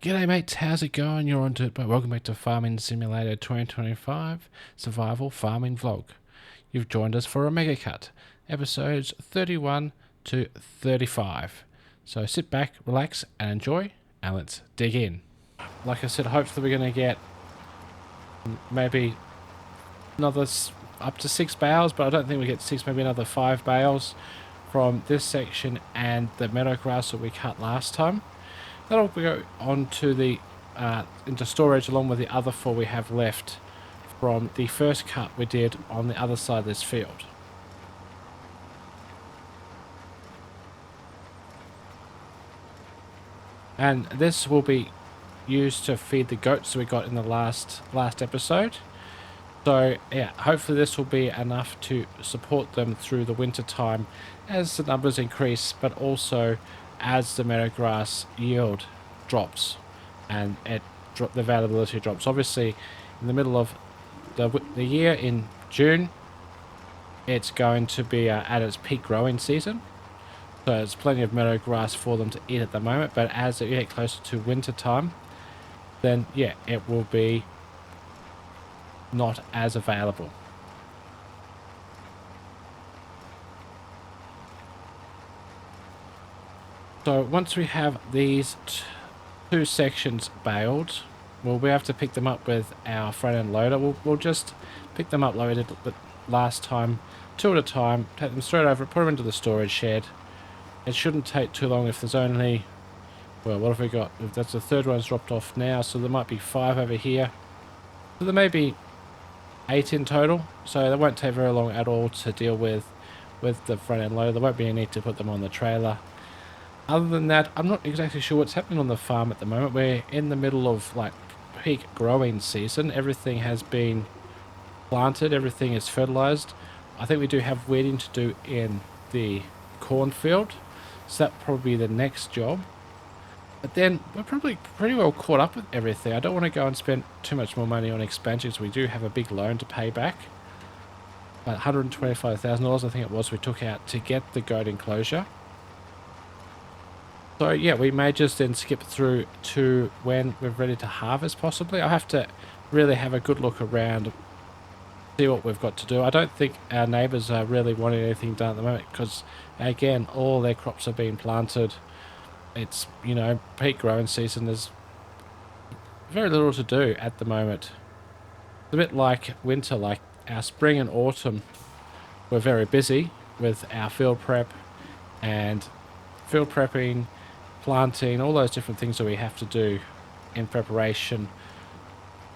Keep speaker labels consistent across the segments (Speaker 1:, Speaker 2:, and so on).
Speaker 1: G'day mates, how's it going? You're on DirtByte. Welcome back to Farming Simulator 2025 Survival Farming Vlog. You've joined us for a mega cut, episodes 31 to 35. So sit back, relax and enjoy, and let's dig in. Like I said, hopefully we're going to get maybe another up to 6 bales, but I don't think we get 6, maybe another 5 bales from this section and the meadow grass that we cut last time. That'll go on to the into storage along with the other 4 we have left from the first cut we did on the other side of this field. And this will be used to feed the goats we got in the last episode. So yeah, hopefully this will be enough to support them through the winter time as the numbers increase, but also as the meadow grass yield drops and the availability drops. Obviously in the middle of the year in June it's going to be at its peak growing season, so there's plenty of meadow grass for them to eat at the moment, but as it gets closer to winter time, then yeah, it will be not as available. So once we have these 2 sections baled, we'll be able to pick them up with our front end loader. We'll just pick them up loaded last time, 2 at a time, take them straight over, put them into the storage shed. It shouldn't take too long if there's only, well, what have we got? If that's the 3rd one's dropped off now, so there might be 5 over here. So there may be 8 in total, so that won't take very long at all to deal with the front end loader. There won't be a need to put them on the trailer. Other than that, I'm not exactly sure what's happening on the farm at the moment. We're in the middle of like peak growing season. Everything has been planted, everything is fertilized. I think we do have weeding to do in the cornfield, so that'll probably be the next job. But then we're probably pretty well caught up with everything. I don't want to go and spend too much more money on expansions. We do have a big loan to pay back. About $125,000 I think it was we took out to get the goat enclosure. So yeah, we may just then skip through to when we're ready to harvest possibly. I have to really have a good look around, see what we've got to do. I don't think our neighbours are really wanting anything done at the moment because, again, all their crops are being planted. It's, you know, peak growing season. There's very little to do at the moment. It's a bit like winter, like our spring and autumn. We're very busy with our field prep and field prepping, planting, all those different things that we have to do in preparation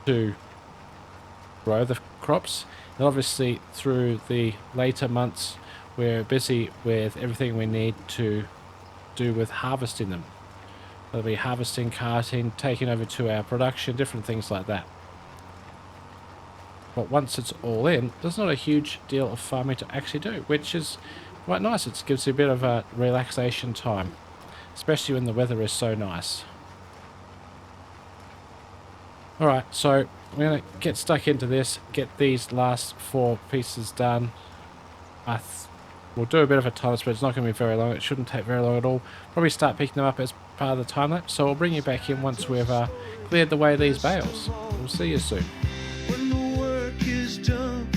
Speaker 1: to grow the crops. And obviously through the later months we're busy with everything we need to do with harvesting them. There'll be harvesting, carting, taking over to our production, different things like that. But once it's all in, there's not a huge deal of farming to actually do, which is quite nice. It gives you a bit of a relaxation time, especially when the weather is so nice. Alright, so we're going to get stuck into this, get these last 4 pieces done. We'll do a bit of a time lapse, but it's not going to be very long. It shouldn't take very long at all. Probably start picking them up as part of the time lapse, so we'll bring you back in once we've cleared the way these bales. We'll see you soon.
Speaker 2: When the work is done,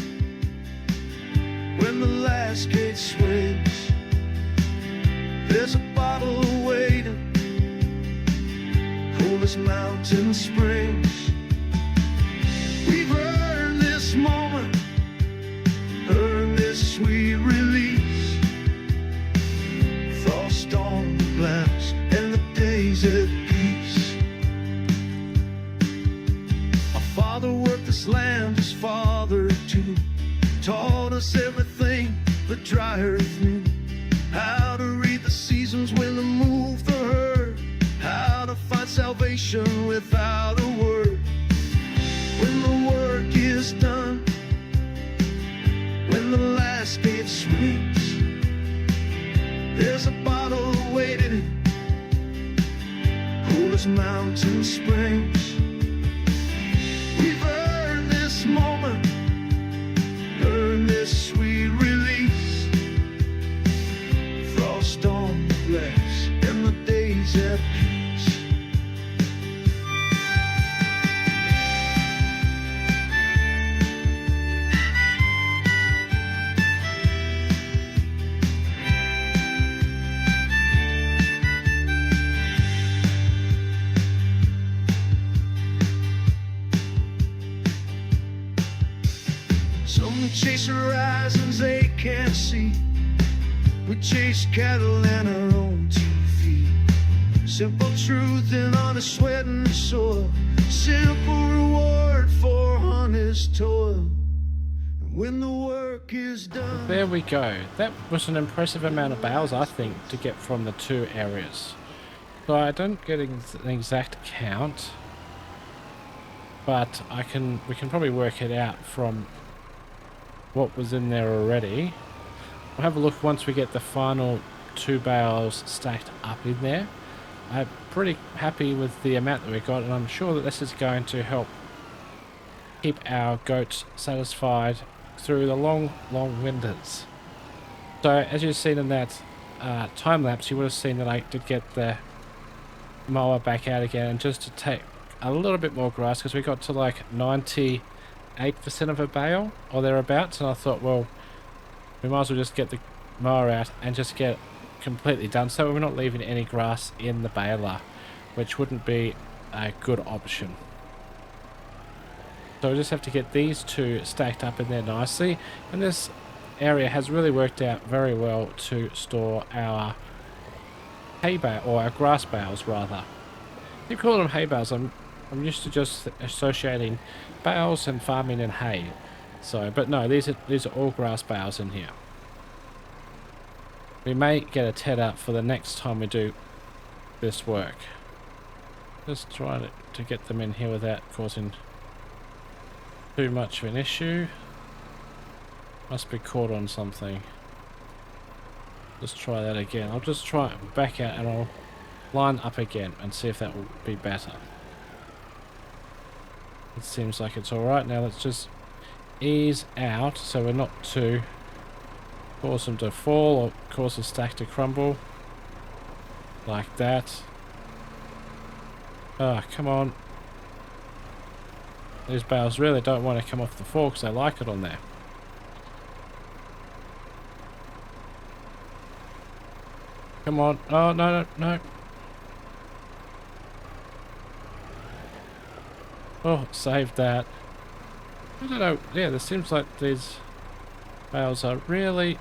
Speaker 2: when the last gate swings, there's a bottle waiting, cool as mountain springs. We've earned this moment, earned this sweet release. Frost on the glass and the days at peace. Our father worked this land, his father too, taught us everything the dry earth knew. How to read the seasons, when to move the herd, how to find salvation without a word. When the work is done, when the last gate swings, there's a bottle waiting, cool as mountain springs. We've earned this moment, earned this sweet release. Frost on the glass and the days at peace. chase horizons they can't see. We chase cattle and our own 2 feet. Simple truth in honest sweat and soil. Simple reward for honest toil. And when the work is done.
Speaker 1: There we go. That was an impressive amount of bales, I think, to get from the 2 areas. So I don't get an exact count, but we can probably work it out from what was in there already. We'll have a look once we get the final 2 bales stacked up in there. I'm pretty happy with the amount that we got, and I'm sure that this is going to help keep our goats satisfied through the long winters. So as you've seen in that time lapse, you would have seen that I did get the mower back out again, and just to take a little bit more grass, because we got to like 98% of a bale or thereabouts, and I thought, well, we might as well just get the mower out and just get it completely done, so we're not leaving any grass in the baler, which wouldn't be a good option. So we just have to get these 2 stacked up in there nicely, and this area has really worked out very well to store our hay bale, or our grass bales rather. You call them hay bales. I'm used to just associating bales and farming and hay. So, but no, these are all grass bales in here. We may get a TED up for the next time we do this work. Just try to get them in here without causing too much of an issue. Must be caught on something. Let's try that again. I'll just try it back out and I'll line up again and see if that will be better. It seems like it's alright. Now let's just ease out so we're not to cause them to fall or cause the stack to crumble. Like that. Ah, come on. These bales really don't want to come off the floor because they like it on there. Come on. Oh, no, no, no. Oh, saved that. I don't know. Yeah, there seems like these bales are really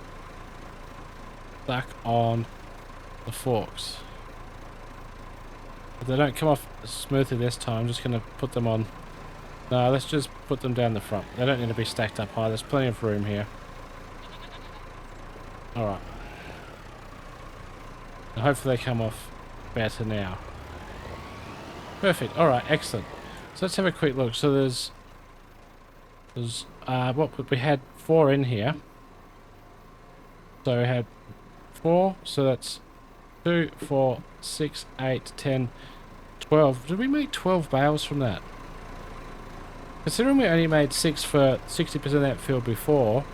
Speaker 1: stuck on the forks. If they don't come off smoothly this time, I'm just going to put them on. No, let's just put them down the front. They don't need to be stacked up high. There's plenty of room here. Alright. And hopefully they come off better now. Perfect. Alright, excellent. So let's have a quick look. So there's what we had 4 in here. So we had 4, so that's 2, 4, 6, 8, 10, 12. Did we make 12 bales from that? Considering we only made 6 for 60% of that field before,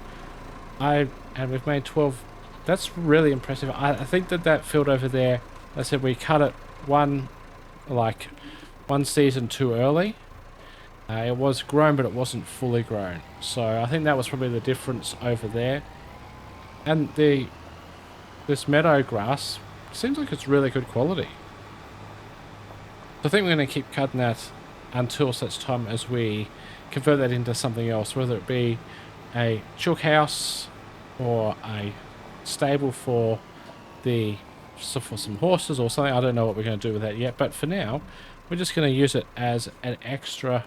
Speaker 1: and we've made 12. That's really impressive. I think that field over there, I said we cut it one season too early. It was grown, but it wasn't fully grown. So I think that was probably the difference over there. And this meadow grass seems like it's really good quality. So I think we're going to keep cutting that until such time as we convert that into something else, whether it be a chook house or a stable for some horses or something. I don't know what we're going to do with that yet, but for now we're just going to use it as an extra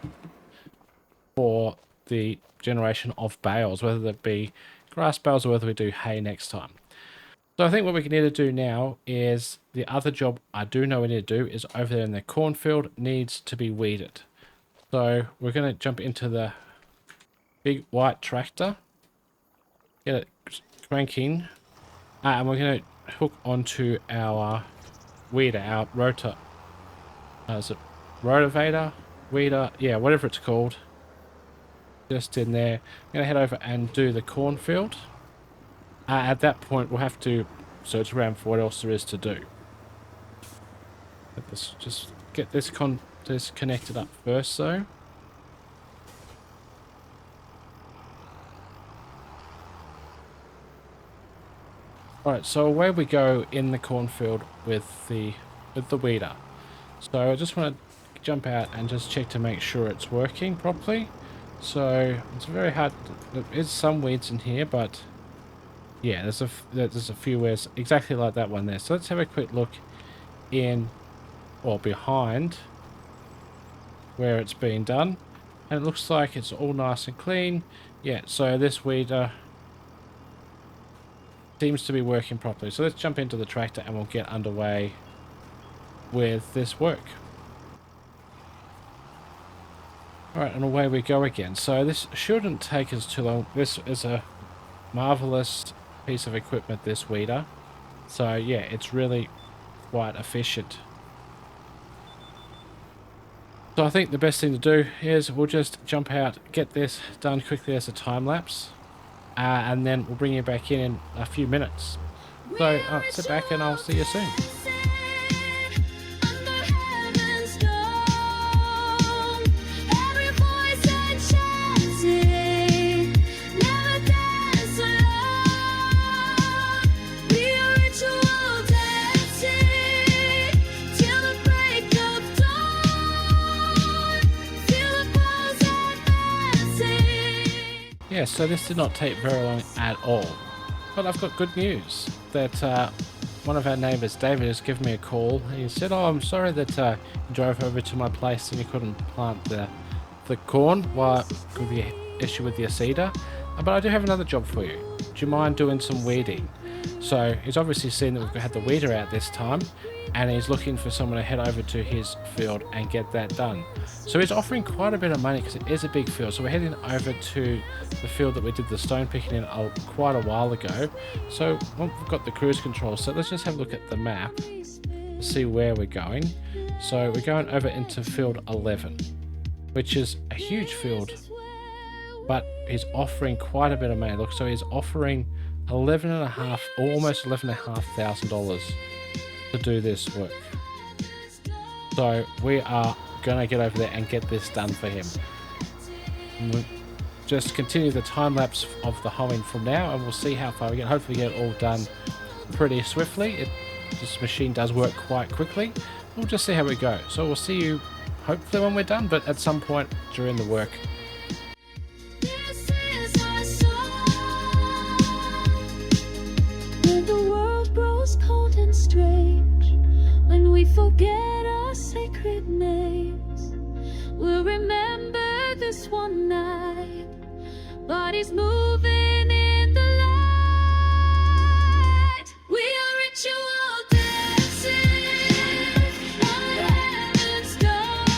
Speaker 1: for the generation of bales, whether it be grass bales or whether we do hay next time. So I think what we need to do now is the other job I do know we need to do is over there in the cornfield needs to be weeded. So we're going to jump into the big white tractor, get it cranking, and we're going to hook onto our weeder, our rotor. Is it rotavator? Weeder? Yeah, whatever it's called. Just in there. I'm going to head over and do the cornfield. At that point, we'll have to search around for what else there is to do. Let's just get this connected up first, though. Alright, so away we go in the cornfield with the weeder. So I just want to jump out and just check to make sure it's working properly. So it's very hard. There is some weeds in here, but yeah, there's a few weeds exactly like that one there. So let's have a quick look in or behind where it's been done, and it looks like it's all nice and clean. Yeah, so this weeder seems to be working properly. So let's jump into the tractor and we'll get underway with this work. Alright, and away we go again. So this shouldn't take us too long. This is a marvelous piece of equipment, this weeder. So yeah, it's really quite efficient. So I think the best thing to do is we'll just jump out, get this done quickly as a time lapse, and then we'll bring you back in a few minutes. So sit back and I'll see you soon. Yeah, so this did not take very long at all. But I've got good news that one of our neighbours, David, has given me a call. He said, "Oh, I'm sorry that you drove over to my place and you couldn't plant the corn with the issue with the cedar. But I do have another job for you. Do you mind doing some weeding?" So he's obviously seen that we've had the weeder out this time, and he's looking for someone to head over to his field and get that done. So he's offering quite a bit of money because it is a big field. So we're heading over to the field that we did the stone picking in quite a while ago. So we've got the cruise control set. Let's just have a look at the map to see where we're going. So we're going over into field 11, which is a huge field, but he's offering quite a bit of money. Look, so he's offering almost $11,500 to do this work. So we are gonna get over there and get this done for him. And we'll just continue the time lapse of the hoeing from now, and we'll see how far we get. Hopefully get it all done pretty swiftly. This machine does work quite quickly. We'll just see how we go. So we'll see you hopefully when we're done, but at some point during the work.
Speaker 3: Cold and strange, when we forget our sacred names, we'll remember this one night. Bodies moving in the light. We are ritual dancing under heaven's stars.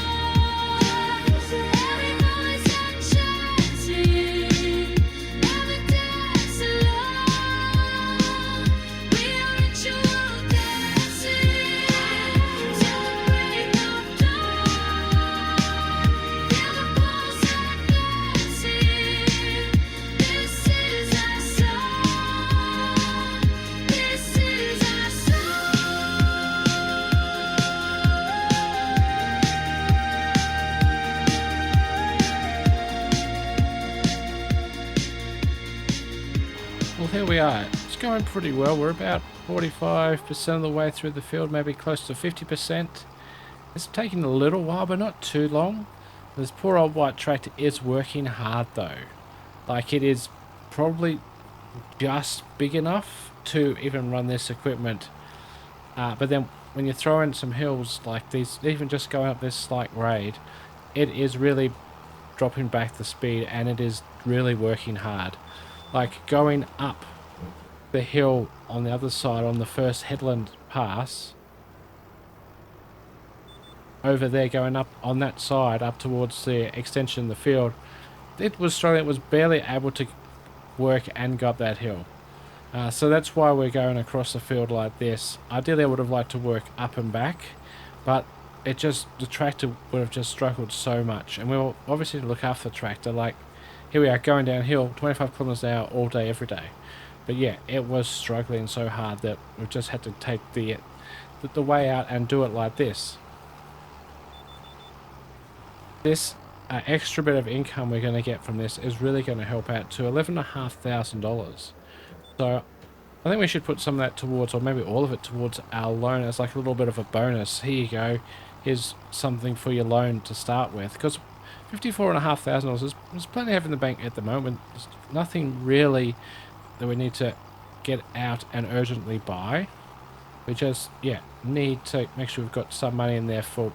Speaker 3: Every voice enchanting, never dance alone. We are ritual dancing till the break of dawn. Feel the pulse advancing. This is our song. This is our
Speaker 1: Well, here we are. It's going pretty well. We're about 45% of the way through the field, maybe close to 50%. It's taking a little while, but not too long. This poor old white tractor is working hard though. Like, it is probably just big enough to even run this equipment. But then when you throw in some hills like these, even just going up this slight grade, it is really dropping back the speed, and it is really working hard. Like, going up the hill on the other side on the first headland pass, over there going up on that side up towards the extension of the field, it was struggling. It was barely able to work and go up that hill. So that's why we're going across the field like this. Ideally I would have liked to work up and back, but the tractor would have just struggled so much, and we will obviously look after the tractor. Like, here we are going downhill 25 kilometers an hour all day every day. But yeah, it was struggling so hard that we've just had to take the way out and do it like this. This extra bit of income we're going to get from this is really going to help out to $11,500. So I think we should put some of that towards, or maybe all of it towards our loan as like a little bit of a bonus. Here you go. Here's something for your loan to start with. Because $54,500 is plenty to have in the bank at the moment. There's nothing really that we need to get out and urgently buy. We just, yeah, need to make sure we've got some money in there for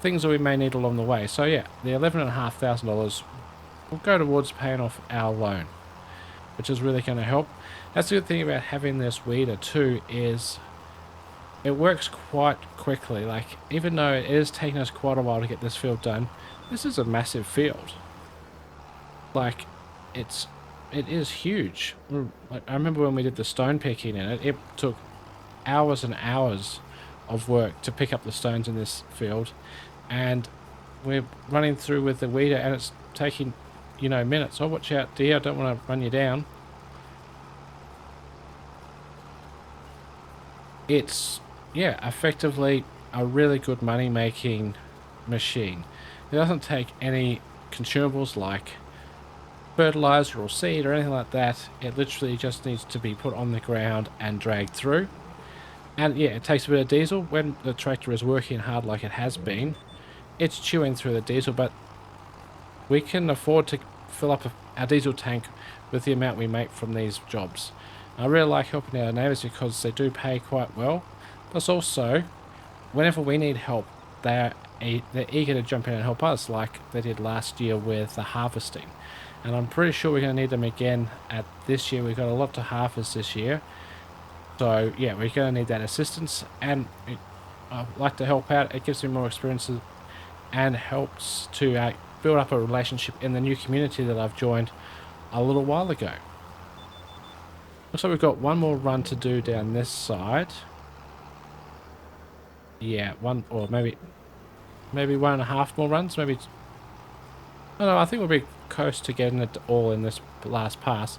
Speaker 1: things that we may need along the way. So yeah, the $11,500 will go towards paying off our loan, which is really going to help. That's the good thing about having this weeder too, is it works quite quickly. Like, even though it is taking us quite a while to get this field done, this is a massive field. Like, it is huge. Like, I remember when we did the stone picking in it, it took hours and hours of work to pick up the stones in this field, and we're running through with the weeder and it's taking, you know, minutes. Oh, watch out, dear, I don't want to run you down. It's, yeah, effectively a really good money making machine. It doesn't take any consumables like fertilizer or seed or anything like that. It literally just needs to be put on the ground and dragged through. And yeah, it takes a bit of diesel. When the tractor is working hard like it has been, it's chewing through the diesel, but we can afford to fill up our diesel tank with the amount we make from these jobs. I really like helping our neighbours because they do pay quite well. Plus also, whenever we need help, they're eager to jump in and help us, like they did last year with the harvesting. And I'm pretty sure we're going to need them again at this year. We've got a lot to harvest this year. So yeah, we're going to need that assistance, and I like to help out. It gives me more experiences and helps to build up a relationship in the new community that I've joined a little while ago. Looks like we've got one more run to do down this side. Yeah, one, or maybe 1.5 more runs. Maybe. Oh no, I think we'll be close to getting it all in this last pass.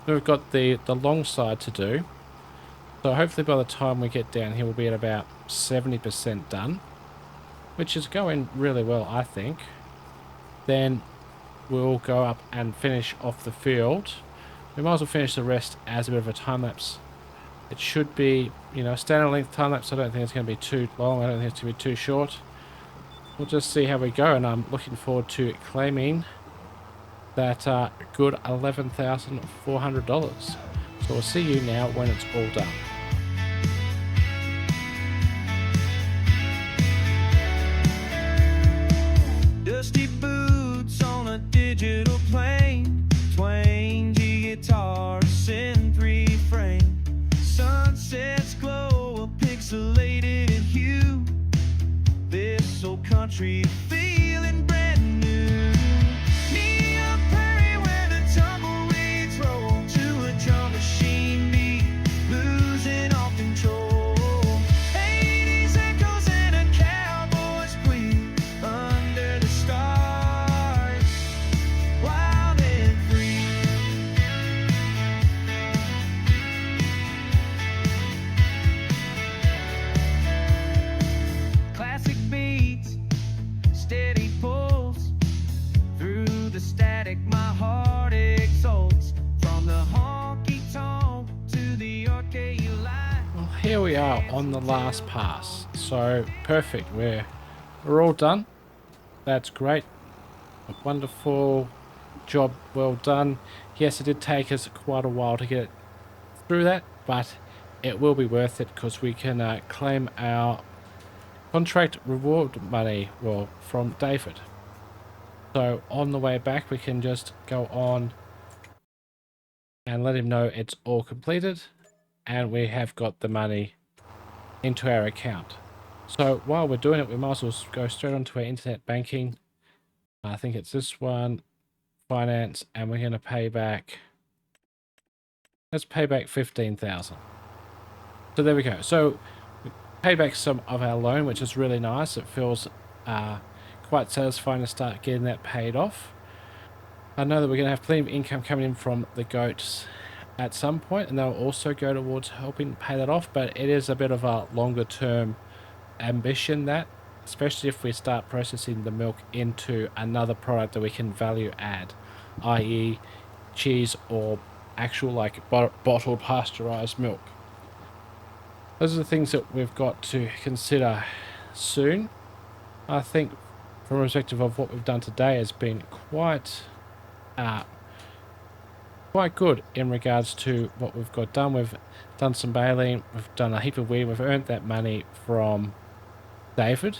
Speaker 1: Then we've got the long side to do. So hopefully by the time we get down here, we'll be at about 70% done, which is going really well, I think. Then we'll go up and finish off the field. We might as well finish the rest as a bit of a time lapse. It should be, you know, standard length time lapse. I don't think it's going to be too long. I don't think it's going to be too short. We'll just see how we go, and I'm looking forward to claiming that good $11,400. So we'll see you now when it's all done.
Speaker 2: Dusty boots on a digital plane, twangy guitar, synth frame, sunsets glow, a pixelated hue. This old country feeling brand new. Me a prairie where the tumbleweeds roll to a drum machine beat, losing all control. 80s echoes and a cowboy squeal under the stars, wild and free. Classic beats, steady pulls through the static. My heart exults from the honky tonk to the arcade light.
Speaker 1: Well, here we are on the last pass. So perfect. We're all done. That's great. A wonderful job, well done. Yes, it did take us quite a while to get through that, but it will be worth it because we can claim our contract reward money, well, from David. So on the way back, we can just go on and let him know it's all completed and we have got the money into our account. So while we're doing it, we might as well go straight onto our internet banking. I think it's this one, finance, and we're going to pay back. Let's pay back 15,000. So there we go. So we pay back some of our loan, which is really nice. It feels quite satisfying to start getting that paid off. I know that we're going to have plenty of income coming in from the goats at some point, and they'll also go towards helping pay that off, but it is a bit of a longer term ambition, that especially if we start processing the milk into another product that we can value add, i.e. cheese or actual like bottled pasteurized milk. Those are the things that we've got to consider soon. I think from a perspective of what we've done today, has been quite good in regards to what we've got done. We've done some baling, we've done a heap of weed, we've earned that money from David.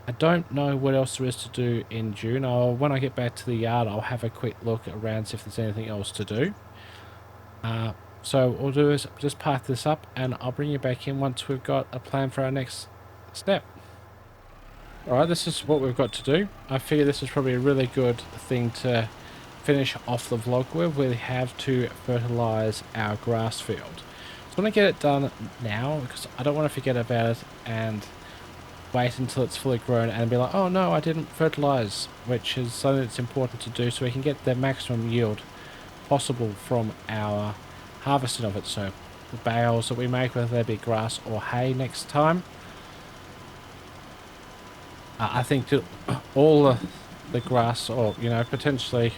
Speaker 1: I don't know what else there is to do in June. When I get back to the yard, I'll have a quick look around, see if there's anything else to do. So what we'll do is just park this up, and I'll bring you back in once we've got a plan for our next step. Alright, this is what we've got to do. I figure this is probably a really good thing to finish off the vlog with. We have to fertilise our grass field. So I want to get it done now, because I don't want to forget about it and wait until it's fully grown and be like, oh no, I didn't fertilise, which is something that's important to do so we can get the maximum yield possible from our harvesting of it. So the bales that we make, whether they be grass or hay next time, I think that all the grass, or you know, potentially,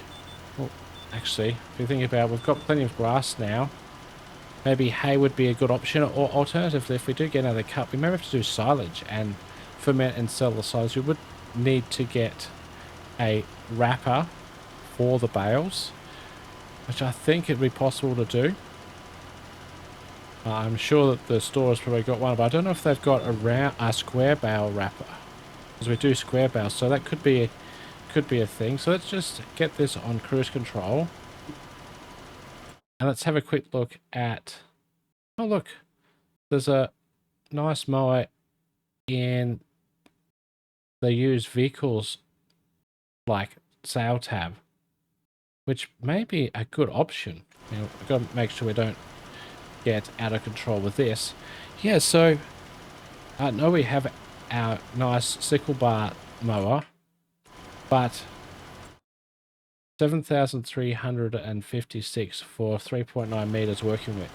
Speaker 1: well, actually, if you think about it, we've got plenty of grass now. Maybe hay would be a good option, or alternatively, if we do get another cut, we may have to do silage and ferment and sell the silage. We would need to get a wrapper for the bales, which I think it'd be possible to do. I'm sure that the store has probably got one, but I don't know if they've got a square bale wrapper, because we do square bales, so that could be a thing. So let's just get this on cruise control, and let's have a quick look at. Oh look, there's a nice mower in the used vehicles like sale tab, which may be a good option. You know, we've got to make sure we don't get out of control with this. Yeah, so I know we have our nice sickle bar mower, but 7,356 for 3.9 meters working width.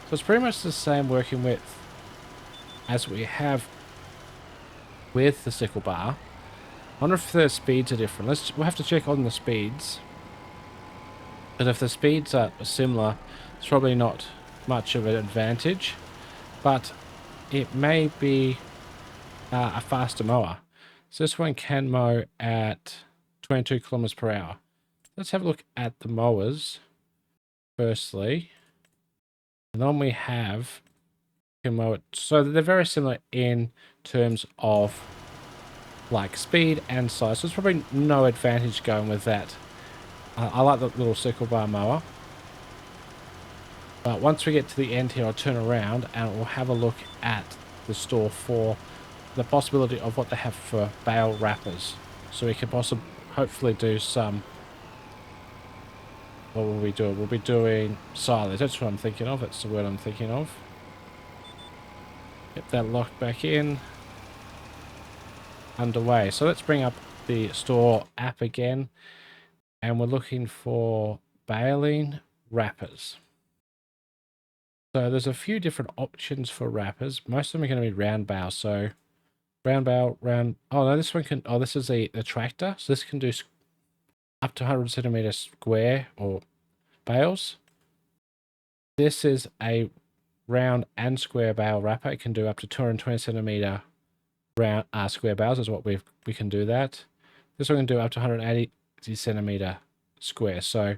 Speaker 1: So it's pretty much the same working width as we have with the sickle bar. I wonder if the speeds are different. We'll have to check on the speeds. But if the speeds are similar, it's probably not much of an advantage. But it may be a faster mower. So this one can mow at 22 kilometers per hour. Let's have a look at the mowers firstly. And then we have can mow it. So they're very similar in terms of like speed and size. So there's probably no advantage going with that. I like the little sickle bar mower. But once we get to the end here, I'll turn around and we'll have a look at the store for the possibility of what they have for bale wrappers. So we can hopefully do some. What will we do? We'll be doing silage. That's what I'm thinking of. That's the word I'm thinking of. Get that locked back in. Underway. So let's bring up the store app again. And we're looking for baling wrappers. So there's a few different options for wrappers. Most of them are going to be round bale. So round bale, round. Oh no, this one can. Oh, this is the tractor. So this can do up to 100 centimeter square or bales. This is a round and square bale wrapper. It can do up to 220 centimeter round square bales. Is what we can do that. This one can do up to 180 centimeter square. So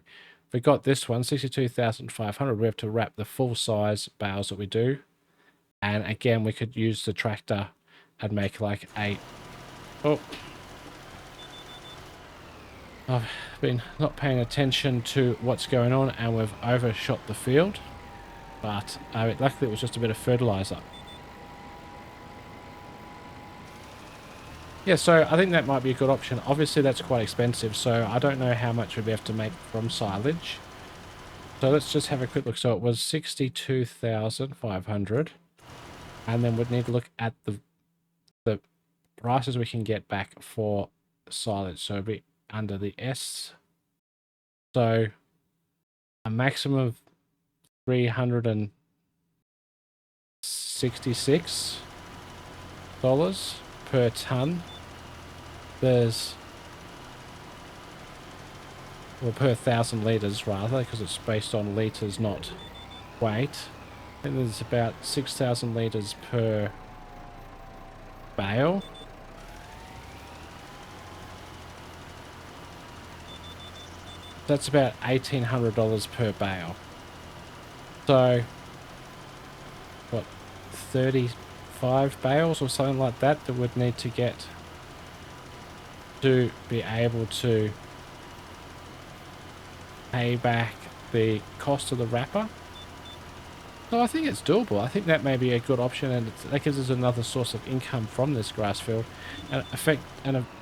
Speaker 1: if we got this one 62,500, we have to wrap the full size bales that we do. And again, we could use the tractor and make like a. Oh. I've been not paying attention to what's going on and we've overshot the field, but luckily it was just a bit of fertilizer. Yeah, so I think that might be a good option. Obviously that's quite expensive, so I don't know how much we'd have to make from silage. So let's just have a quick look. So it was 62,500, and then we'd need to look at the prices we can get back for silage. So it'd be under the S. So a maximum of $366 per ton. There's, well, per 1,000 litres rather, because it's based on litres, not weight. And there's about 6,000 litres per bale. That's about $1,800 per bale. So, what, 35 bales or something like that would need to get to be able to pay back the cost of the wrapper. So I think it's doable. I think that may be a good option, and that gives us another source of income from this grass field. And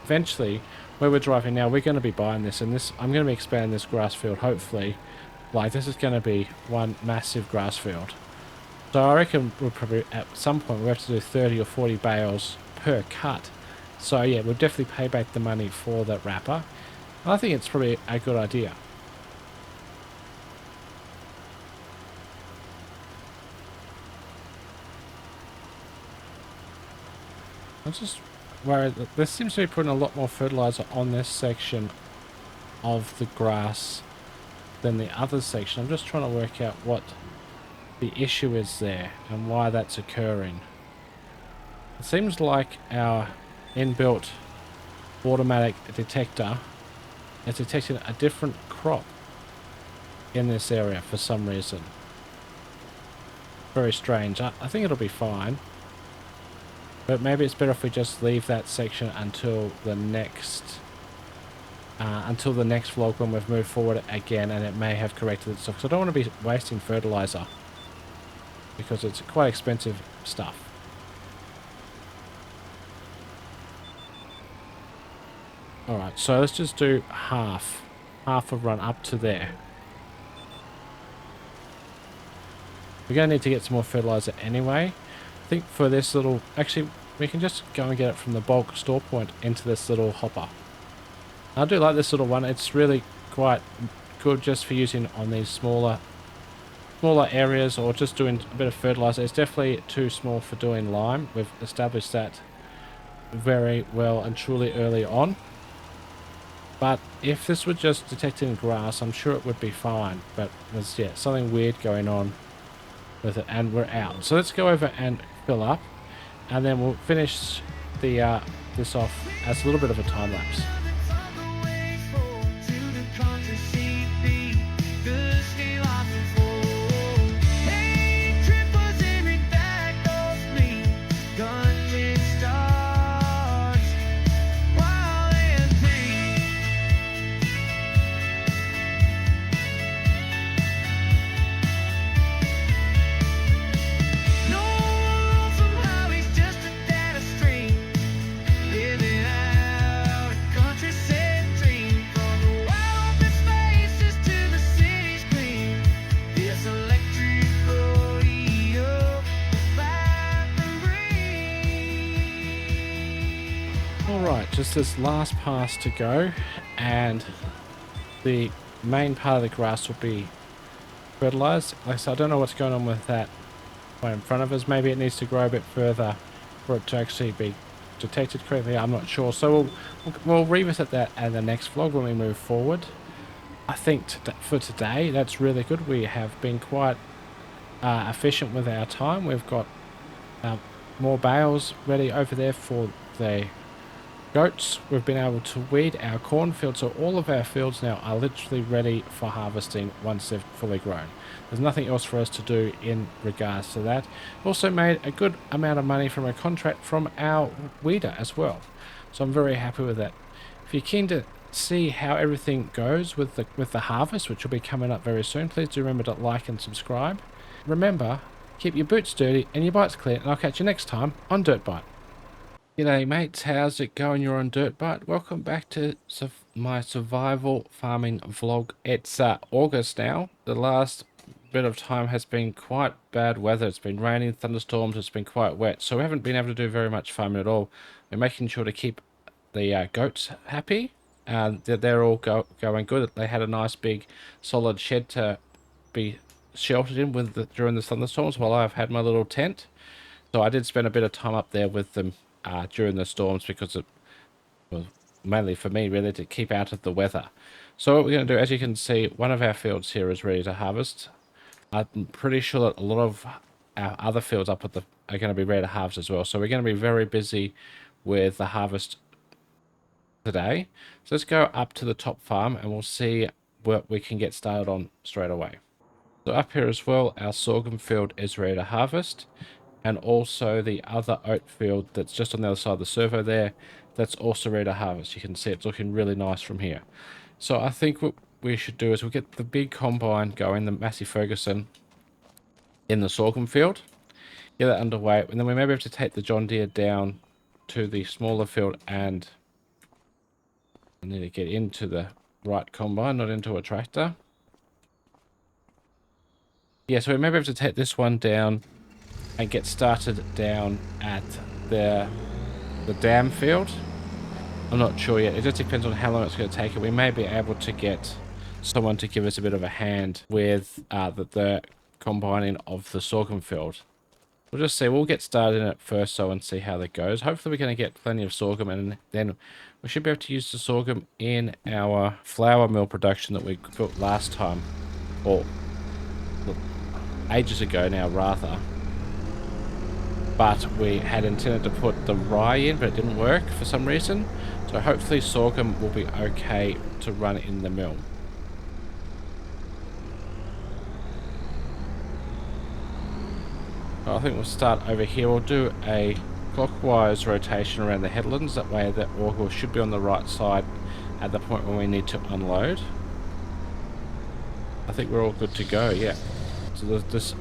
Speaker 1: eventually, where we're driving now, we're going to be buying this, and I'm going to be expanding this grass field. Hopefully, like this is going to be one massive grass field. So I reckon we'll probably at some point we have to do 30 or 40 bales per cut. So yeah, we'll definitely pay back the money for that wrapper. I think it's probably a good idea. I'm just worried that this seems to be putting a lot more fertilizer on this section of the grass than the other section. I'm just trying to work out what the issue is there and why that's occurring. It seems like our inbuilt automatic detector is detecting a different crop in this area for some reason. Very strange. I think it'll be fine. But maybe it's better if we just leave that section until the next vlog when we've moved forward again, and it may have corrected itself. Because I don't want to be wasting fertilizer, because it's quite expensive stuff. Alright, so let's just do half a run up to there. We're going to need to get some more fertilizer anyway. I think for this little... Actually, we can just go and get it from the bulk store point into this little hopper. I do like this little one. It's really quite good just for using on these smaller areas, or just doing a bit of fertilizer. It's definitely too small for doing lime. We've established that very well and truly early on. But if this were just detecting grass, I'm sure it would be fine. But there's, yeah, something weird going on with it, and we're out. So let's go over and fill up, and then we'll finish the this off as a little bit of a time lapse. Alright, just this last pass to go, and the main part of the grass will be fertilized. Like I said, I don't know what's going on with that right in front of us. Maybe it needs to grow a bit further for it to actually be detected correctly. I'm not sure. So we'll revisit that in the next vlog when we move forward. I think for today, that's really good. We have been quite efficient with our time. We've got more bales ready over there for the goats. We've been able to weed our cornfield, so all of our fields now are literally ready for harvesting once they've fully grown. There's nothing else for us to do in regards to that. Also made a good amount of money from a contract from our weeder as well, so I'm very happy with that. If you're keen to see how everything goes with the harvest, which will be coming up very soon, please do remember to like and subscribe. Remember, keep your boots dirty and your bites clear, and I'll catch you next time on DirtByte. G'day mates, how's it going? You're on DirtByte. Welcome back to my survival farming vlog. It's August now. The last bit of time has been quite bad weather. It's been raining, thunderstorms, it's been quite wet. So we haven't been able to do very much farming at all. We're making sure to keep the goats happy. They're all going good. They had a nice big solid shed to be sheltered in during the thunderstorms while I've had my little tent. So I did spend a bit of time up there with them during the storms, because it was mainly for me really to keep out of the weather. So what we're going to do, as you can see, one of our fields here is ready to harvest. I'm pretty sure that a lot of our other fields up at are going to be ready to harvest as well. So we're going to be very busy with the harvest today. So let's go up to the top farm and we'll see we can get started on straight away. So up here as well, our sorghum field is ready to harvest, and also the other oat field that's just on the other side of the servo there, that's also ready to harvest. You can see it's looking really nice from here. So I think what we should do is we'll get the big combine going, the Massey Ferguson, in the sorghum field, get that underway, and then we maybe have to take the John Deere down to the smaller field, and I need to get into the right combine, not into a tractor. Yeah, so we maybe have to take this one down and get started down at the dam field. I'm not sure yet. It just depends on how long it's going to take. We may be able to get someone to give us a bit of a hand with the combining of the sorghum field. We'll just see. We'll get started in it first and see how that goes. Hopefully we're going to get plenty of sorghum, and then we should be able to use the sorghum in our flour mill production that we built last time. Or ages ago now, rather. But we had intended to put the rye in, but it didn't work for some reason. So hopefully sorghum will be okay to run in the mill. I think we'll start over here. We'll do a clockwise rotation around the headlands. That way the auger should be on the right side at the point when we need to unload. I think we're all good to go, yeah. So this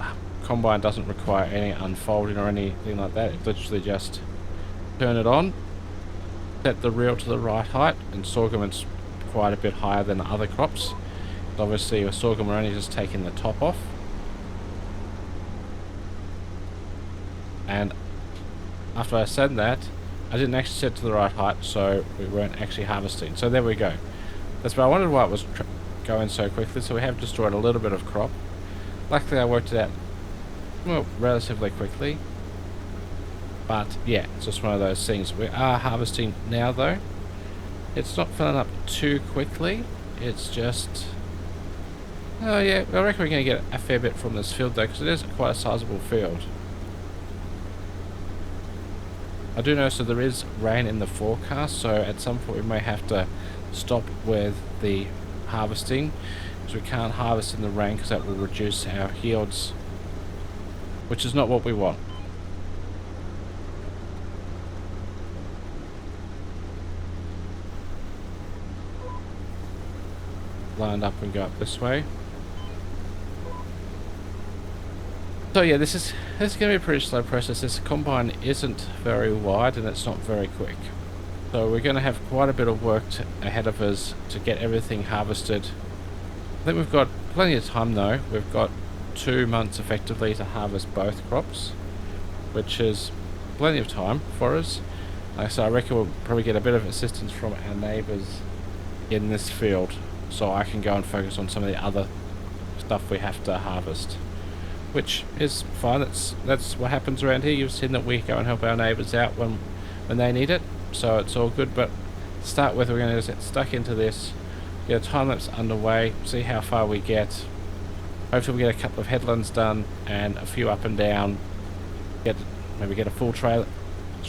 Speaker 1: combine doesn't require any unfolding or anything like that. It's literally just turn it on, set the reel to the right height, and sorghum is quite a bit higher than the other crops. Obviously with sorghum we're only just taking the top off. And after I said that, I didn't actually set it to the right height, so we weren't actually harvesting. So there we go. That's why I wondered why it was going so quickly. So we have destroyed a little bit of crop. Luckily I worked it out, well, relatively quickly. But yeah, it's just one of those things. We are harvesting now though. It's not filling up too quickly. It's just... oh yeah, I reckon we're going to get a fair bit from this field though, because it is quite a sizable field. I do know, so there is rain in the forecast, so at some point we may have to stop with the harvesting, because we can't harvest in the rain because that will reduce our yields, which is not what we want. Line up and go up this way. So yeah, this is going to be a pretty slow process. This combine isn't very wide and it's not very quick. So we're going to have quite a bit of work ahead of us to get everything harvested. I think we've got plenty of time though. We've got 2 months effectively to harvest both crops, which is plenty of time for us. So I reckon we'll probably get a bit of assistance from our neighbours in this field, so I can go and focus on some of the other stuff we have to harvest. Which is fine. That's what happens around here. You've seen that we go and help our neighbours out when they need it, so it's all good. But to start with, we're going to just get stuck into this, get a time lapse underway, see how far we get. Hopefully we get a couple of headlands done and a few up and down. Maybe get a full trailer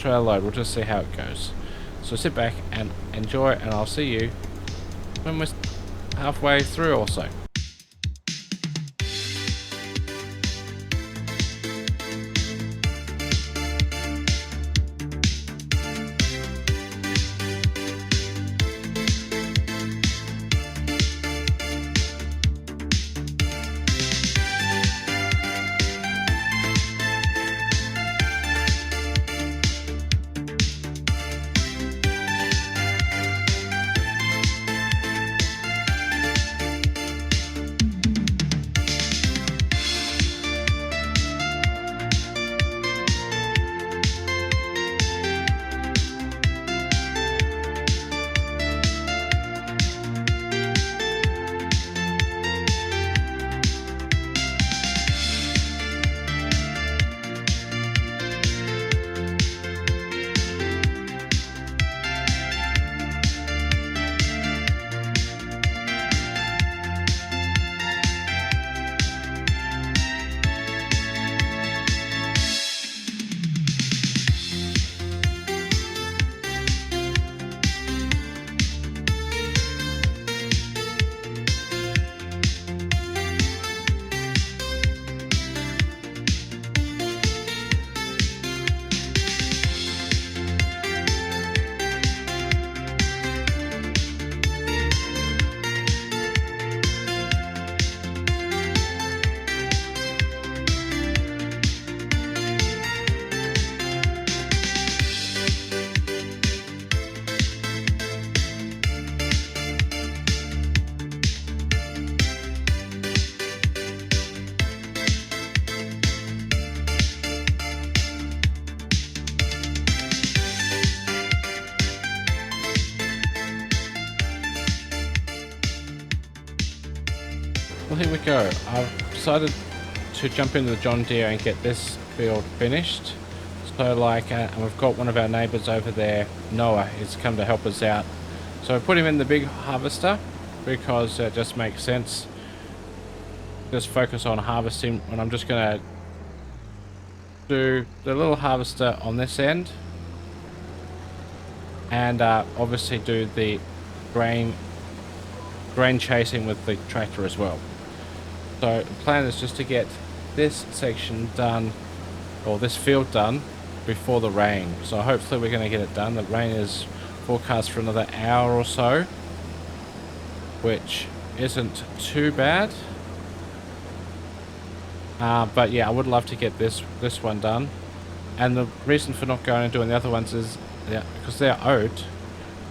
Speaker 1: load. We'll just see how it goes. So sit back and enjoy, and I'll see you when we're halfway through or so. Well, here we go. I've decided to jump into the John Deere and get this field finished. So like, and we've got one of our neighbours over there, Noah, he's come to help us out. So I put him in the big harvester because it just makes sense. Just focus on harvesting, and I'm just going to do the little harvester on this end. And obviously do the grain chasing with the tractor as well. So the plan is just to get this section done, or this field done, before the rain. So hopefully we're going to get it done. The rain is forecast for another hour or so, which isn't too bad. But yeah, I would love to get this one done. And the reason for not going and doing the other ones is because they're oat,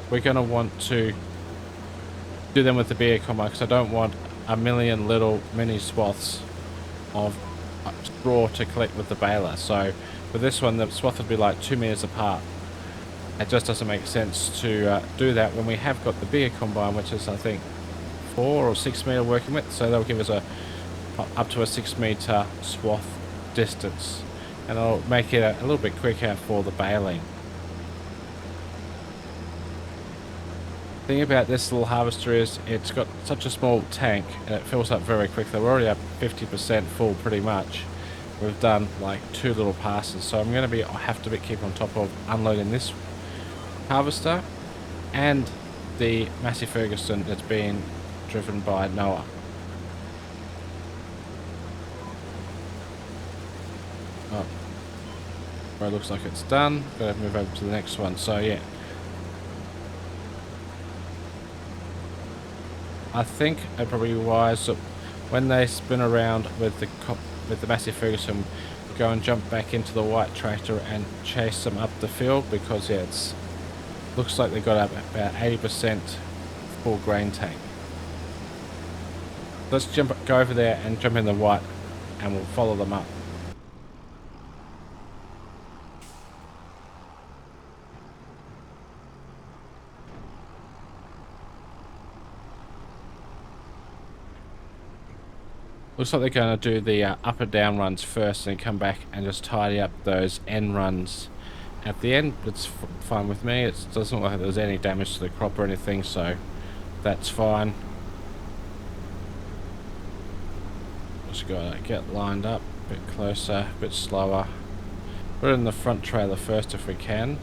Speaker 1: we're going to want to do them with the beer combine, because I don't want a million little mini swaths of straw to collect with the baler. So for this one, the swath would be like 2 meters apart. It just doesn't make sense to do that when we have got the beer combine, which is I think 4 or 6 meter working width. So that'll give us up to a 6 meter swath distance, and it'll make it a little bit quicker for the baling. The thing about this little harvester is it's got such a small tank and it fills up very quickly. We're already up 50% full pretty much. We've done like 2 little passes, so I'm going to have to keep on top of unloading this harvester and the Massey Ferguson that's being driven by Noah. Oh, well, it looks like it's done. Gotta move over to the next one. So yeah, I think it'd probably be wise that when they spin around with the Massey Ferguson, go and jump back into the white tractor and chase them up the field, because yeah, it's looks like they've got about 80% full grain tank. Let's go over there and jump in the white, and we'll follow them up. Looks like they're going to do the up and down runs first, and then come back and just tidy up those end runs at the end. It's fine with me. It doesn't look like there's any damage to the crop or anything, so that's fine. Just got to get lined up a bit closer, a bit slower. Put it in the front trailer first if we can.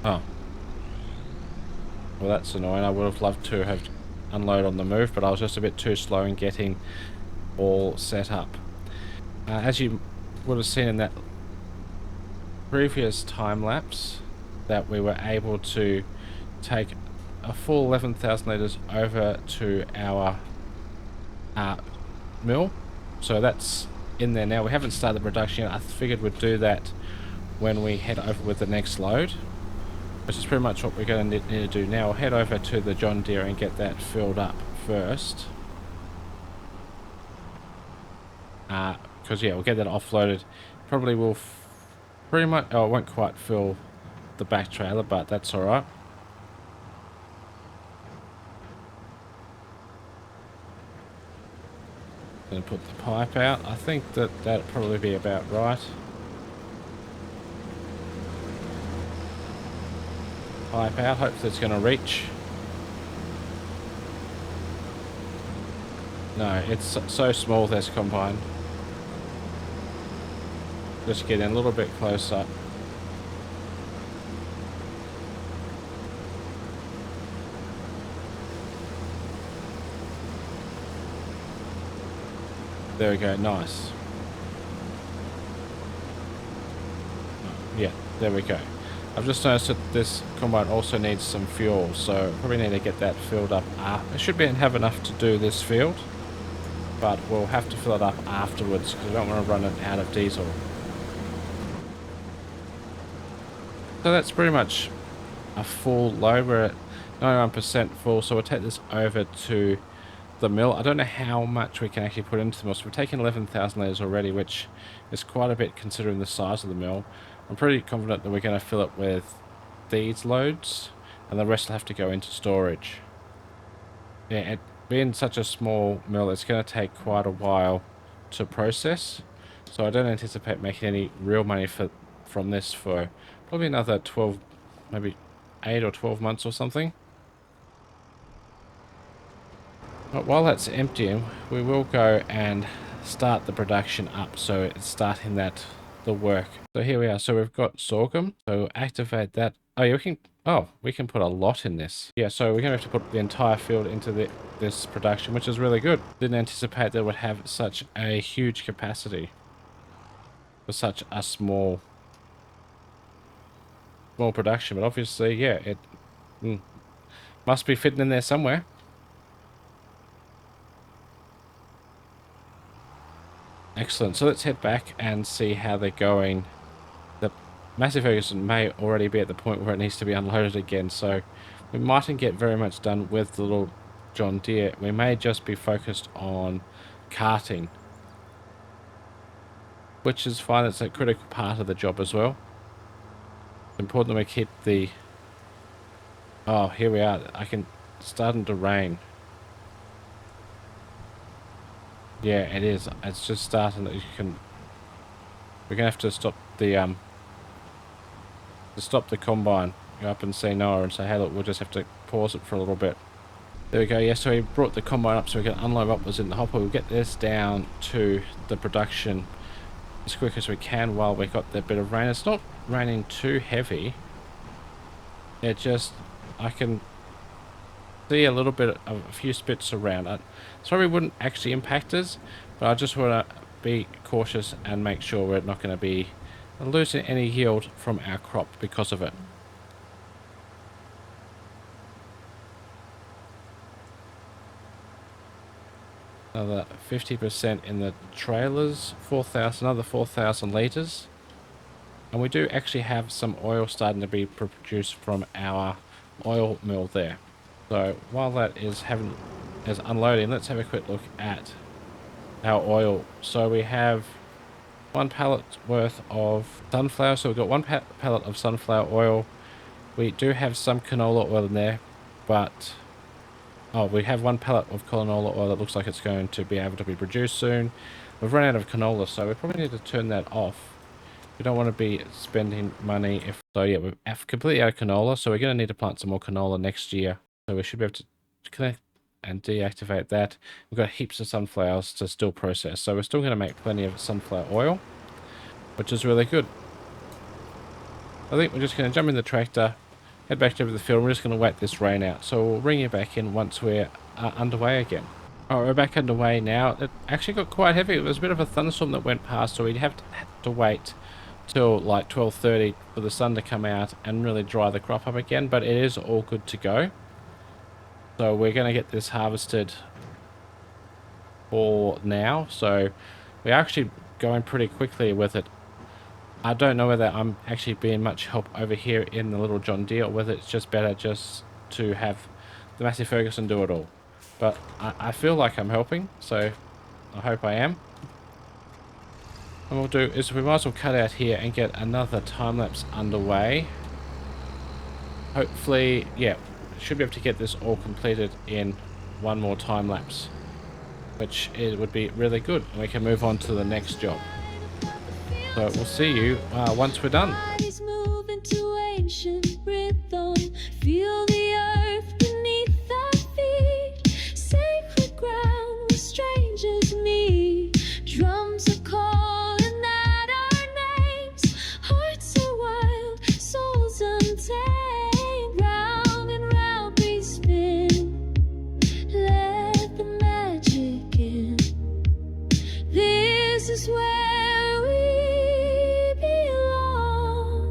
Speaker 1: Oh. Well, that's annoying. I would have loved to have unload on the move, but I was just a bit too slow in getting all set up. As you would have seen in that previous time lapse, that we were able to take a full 11,000 litres over to our mill. So that's in there now. We haven't started production yet. I figured we'd do that when we head over with the next load, which is pretty much what we're going to need to do now. We'll head over to the John Deere and get that filled up first. Because yeah, we'll get that offloaded. Probably will pretty much, oh, it won't quite fill the back trailer, but that's alright. Gonna put the pipe out. I think that'd probably be about right. Pipe out, hopefully it's going to reach. No, it's so small, this combine. Just get in a little bit closer. There we go, nice. Yeah, there we go. I've just noticed that this combine also needs some fuel, so probably need to get that filled up. I should have enough to do this field, but we'll have to fill it up afterwards because we don't want to run it out of diesel. So that's pretty much a full load. We're at 91% full, so we'll take this over to the mill. I don't know how much we can actually put into the mill. So we've taken 11,000 litres already, which is quite a bit considering the size of the mill. I'm pretty confident that we're going to fill it with these loads, and the rest will have to go into storage. Yeah, it being such a small mill, it's going to take quite a while to process, so I don't anticipate making any real money from this for probably another 12, maybe 8 or 12 months or something. But while that's emptying, we will go and start the production up, so it's starting the work. So here we are. So we've got sorghum. So activate that. Oh, yeah, we can put a lot in this. Yeah, so we're gonna have to put the entire field into this production, which is really good. Didn't anticipate that it would have such a huge capacity for such a small production. But obviously, yeah, it must be fitting in there somewhere. Excellent. So let's head back and see how they're going. The Massey Ferguson may already be at the point where it needs to be unloaded again, so we mightn't get very much done with the little John Deere. We may just be focused on carting, which is fine. It's a critical part of the job as well. It's important that we keep the... Oh, here we are. It's starting to rain. Yeah, it is. It's just starting that we're gonna have to stop the combine. Go up and see Noah and say, hey, look, we'll just have to pause it for a little bit. There we go. Yeah, so we brought the combine up so we can unload what was in the hopper. We'll get this down to the production as quick as we can while we got that bit of rain. It's not raining too heavy. It just, I can see a little bit of a few spits around. It probably wouldn't actually impact us, but I just want to be cautious and make sure we're not going to be losing any yield from our crop because of it. Another 50% in the trailers, another 4,000 litres. And we do actually have some oil starting to be produced from our oil mill there. So while that is unloading, let's have a quick look at our oil. So we have 1 pallet worth of sunflower. So we've got 1 pallet of sunflower oil. We do have some canola oil in there, but we have 1 pallet of canola oil that looks like it's going to be able to be produced soon. We've run out of canola, so we probably need to turn that off. We don't want to be spending money yeah, we're completely out of canola, so we're going to need to plant some more canola next year. So we should be able to connect and deactivate that. We've got heaps of sunflowers to still process, so we're still going to make plenty of sunflower oil, which is really good. I think we're just going to jump in the tractor, head back over the field. We're just going to wait this rain out, so we'll bring you back in once we're underway again. Alright, we're back underway now. It actually got quite heavy. It was a bit of a thunderstorm that went past, so we'd have to wait till like 12:30 for the sun to come out and really dry the crop up again, but it is all good to go. So we're going to get this harvested for now, so we're actually going pretty quickly with it. I don't know whether I'm actually being much help over here in the little John Deere, or whether it's just better just to have the Massey Ferguson do it all. But I feel like I'm helping, so I hope I am. And what we'll do is we might as well cut out here and get another time-lapse underway. Hopefully, yeah, should be able to get this all completed in one more time-lapse, which it would be really good, and we can move on to the next job. So we'll see you once we're done.
Speaker 3: Bodies move into ancient rhythm. Feel the earth beneath our feet. Sacred ground where strangers meet. Drums are calling out our names. Hearts are wild, souls untamed. Round and round we spin. Let the magic in. This is where we belong.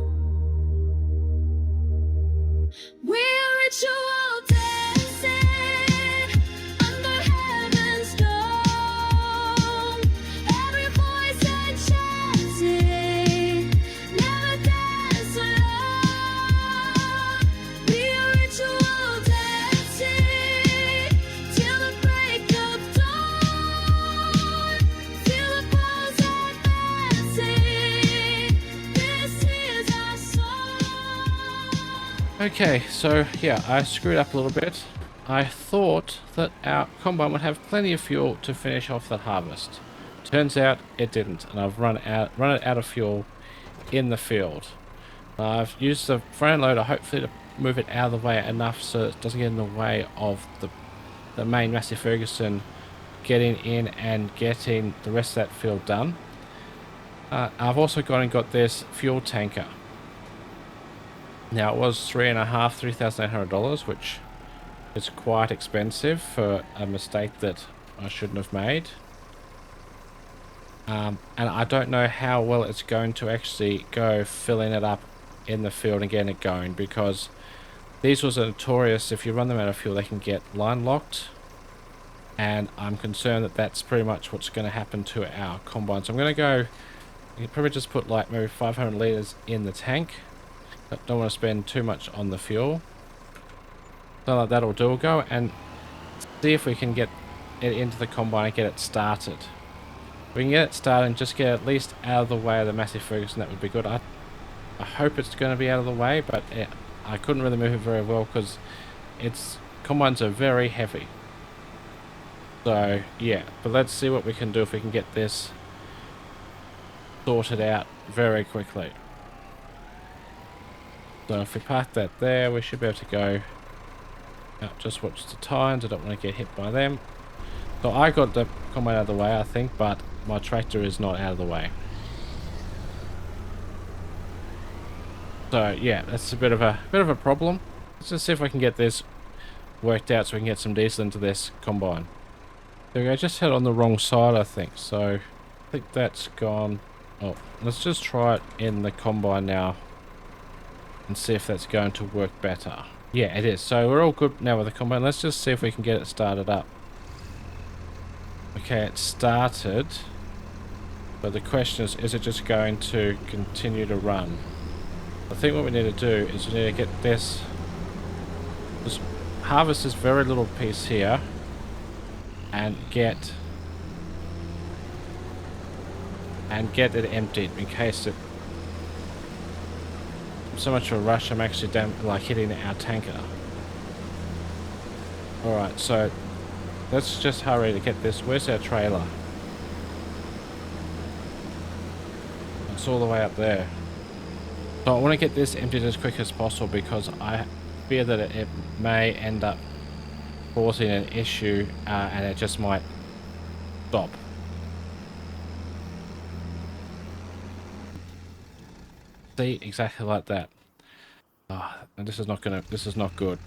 Speaker 1: Okay, so yeah, I screwed up a little bit. I thought that our combine would have plenty of fuel to finish off that harvest. Turns out it didn't, and I've run it out of fuel in the field. I've used the front loader hopefully to move it out of the way enough so it doesn't get in the way of the main Massey Ferguson getting in and getting the rest of that field done. I've also gone and got this fuel tanker. Now it was $3,800, which is quite expensive for a mistake that I shouldn't have made. And I don't know how well it's going to actually go filling it up in the field and getting it going, because diesels are notorious. If you run them out of fuel, they can get line locked, and I'm concerned that that's pretty much what's going to happen to our combine. So I'm going to go, you can probably just put like maybe 500 litres in the tank, but don't want to spend too much on the fuel. So like that'll do. We'll go and see if we can get it into the combine and get it started. We can get it started and just get at least out of the way of the Massey Ferguson. That would be good. I hope it's going to be out of the way, but I couldn't really move it very well because its combines are very heavy. So yeah, but let's see what we can do if we can get this sorted out very quickly. So if we park that there, we should be able to go. Just watch the tines. I don't want to get hit by them. So I got the combine out of the way, I think, but my tractor is not out of the way. So yeah, that's a bit of a problem. Let's just see if I can get this worked out so we can get some diesel into this combine. There we go. I just had it on the wrong side, I think. So I think that's gone. Oh, let's just try it in the combine now and see if that's going to work better. Yeah, it is. So we're all good now with the combine. Let's just see if we can get it started up. Okay, it started. But the question is it just going to continue to run? I think what we need to do is we need to get this harvest this very little piece here and get it emptied in case it so much of a rush I'm actually like hitting our tanker. Alright, so let's just hurry to get this. Where's our trailer? It's all the way up there. So I want to get this emptied as quick as possible because I fear that it may end up causing an issue and it just might stop. See, exactly like that. Oh, this is not good.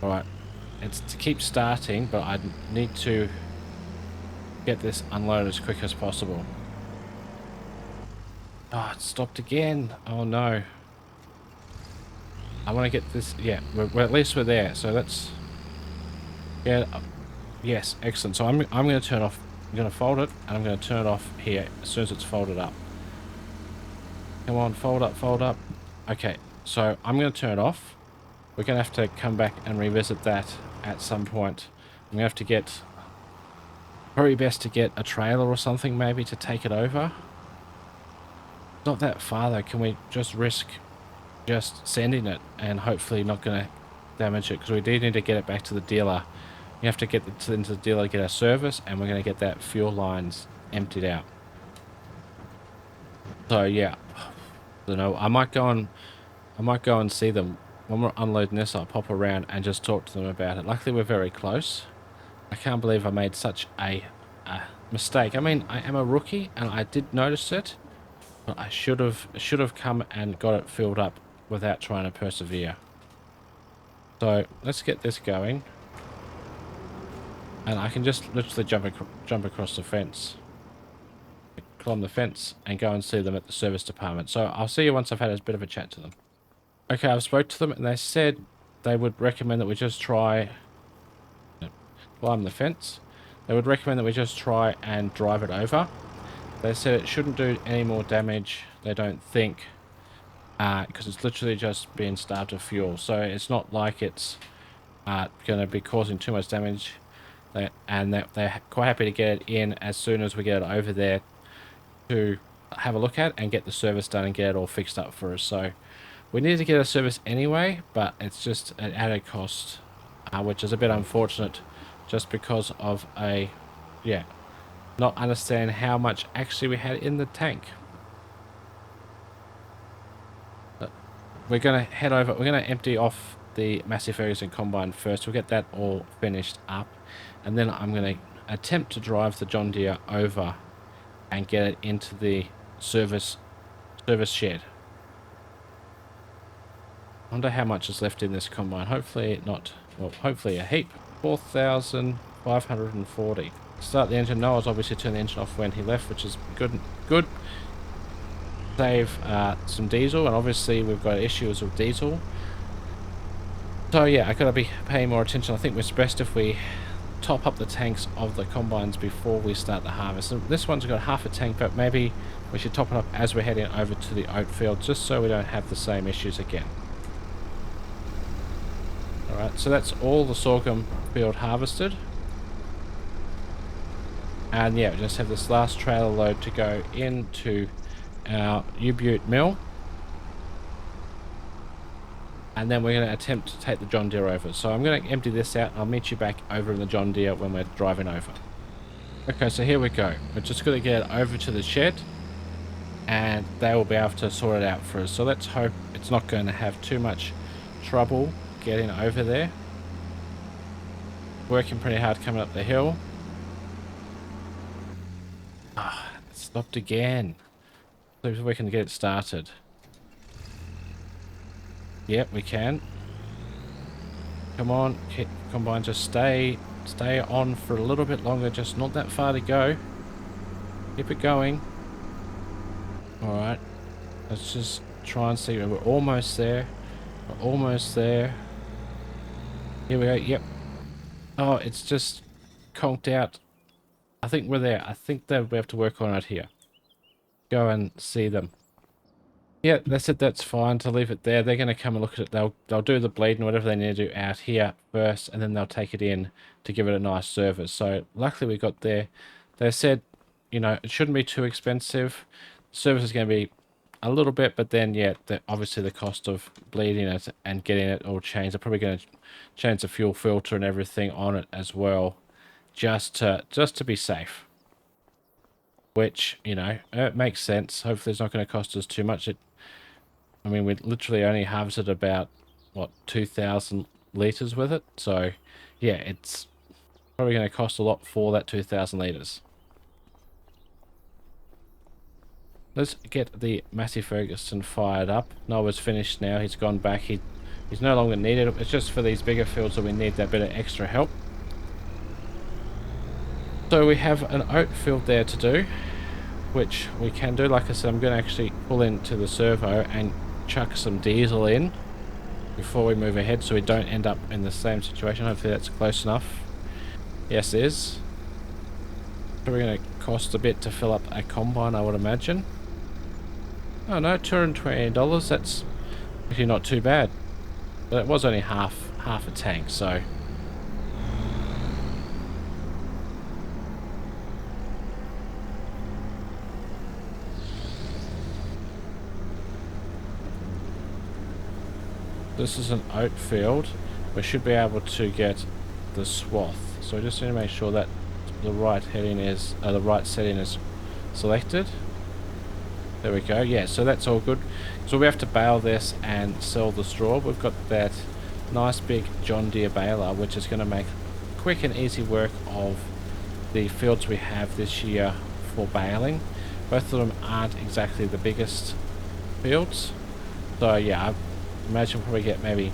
Speaker 1: Alright, it's to keep starting, but I need to get this unloaded as quick as possible. Oh, it stopped again. Oh no. I want to get this. Yeah, we're at least we're there. So let's. Yeah. Yes, excellent. So I'm going to turn off. I'm going to fold it, and I'm going to turn it off here as soon as it's folded up. Come on, fold up, fold up. Okay, so I'm going to turn it off. We're going to have to come back and revisit that at some point. I'm going to have to get. Probably best to get a trailer or something maybe to take it over. Not that far though. Can we just risk just sending it and hopefully not going to damage it? Because we do need to get it back to the dealer. We have to get it into the dealer to get our service, and we're going to get that fuel lines emptied out. So yeah, I don't know. I might go and see them when we're unloading this. I'll pop around and just talk to them about it. Luckily, we're very close. I can't believe I made such a mistake. I mean, I am a rookie, and I did notice it. But I should have come and got it filled up without trying to persevere. So let's get this going, and I can just literally jump across the fence, climb the fence, and go and see them at the service department. So I'll see you once I've had a bit of a chat to them. Okay, I've spoke to them, and they said they would recommend that we just try climb the fence. They would recommend that we just try and drive it over. They said it shouldn't do any more damage, they don't think, because it's literally just being starved of fuel. So it's not like it's going to be causing too much damage. And they're quite happy to get it in as soon as we get it over there to have a look at and get the service done and get it all fixed up for us. So We need to get a service anyway, but it's just an added cost, which is a bit unfortunate just because of not understand how much actually we had in the tank. But we're going to head over, we're going to empty off the Massey Ferguson combine first. We'll get that all finished up, and then I'm going to attempt to drive the John Deere over and get it into the service shed. I wonder how much is left in this combine. Hopefully not, well, hopefully a heap. 4,540. Start the engine. Noah's obviously turned the engine off when he left, which is good. Save some diesel, and obviously we've got issues with diesel. So yeah, I gotta be paying more attention. I think it's best if we top up the tanks of the combines before we start the harvest. And this one's got half a tank, but maybe we should top it up as we're heading over to the oat field, just so we don't have the same issues again. Alright, so that's all the sorghum field harvested. And yeah, we just have this last trailer load to go into our U-Butte mill. And then we're going to attempt to take the John Deere over. So I'm going to empty this out. I'll meet you back over in the John Deere when we're driving over. Okay, so here we go. We're just going to get it over to the shed, and they will be able to sort it out for us. So let's hope it's not going to have too much trouble getting over there. Working pretty hard coming up the hill. Ah, it stopped again. See if we can get it started. Yep, we can. Come on, combine, just stay on for a little bit longer, just not that far to go. Keep it going. Alright, let's just try and see. We're almost there. We're almost there. Here we go, yep. Oh, it's just conked out. I think we're there. I think that we have to work on it here. Go and see them. Yeah, that's it. That's fine to leave it there. They're going to come and look at it. They'll do the bleed and whatever they need to do out here first, and then they'll take it in to give it a nice service. So luckily we got there. They said, you know, it shouldn't be too expensive. Service is going to be a little bit, but then yeah, obviously the cost of bleeding it and getting it all changed. They're probably going to change the fuel filter and everything on it as well, just to be safe. Which, you know, it makes sense. Hopefully it's not going to cost us too much. I mean, we literally only harvested about, what, 2,000 litres with it. So, yeah, it's probably going to cost a lot for that 2,000 litres. Let's get the Massey Ferguson fired up. Noah's finished now. He's gone back. He's no longer needed. It's just for these bigger fields that we need that bit of extra help. So we have an oat field there to do, which we can do. Like I said, I'm going to actually pull into the servo and chuck some diesel in before we move ahead, so we don't end up in the same situation. Hopefully that's close enough. Yes, it is. Probably going to cost a bit to fill up a combine, I would imagine. Oh no, $220. That's actually not too bad. But it was only half a tank, so. This is an oat field. We should be able to get the swath. So I just need to make sure that the right heading is, the right setting is selected. There we go. Yeah, so that's all good. So we have to bale this and sell the straw. We've got that nice big John Deere baler, which is going to make quick and easy work of the fields we have this year for baling. Both of them aren't exactly the biggest fields. So yeah, I imagine we'll probably get maybe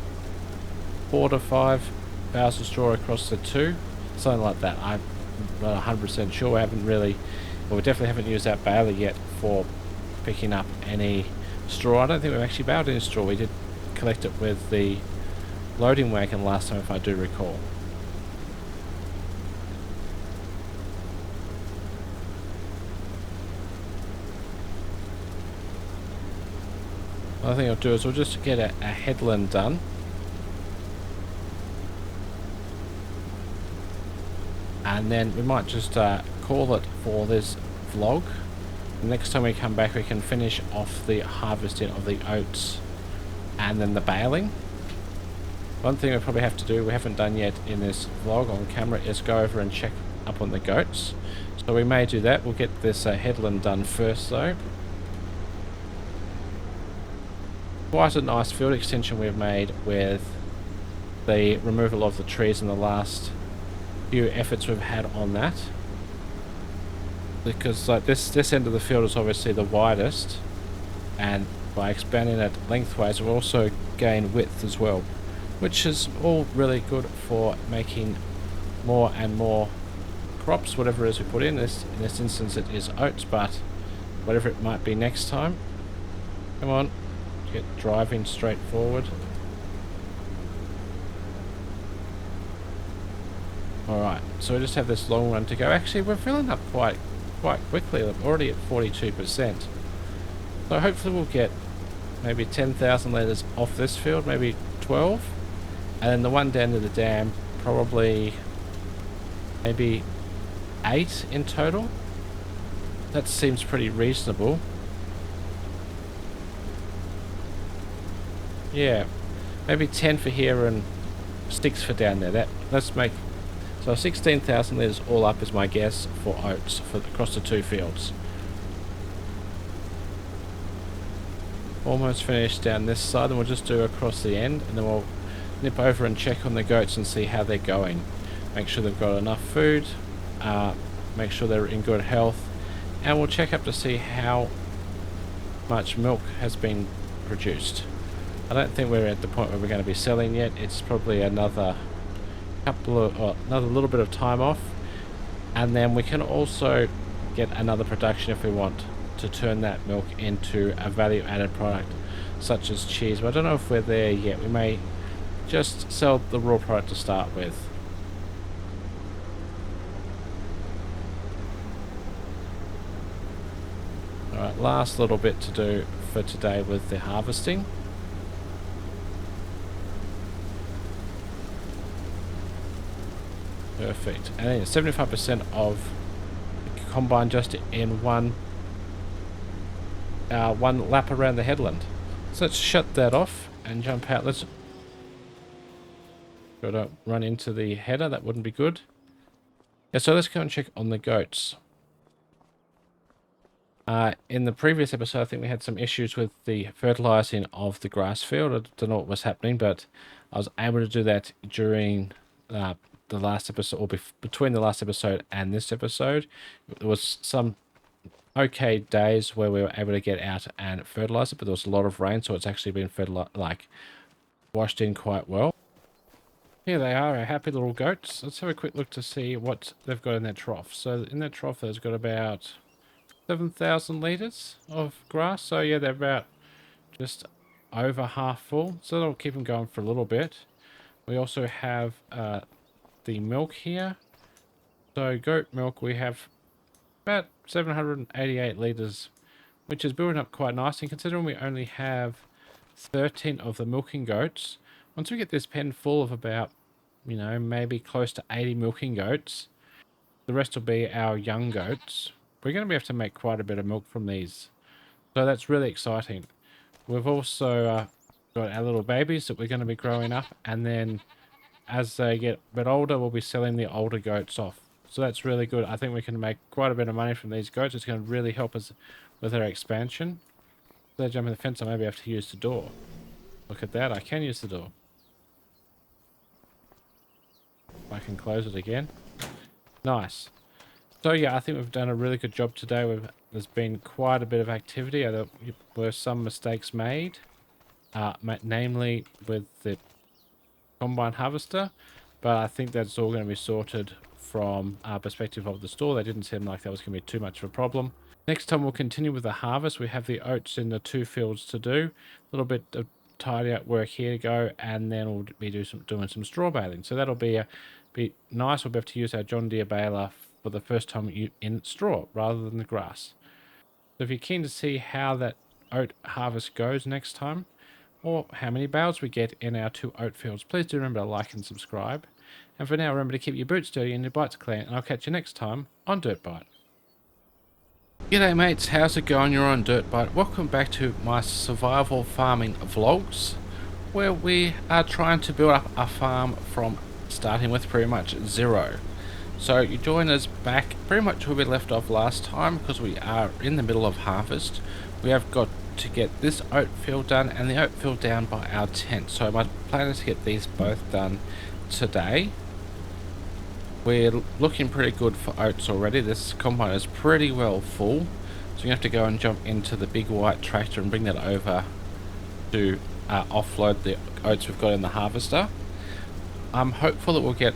Speaker 1: 4 to 5 bales of straw across the two. Something like that. I'm not 100% sure. We haven't really, well, we definitely haven't used that baler yet for picking up any straw. I don't think we've actually baled any straw. We did collect it with the loading wagon last time, if I do recall. Another thing I'll do is we'll just get a headland done. And then we might just call it for this vlog. The next time we come back, we can finish off the harvesting of the oats and then the baling. One thing we probably have to do, we haven't done yet in this vlog on camera, is go over and check up on the goats. So we may do that. We'll get this headland done first though. Quite a nice field extension we've made with the removal of the trees in the last few efforts we've had on that. Because like this end of the field is obviously the widest, and by expanding it lengthways we'll also gain width as well, which is all really good for making more and more crops, whatever it is we put in. In this instance it is oats, but whatever it might be next time. Come on, get driving straight forward. Alright, so we just have this long run to go. Actually, we're filling up quite quickly. We're already at 42%. So hopefully we'll get maybe 10,000 litres off this field, maybe 12. And then the one down to the dam, probably maybe 8 in total. That seems pretty reasonable. Yeah, maybe 10 for here and 6 for down there. Let's make... So 16,000 litres all up is my guess for oats for across the two fields. Almost finished down this side, and we'll just do across the end, and then we'll nip over and check on the goats and see how they're going. Make sure they've got enough food, make sure they're in good health, and we'll check up to see how much milk has been produced. I don't think we're at the point where we're going to be selling yet. It's probably another another little bit of time off, and then we can also get another production if we want to turn that milk into a value added product such as cheese. But I don't know if we're there yet. We may just sell the raw product to start with. Alright, last little bit to do for today with the harvesting. Perfect. And then 75% of the combine just in one lap around the headland. So let's shut that off and jump out. Let's gotta run into the header. That wouldn't be good. Yeah, so let's go and check on the goats. In the previous episode, I think we had some issues with the fertilizing of the grass field. I don't know what was happening, but I was able to do that during the last episode, or between the last episode and this episode. There was some okay days where we were able to get out and fertilize it, but there was a lot of rain, so it's actually been washed in quite well. Here they are, our happy little goats. Let's have a quick look to see what they've got in their trough. So in their trough, there's got about 7,000 litres of grass. So yeah, they're about just over half full. So that'll keep them going for a little bit. We also have the milk here. So goat milk, we have about 788 litres, which is building up quite nicely, considering we only have 13 of the milking goats. Once we get this pen full of about, you know, maybe close to 80 milking goats, the rest will be our young goats. We're going to be able to make quite a bit of milk from these. So that's really exciting. We've also got our little babies that we're going to be growing up, and then as they get a bit older, we'll be selling the older goats off. So that's really good. I think we can make quite a bit of money from these goats. It's going to really help us with our expansion. So jumping the fence, I maybe have to use the door. Look at that, I can use the door. I can close it again. Nice. So yeah, I think we've done a really good job today. There's been quite a bit of activity. There were some mistakes made, namely with the combine harvester, but I think that's all going to be sorted from our perspective of the store. They didn't seem like that was going to be too much of a problem. Next time we'll continue with the harvest. We have the oats in the two fields to do. A little bit of tidy up work here to go, and then we'll be doing some straw baling. So that'll be nice. We'll be able to use our John Deere baler for the first time in straw rather than the grass. So if you're keen to see how that oat harvest goes next time, or how many bales we get in our two oat fields, please do remember to like and subscribe. And for now, remember to keep your boots dirty and your bites clean, and I'll catch you next time on DirtByte. G'day mates, how's it going? You're on DirtByte. Welcome back to my survival farming vlogs. where we are trying to build up a farm from starting with pretty much zero. So you join us back pretty much where we left off last time, because we are in the middle of harvest. We have got to get this oat field done and the oat field down by our tent. So my plan is to get these both done today. We're looking pretty good for oats already. This combine is pretty well full. So you have to go and jump into the big white tractor and bring that over to offload the oats we've got in the harvester. I'm hopeful that we'll get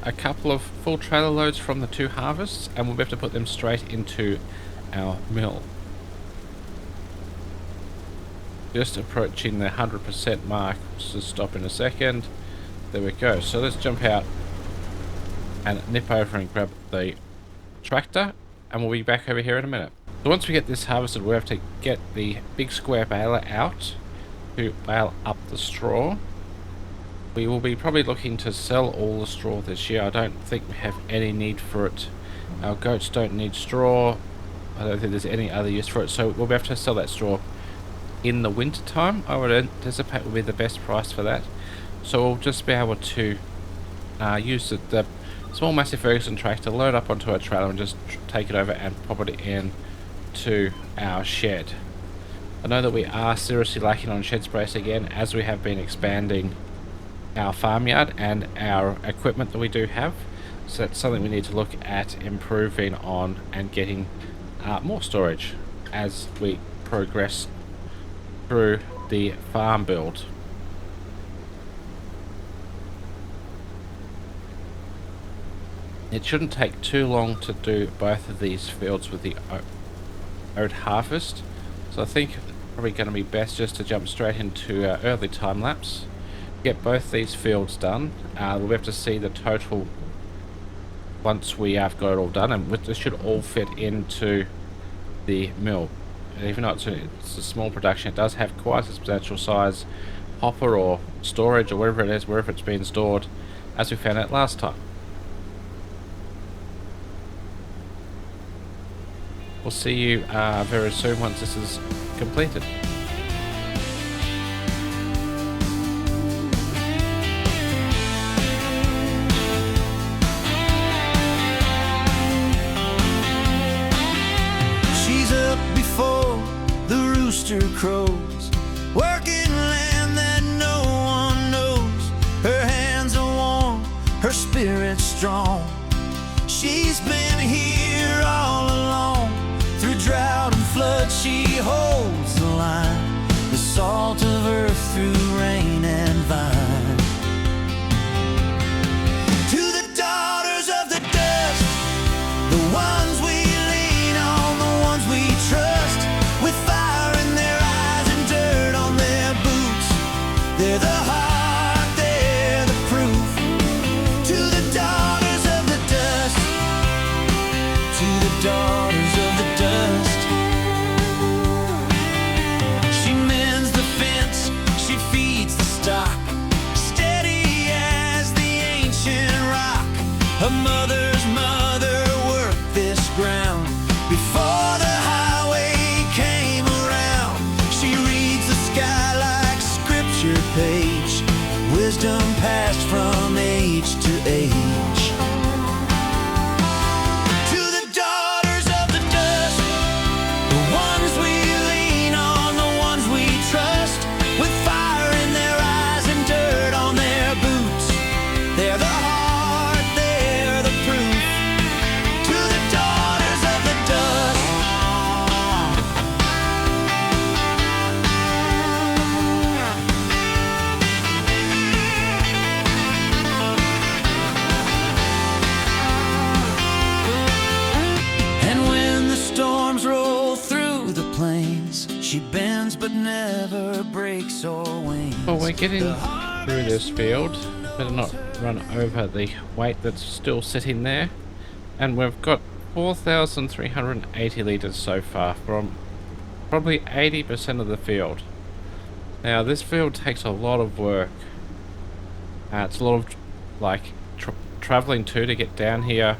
Speaker 1: a couple of full trailer loads from the 2 harvests, and we'll be able to put them straight into our mill. Just approaching the 100% mark. Just stop in a second. There we go. So let's jump out and nip over and grab the tractor, and we'll be back over here in a minute. So once we get this harvested, we have to get the big square baler out to bale up the straw. We will be probably looking to sell all the straw this year. I don't think we have any need for it. Our goats don't need straw. I don't think there's any other use for it, so we'll be able to sell that straw in the winter time. I would anticipate will be the best price for that. So we'll just be able to use the small Massey Ferguson tractor, load up onto our trailer and just take it over and pop it in to our shed. I know that we are seriously lacking on shed space again, as we have been expanding our farmyard and our equipment that we do have. So that's something we need to look at improving on and getting more storage as we progress through the farm build. It shouldn't take too long to do both of these fields with the oat harvest, so I think probably going to be best just to jump straight into early time lapse, get both these fields done. We'll have to see the total once we have got it all done, and this should all fit into the mill. And even though it's a small production, it does have quite a substantial size hopper or storage or wherever it is, wherever it's been stored, as we found out last time. We'll see you very soon once this is completed.
Speaker 2: She's up before the rooster crows, working land that no one knows. Her hands are warm, her spirit's strong. She's been here all along. Through drought and flood, she holds the line, the salt of earth through rain and vine. To the daughters of the dust, the ones we lean on, the ones we trust, with fire in their eyes and dirt on their boots. They're the heart, they're the proof. To the daughters of the dust, to the daughters of the dust. She mends the fence, she feeds the stock, steady as the ancient rock. Her mother's mother worked this ground before the highway came around. She reads the sky like scripture page, wisdom passed from age to age. She bends but never breaks or wings.
Speaker 1: Well, we're getting through this field. Better not run over the weight that's still sitting there. And we've got 4,380 litres so far from probably 80% of the field. Now this field takes a lot of work. It's a lot of like travelling too to get down here,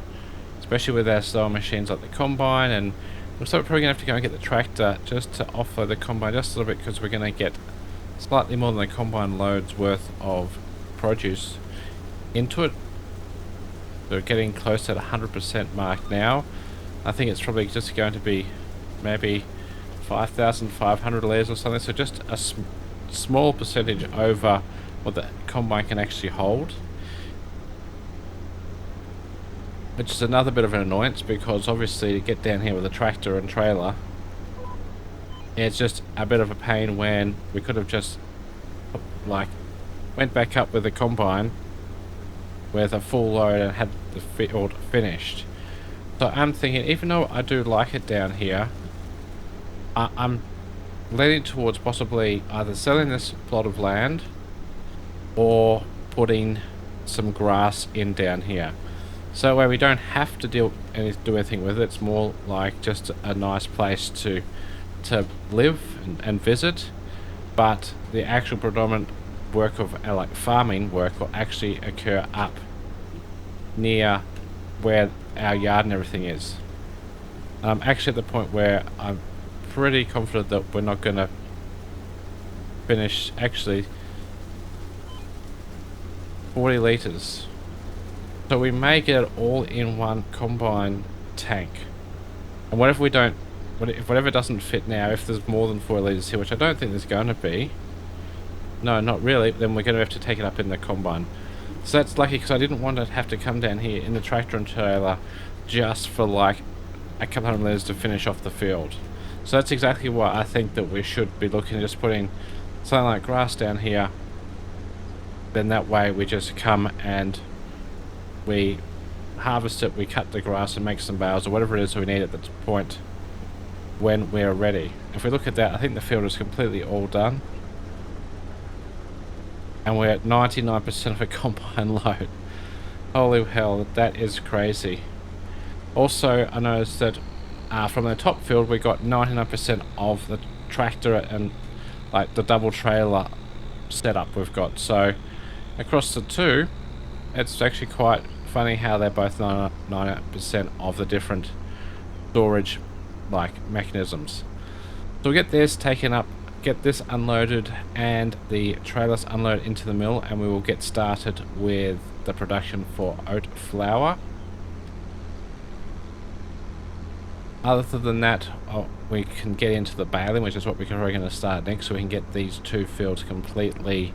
Speaker 1: especially with our slower machines like the combine, and we're probably going to have to go and get the tractor just to offload the combine just a little bit, because we're going to get slightly more than a combine load's worth of produce into it. We're getting close to the 100% mark now. I think it's probably just going to be maybe 5,500 layers or something, so just a small percentage over what the combine can actually hold, which is another bit of an annoyance, because obviously to get down here with a tractor and trailer, it's just a bit of a pain when we could have just like went back up with the combine with a full load and had the field finished. So I'm thinking, even though I do like it down here, I'm leaning towards possibly either selling this plot of land or putting some grass in down here. So where we don't have to do anything with it, it's more like just a nice place to live and visit, but the actual predominant work of like farming work will actually occur up near where our yard and everything is. I'm actually at the point where I'm pretty confident that we're not going to finish actually 40 litres. So we may get it all in one combine tank. And what if we don't, if whatever doesn't fit now, if there's more than 4 litres here, which I don't think there's going to be. No, not really. Then we're going to have to take it up in the combine. So that's lucky, because I didn't want to have to come down here in the tractor and trailer just for like a couple hundred litres to finish off the field. So that's exactly what I think that we should be looking at, just putting something like grass down here. Then that way we just come and we harvest it, we cut the grass and make some bales or whatever it is we need at that point when we're ready. If we look at that, I think the field is completely all done. And we're at 99% of a combine load. Holy hell, that is crazy. Also, I noticed that from the top field we got 99% of the tractor and like the double trailer setup we've got. So across the two, it's actually quite funny how they're both 99% of the different storage like mechanisms. So we'll get this taken up, get this unloaded and the trailers unloaded into the mill, and we will get started with the production for oat flour. Other than that, we can get into the baling, which is what we're going to start next, so we can get these two fields completely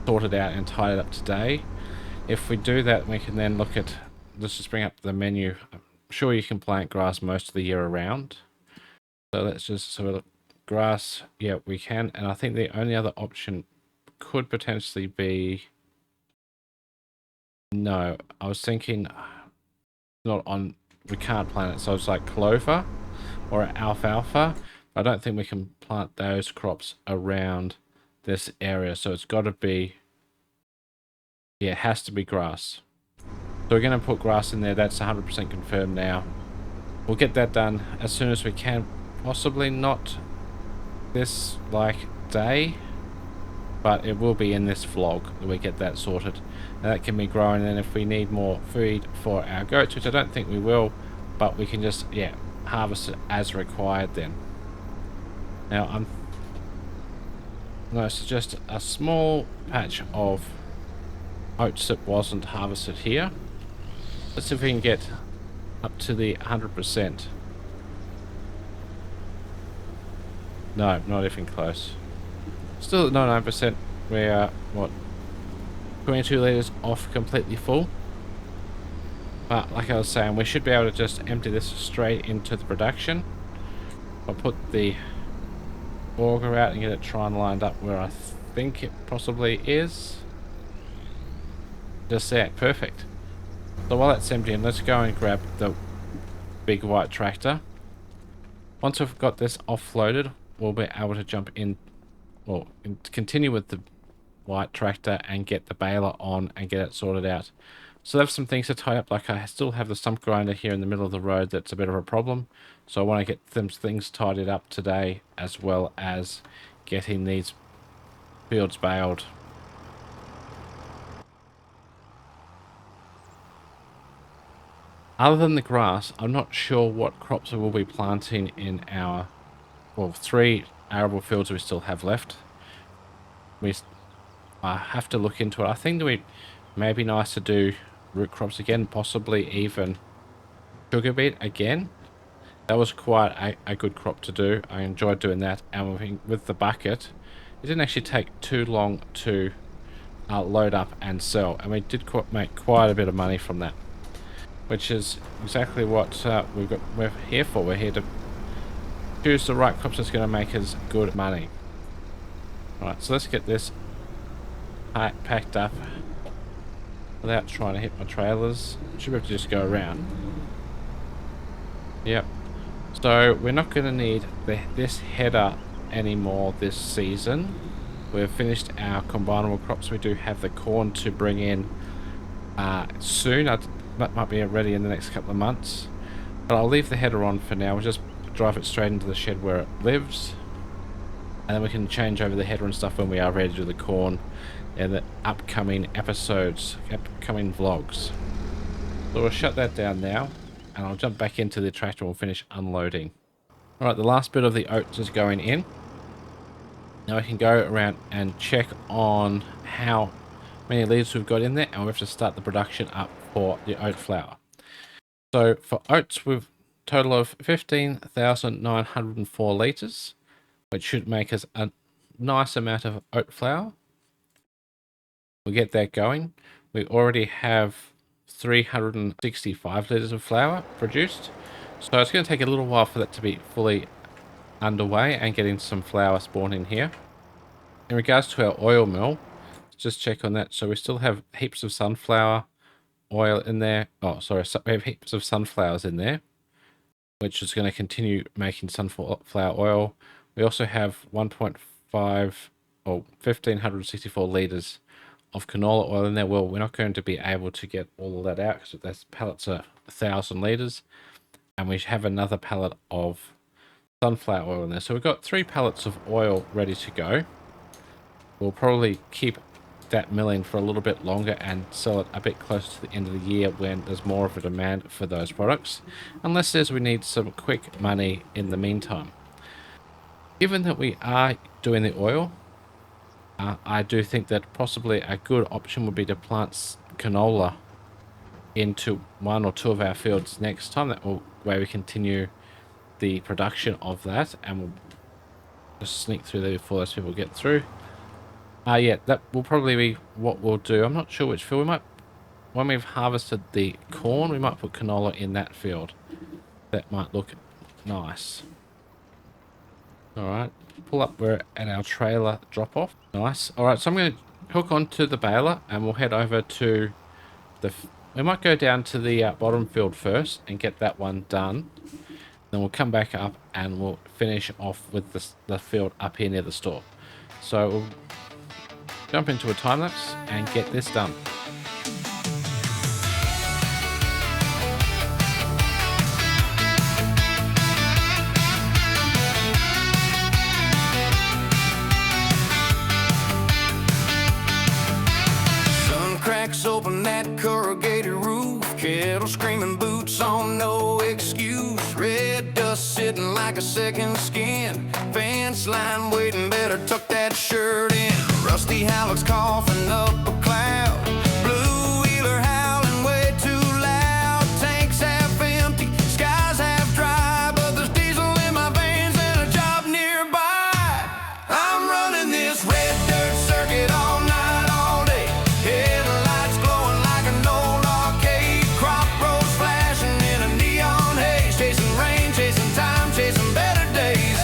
Speaker 1: sorted out and tied up today. If we do that, we can then look at, let's just bring up the menu. I'm sure you can plant grass most of the year around. So let's just sort of grass, yeah, we can. And I think the only other option could potentially be, no, I was thinking not on, we can't plant it. So it's like clover or alfalfa. I don't think we can plant those crops around this area. So it's got to be, yeah, it has to be grass. So we're going to put grass in there. That's 100% confirmed now. We'll get that done as soon as we can. Possibly not this like day, but it will be in this vlog that we get that sorted. And that can be growing, and if we need more feed for our goats, which I don't think we will, but we can just, yeah, harvest it as required then. Now no, it's just a small patch of oats that wasn't harvested here. Let's see if we can get up to the 100%. No, not even close. Still at 99%. We are, what, 22 litres off completely full. But like I was saying, we should be able to just empty this straight into the production. I'll put the auger out and get it try and lined up where I think it possibly is. Just there, perfect. So while that's emptying, let's go and grab the big white tractor. Once we've got this offloaded, we'll be able to jump in, well, continue with the white tractor and get the baler on and get it sorted out. So I have some things to tie up, like I still have the stump grinder here in the middle of the road that's a bit of a problem. So I want to get them things tidied up today, as well as getting these fields baled. Other than the grass, I'm not sure what crops we will be planting in our, well, 3 arable fields we still have left. I have to look into it. I think that we may be nice to do root crops again, possibly even sugar beet again. That was quite a good crop to do. I enjoyed doing that, and with the bucket, it didn't actually take too long to load up and sell, and we did make quite a bit of money from that, which is exactly what we're here for. We're here to choose the right crops that's going to make us good money. Alright, so let's get this packed up without trying to hit my trailers. Should be able to just go around. Yep. So we're not going to need this header anymore this season. We've finished our combinable crops. We do have the corn to bring in soon. That might be ready in the next couple of months. But I'll leave the header on for now. We'll just drive it straight into the shed where it lives. And then we can change over the header and stuff when we are ready to do the corn in the upcoming episodes, upcoming vlogs. So we'll shut that down now, and I'll jump back into the tractor and we'll finish unloading. Alright, the last bit of the oats is going in. Now we can go around and check on how many leaves we've got in there, and we have to start the production up for the oat flour. So for oats, we've a total of 15,904 litres, which should make us a nice amount of oat flour. We'll get that going. We already have 365 litres of flour produced, so it's going to take a little while for that to be fully underway and getting some flour spawned in here. In regards to our oil mill, let's just check on that. So we still have heaps of sunflower oil in there. Oh, sorry, we have heaps of sunflowers in there, which is going to continue making sunflower oil. We also have 1,564 litres of canola oil in there. Well, we're not going to be able to get all of that out because those pallets are 1,000 litres, and we have another pallet of sunflower oil in there. So we've got 3 pallets of oil ready to go. We'll probably keep that milling for a little bit longer and sell it a bit closer to the end of the year when there's more of a demand for those products, unless we need some quick money in the meantime. Given that we are doing the oil, I do think that possibly a good option would be to plant canola into 1 or 2 of our fields next time. That will where we continue the production of that, and we'll just sneak through there before those people get through. Yeah, that will probably be what we'll do. I'm not sure which field. We might, when we've harvested the corn, we might put canola in that field. That might look nice. Alright, pull up where at our trailer drop off. Nice. Alright, so I'm going to hook onto the baler and we'll head over to the... We might go down to the bottom field first and get that one done. Then we'll come back up and we'll finish off with the field up here near the store. So we'll jump into a time lapse and get this done.
Speaker 2: Cracks open that corrugated roof, kettle screaming, boots on, no excuse. Red dust sitting like a second skin, fence line waiting, better tuck that shirt in. Rusty Halleck's coughing up a cloud, blue wheeler howling way too loud. Tanks half empty, skies half dry, but there's diesel in my veins and a job nearby. I'm running this red dirt circuit all night, all day. Headlights glowing like an old arcade, crop roads flashing in a neon haze, chasing rain, chasing time, chasing better days.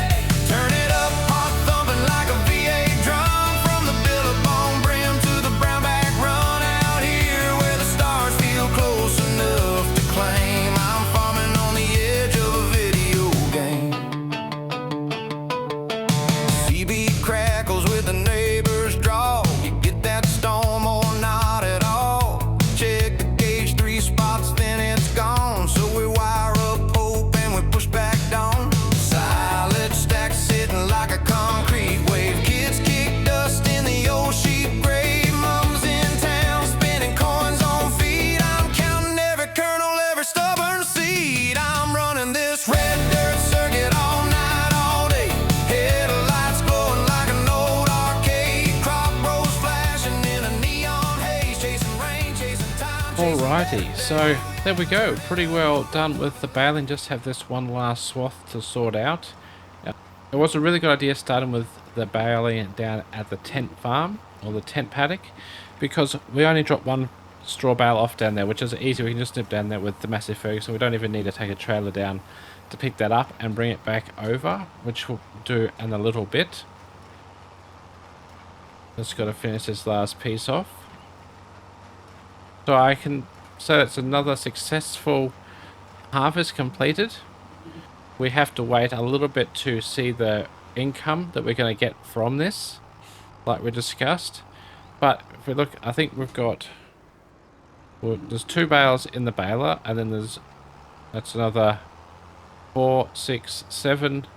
Speaker 2: Turn it up, heart thumping like a V8 drum, from the Billabong brim to the brown back run.
Speaker 1: Alrighty, so there we go. Pretty well done with the baling. Just have this one last swath to sort out. It was a really good idea starting with the baling down at the tent farm, or the tent paddock, because we only dropped one straw bale off down there, which is easy. We can just nip down there with the massive Ferguson. We don't even need to take a trailer down to pick that up and bring it back over, which we'll do in a little bit. Just got to finish this last piece off. So I can say that's another successful harvest completed. We have to wait a little bit to see the income that we're going to get from this, like we discussed. But if we look, I think we've got, well, there's 2 bales in the baler, and then that's another 4, 6, 7,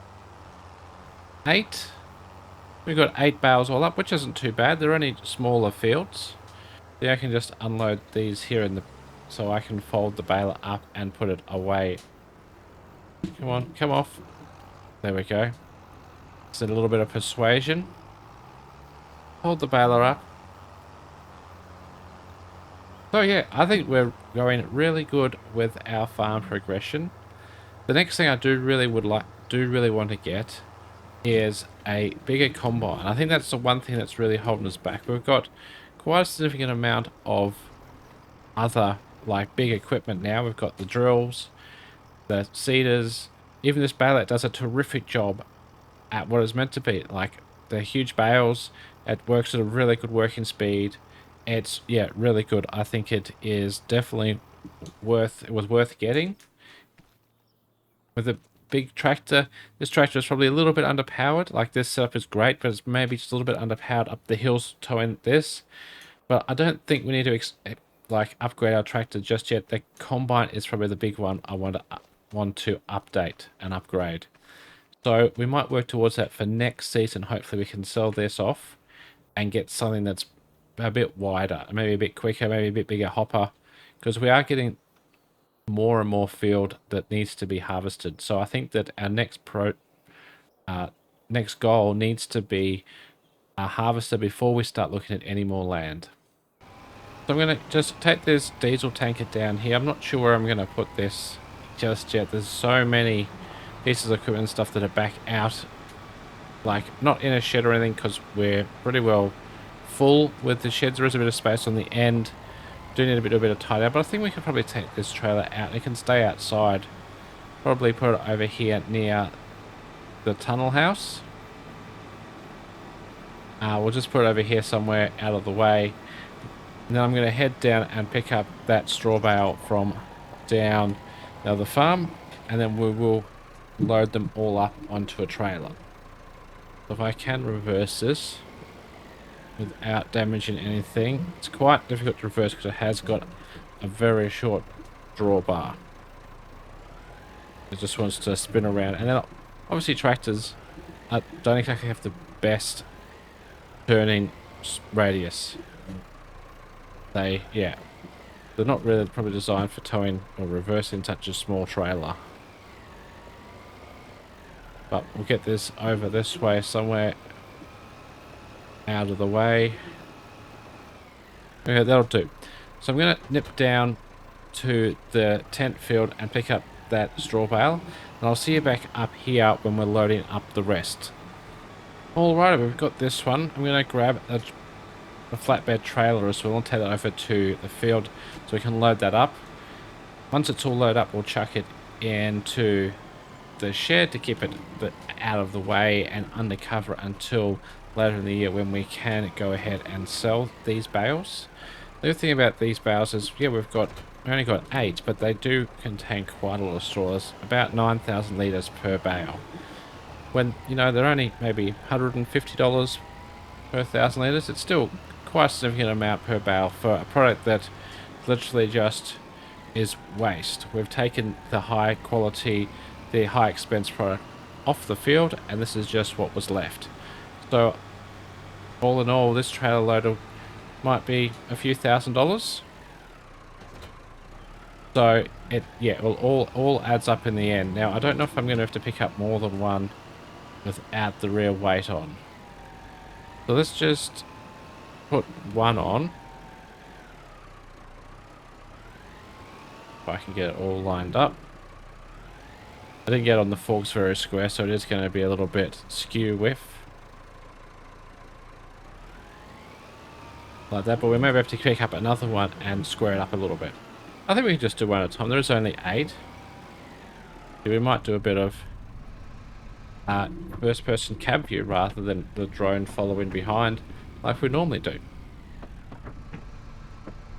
Speaker 1: 8. We've got 8 bales all up, which isn't too bad. They're only smaller fields. Yeah, I can just unload these here in the, so I can fold the baler up and put it away. Come on, come off. There we go. Just a little bit of persuasion. Hold the baler up. So yeah, I think we're going really good with our farm progression. The next thing I do really want to get is a bigger combine. I think that's the one thing that's really holding us back. We've got quite a significant amount of other like big equipment now. We've got the drills, the seeders, even this baler does a terrific job at what it's meant to be. Like the huge bales, it works at a really good working speed. It's, yeah, really good. I think it is definitely it was worth getting. With a big tractor, this tractor is probably a little bit underpowered. Like this setup is great, but it's maybe just a little bit underpowered up the hills towing this. But I don't think we need to like upgrade our tractor just yet. The combine is probably the big one I want to update and upgrade. So we might work towards that for next season. Hopefully we can sell this off and get something that's a bit wider, maybe a bit quicker, maybe a bit bigger hopper, because we are getting more and more field that needs to be harvested. So I think that our next goal needs to be a harvester before we start looking at any more land. So I'm going to just take this diesel tanker down here. I'm not sure where I'm going to put this just yet. There's so many pieces of equipment and stuff that are back out, like not in a shed or anything, because we're pretty well full with the sheds. There is a bit of space on the end. Do need a bit of tidy up, but I think we can probably take this trailer out. It can stay outside. Probably put it over here near the tunnel house. We'll just put it over here somewhere out of the way. And then I'm going to head down and pick up that straw bale from down the other farm, and then we will load them all up onto a trailer. So if I can reverse this without damaging anything. It's quite difficult to reverse because it has got a very short drawbar. It just wants to spin around. And then obviously tractors don't exactly have the best turning radius. They're not really probably designed for towing or reversing such a small trailer. But we'll get this over this way somewhere out of the way. Okay, that'll do. So I'm going to nip down to the tent field and pick up that straw bale, and I'll see you back up here when we're loading up the rest. Alright, we've got this one. I'm going to grab a flatbed trailer as well and take that over to the field so we can load that up. Once it's all loaded up, we'll chuck it into the shed to keep it out of the way and undercover until later in the year when we can go ahead and sell these bales. The other thing about these bales is, yeah, we've only got 8, but they do contain quite a lot of straw. There's about 9,000 litres per bale. When, you know, they're only maybe $150 per 1,000 litres, it's still quite a significant amount per bale for a product that literally just is waste. We've taken the high quality, the high expense product off the field, and this is just what was left. So all in all, this trailer loader might be a few $1,000s. So it, yeah, all adds up in the end. Now I don't know if I'm going to have to pick up more than one without the real weight on. So let's just put one on. if I can get it all lined up. I didn't get on the forks very square, so it is going to be a little bit skew with. Like that, but we maybe have to pick up another one and square it up a little bit. I think we can just do one at a time. There's only 8. We might do a bit of first person cab view rather than the drone following behind like we normally do.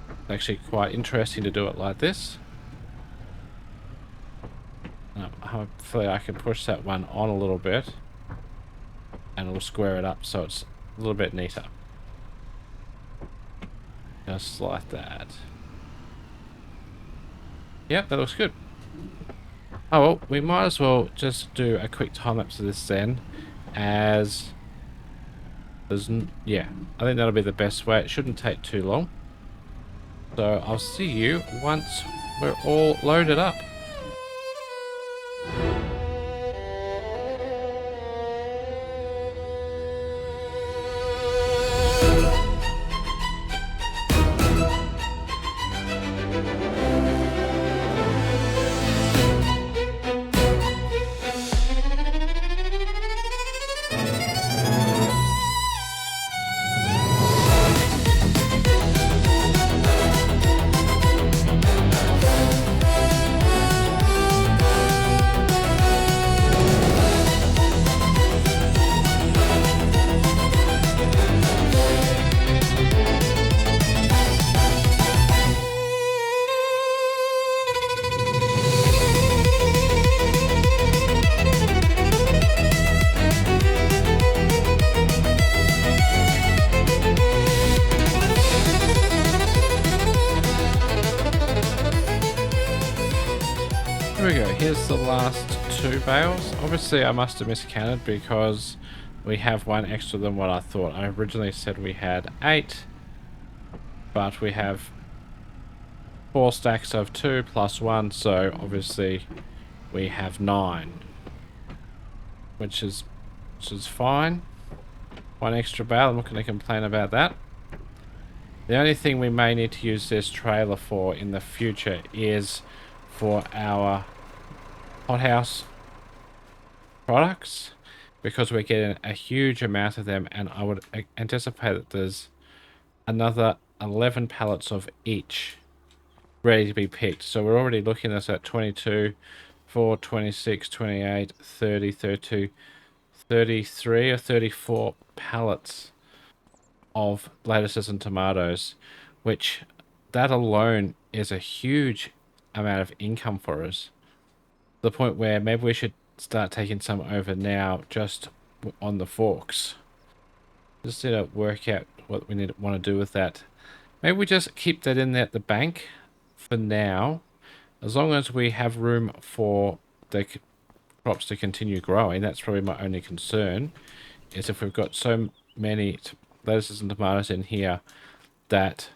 Speaker 1: It's actually quite interesting to do it like this. Hopefully I can push that one on a little bit and it'll square it up so it's a little bit neater. Just like that. Yep, that looks good. Oh well, we might as well just do a quick time lapse of this then, as yeah, I think that'll be the best way. It shouldn't take too long. So I'll see you once we're all loaded up. Here we go, here's the last 2 bales. Obviously I must have miscounted because we have one extra than what I thought. I originally said we had 8, but we have 4 stacks of 2 plus 1, so obviously we have 9. Which is fine. 1 extra bale, I'm not going to complain about that. The only thing we may need to use this trailer for in the future is for our hothouse products, because we're getting a huge amount of them, and I would anticipate that there's another 11 pallets of each ready to be picked. So we're already looking at 22, 4, 26, 28, 30, 32, 33 or 34 pallets of lettuces and tomatoes, which that alone is a huge amount of income for us. The point where maybe we should start taking some over now just on the forks. Just need to work out what we want to do with that. Maybe we just keep that in there at the bank for now, as long as we have room for the crops to continue growing. That's probably my only concern, is if we've got so many lettuces and tomatoes in here that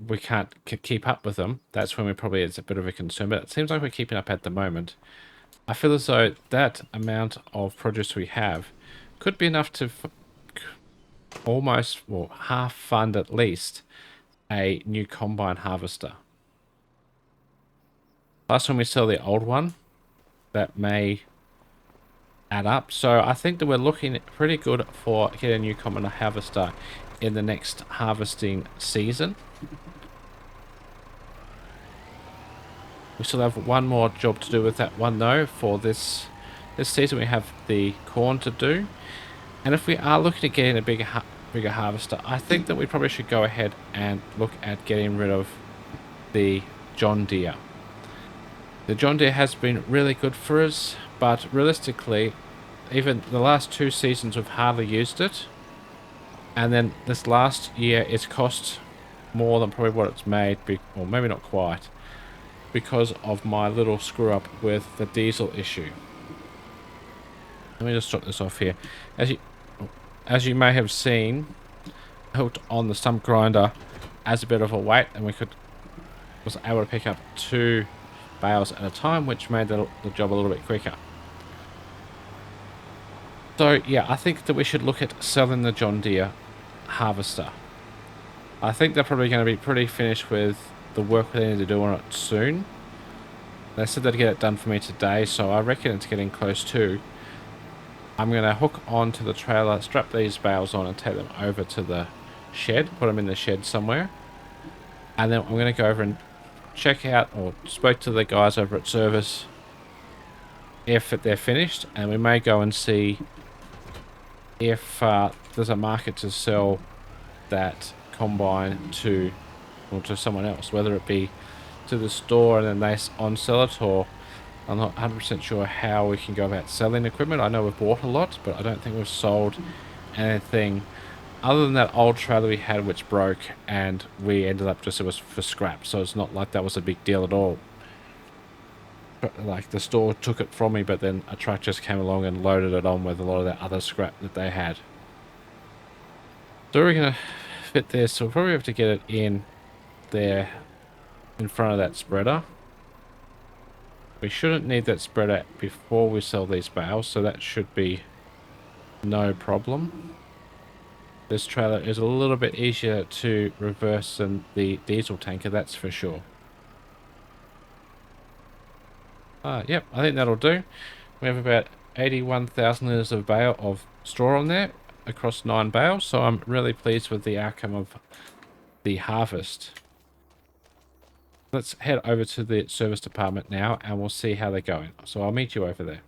Speaker 1: we can't keep up with them. That's when we probably it's a bit of a concern, but it seems like we're keeping up at the moment. I feel as though that amount of produce we have could be enough to almost, well, half fund at least a new combine harvester. Plus when we sell the old one, that may add up. So I think that we're looking pretty good for getting a new combine harvester in the next harvesting season. We still have one more job to do with that one though. For this season we have the corn to do, and if we are looking at getting a bigger harvester, I think that we probably should go ahead and look at getting rid of the John Deere. The John Deere has been really good for us, but realistically, even the last 2 seasons we've hardly used it. And then this last year it's cost more than probably what it's made, or maybe not quite, because of my little screw up with the diesel issue. Let me just stop this off here. As you may have seen, I hooked on the stump grinder as a bit of a weight, and was able to pick up 2 bales at a time, which made the job a little bit quicker. So yeah, I think that we should look at selling the John Deere harvester. I think they're probably going to be pretty finished with the work they need to do on it soon. They said they'd get it done for me today, so I reckon it's getting close too. I'm going to hook onto the trailer, strap these bales on and take them over to the shed, put them in the shed somewhere. And then I'm going to go over and check out, or spoke to the guys over at service if they're finished, and we may go and see if there's a market to sell that combine to, or to someone else, whether it be to the store and then they on-sell it, or I'm not 100% sure how we can go about selling equipment. I know we've bought a lot, but I don't think we've sold anything other than that old trailer we had which broke, and we ended up just, it was for scrap, so it's not like that was a big deal at all. But like the store took it from me, but then a truck just came along and loaded it on with a lot of that other scrap that they had. So we're going to fit this, so we'll probably have to get it in there in front of that spreader. We shouldn't need that spreader before we sell these bales, so that should be no problem. This trailer is a little bit easier to reverse than the diesel tanker, that's for sure. Yep, I think that'll do. We have about 81,000 litres of bale of straw on there across 9 bales, so I'm really pleased with the outcome of the harvest. Let's head over to the service department now and we'll see how they're going. So I'll meet you over there.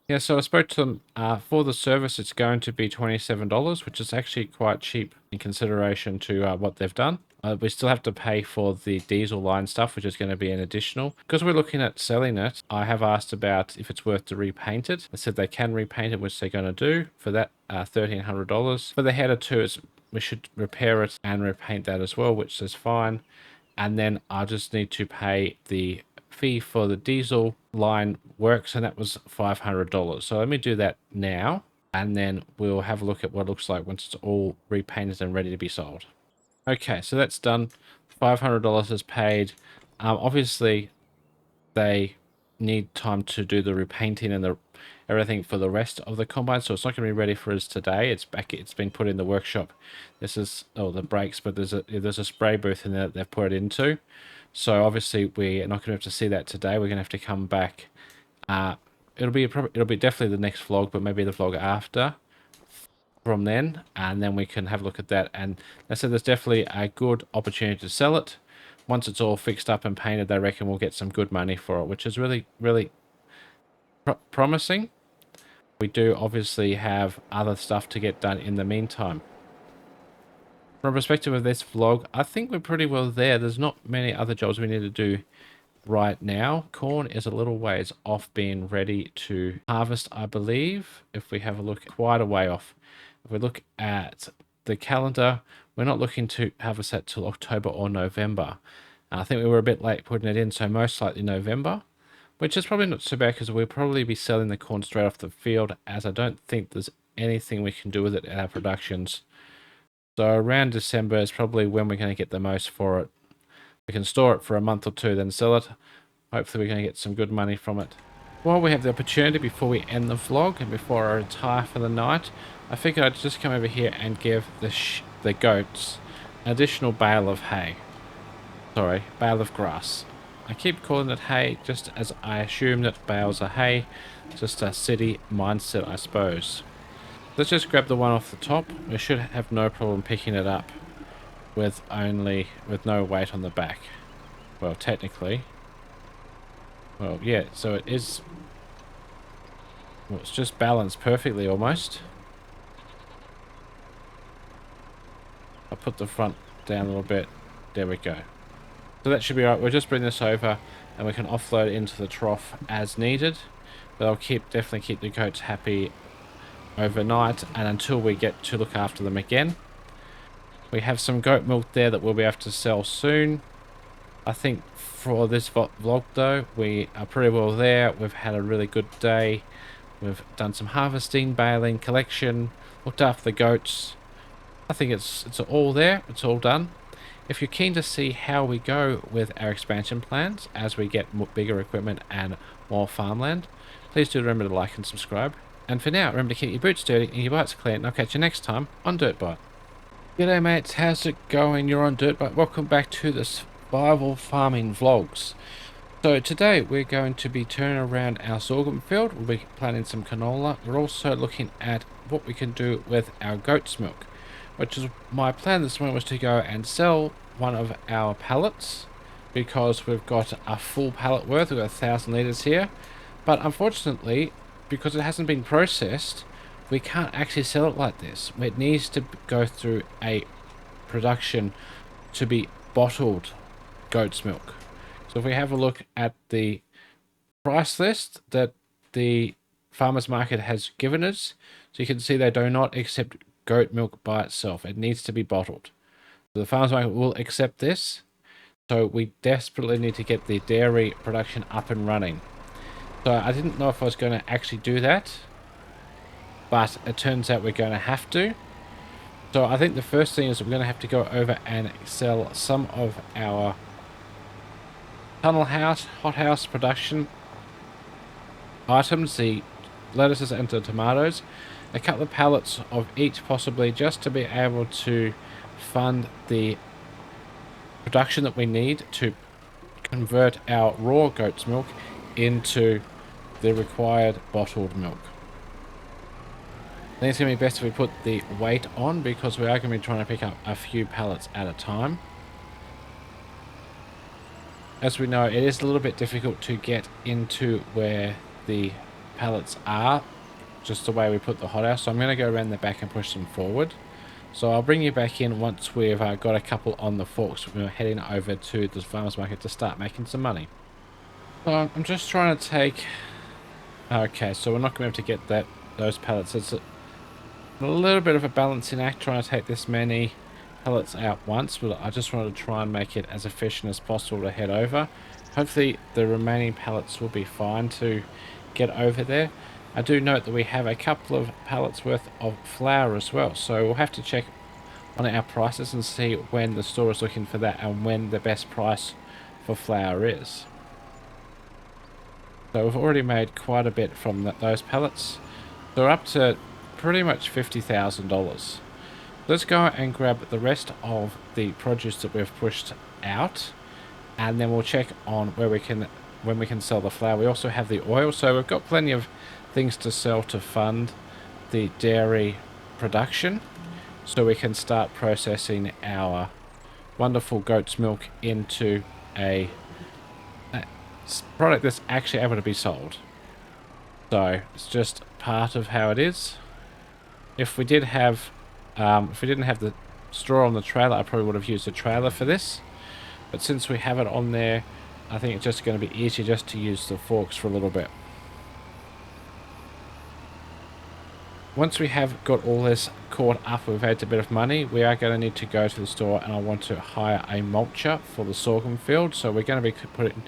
Speaker 1: Yeah, so I spoke to them. For the service, it's going to be $27, which is actually quite cheap in consideration to what they've done. We still have to pay for the diesel line stuff, which is going to be an additional. Because we're looking at selling it, I have asked about if it's worth to repaint it. They said they can repaint it, which they're going to do. For that, $1,300. For the header too, we should repair it and repaint that as well, which is fine. And then I just need to pay the fee for the diesel line works, and that was $500. So let me do that now, and then we'll have a look at what it looks like once it's all repainted and ready to be sold. Okay, so that's done. $500 is paid. Obviously, they need time to do the repainting and everything for the rest of the combine, so it's not going to be ready for us today. It's been put in the workshop. This is the brakes, but there's a spray booth in there that they've put it into. So obviously we're not going to have to see that today. We're going to have to come back. It'll be definitely the next vlog, but maybe the vlog after from then, and then we can have a look at that. And they said there's definitely a good opportunity to sell it. Once it's all fixed up and painted, they reckon we'll get some good money for it, which is really, really promising. We do obviously have other stuff to get done in the meantime. From a perspective of this vlog, I think we're pretty well there. There's not many other jobs we need to do right now. Corn is a little ways off being ready to harvest, I believe. If we have a look, quite a way off. If we look at the calendar, we're not looking to harvest that till October or November. I think we were a bit late putting it in, so most likely November, which is probably not so bad because we'll probably be selling the corn straight off the field, as I don't think there's anything we can do with it in our productions. So around December is probably when we're going to get the most for it. We can store it for a month or two, then sell it. Hopefully we're going to get some good money from it. While we have the opportunity, before we end the vlog and before I retire for the night, I figured I'd just come over here and give the goats an additional bale of hay. Sorry, bale of grass. I keep calling it hay just as I assume that bales are hay. Just a city mindset, I suppose. Let's just grab the one off the top. We should have no problem picking it up with no weight on the back. Well, technically. Well, yeah, so it is. Well, it's just balanced perfectly almost. I'll put the front down a little bit. There we go. So that should be right. We'll just bring this over and we can offload it into the trough as needed. But I'll definitely keep the goats happy overnight and until we get to look after them again. We have some goat milk there that we'll be able to sell soon. I think for this vlog though, we are pretty well there. We've had a really good day. We've done some harvesting, baling, collection, looked after the goats. I think it's all there. It's all done. If you're keen to see how we go with our expansion plans as we get bigger equipment and more farmland, please do remember to like and subscribe. And for now, remember to keep your boots dirty and your bites clean, and I'll catch you next time on DirtByte. G'day mates, how's it going? You're on DirtByte. Welcome back to the survival farming vlogs. So today we're going to be turning around our sorghum field. We'll be planting some canola. We're also looking at what we can do with our goat's milk, which is my plan this morning was to go and sell one of our pallets because we've got a full pallet worth. We've got 1,000 litres here, but unfortunately, because it hasn't been processed, we can't actually sell it like this. It needs to go through a production to be bottled goat's milk. So if we have a look at the price list that the farmers market has given us, so you can see they do not accept goat milk by itself. It needs to be bottled. So the farmers market will accept this. So we desperately need to get the dairy production up and running. So I didn't know if I was going to actually do that, but it turns out we're going to have to. So I think the first thing is we're going to have to go over and sell some of our tunnel house, hothouse production items, the lettuces and the tomatoes, a couple of pallets of each possibly, just to be able to fund the production that we need to convert our raw goat's milk into the required bottled milk. I think it's going to be best if we put the weight on because we are going to be trying to pick up a few pallets at a time. As we know, it is a little bit difficult to get into where the pallets are, just the way we put the hothouse. So I'm going to go around the back and push them forward. So I'll bring you back in once we've got a couple on the forks. We're heading over to the farmers market to start making some money. So I'm just trying to take... Okay, so we're not going to be able to get those pallets. It's a little bit of a balancing act trying to take this many pellets out once, but I just wanted to try and make it as efficient as possible to head over. Hopefully the remaining pallets will be fine to get over there. I do note that we have a couple of pallets worth of flour as well, so we'll have to check on our prices and see when the store is looking for that and when the best price for flour is. So we've already made quite a bit from those pallets. So we're up to pretty much $50,000. Let's go and grab the rest of the produce that we've pushed out, and then we'll check on when we can sell the flour. We also have the oil, so we've got plenty of things to sell to fund the dairy production, so we can start processing our wonderful goat's milk into a product that's actually able to be sold. So it's just part of how it is. If we didn't have the straw on the trailer, I probably would have used a trailer for this. But since we have it on there, I think it's just going to be easier just to use the forks for a little bit. Once we have got all this caught up, we've had a bit of money, we are going to need to go to the store, and I want to hire a mulcher for the sorghum field. So we're going to be putting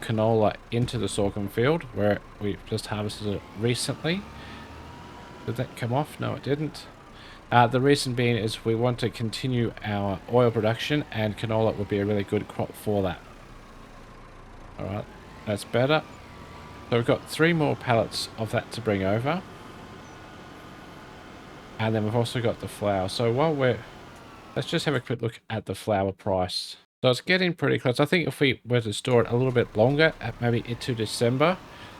Speaker 1: canola into the sorghum field where we just harvested it recently. Did that come off? No, it didn't. The reason being is we want to continue our oil production, and canola would be a really good crop for that. Alright, that's better. So we've got 3 more pallets of that to bring over. And then we've also got the flour. So let's just have a quick look at the flour price. So it's getting pretty close. I think if we were to store it a little bit longer, maybe into December,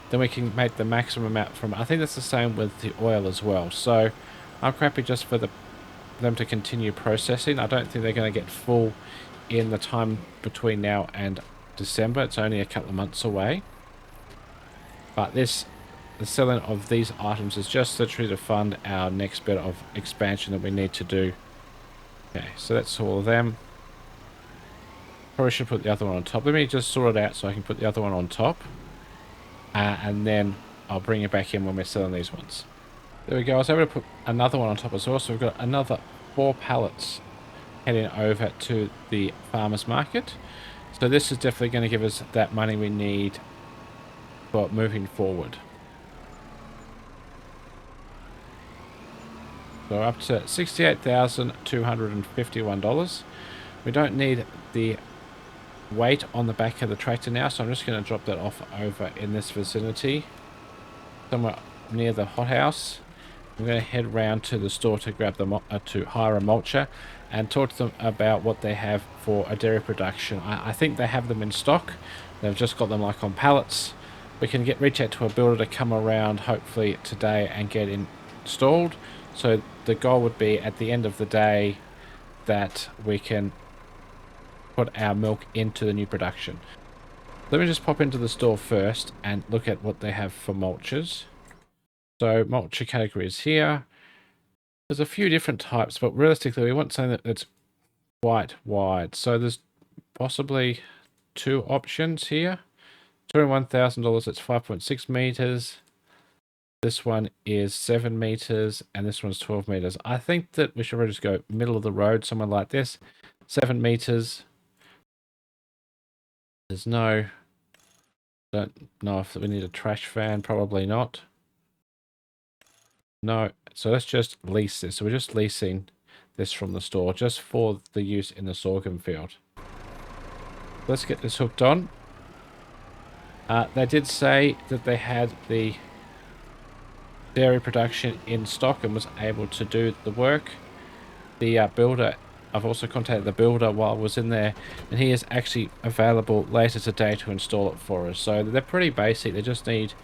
Speaker 1: then we can make the maximum amount from it. I think that's the same with the oil as well. So I'm happy just for them to continue processing. I don't think they're going to get full in the time between now and December. It's only a couple of months away. But the selling of these items is just literally to fund our next bit of expansion that we need to do. Okay, so that's all of them. Probably should put the other one on top. Let me just sort it out so I can put the other one on top. And then I'll bring it back in when we're selling these ones. There we go. I was able to put another one on top as well. So we've got another 4 pallets heading over to the farmers market. So this is definitely going to give us that money we need for moving forward. So up to $68,251. We don't need the weight on the back of the tractor now, so I'm just going to drop that off over in this vicinity, somewhere near the hothouse. I'm going to head round to the store to grab them to hire a mulcher and talk to them about what they have for a dairy production. I think they have them in stock. They've just got them like on pallets. We can reach out to a builder to come around hopefully today and get installed. So the goal would be at the end of the day that we can put our milk into the new production. Let me just pop into the store first and look at what they have for mulches. So mulcher categories here. There's a few different types, but realistically we want something that's quite wide. So there's possibly 2 options here. $21,000, that's 5.6 meters. This one is 7 meters and this one's 12 meters. I think that we should really just go middle of the road, somewhere like this. 7 meters. There's no... Don't know if we need a trash fan, probably not. No, so let's just lease this. So we're just leasing this from the store just for the use in the sorghum field. Let's get this hooked on. They did say that they had the dairy production in stock and was able to do the work. The builder, I've also contacted the builder while I was in there, and he is actually available later today to install it for us. So they're pretty basic. They just need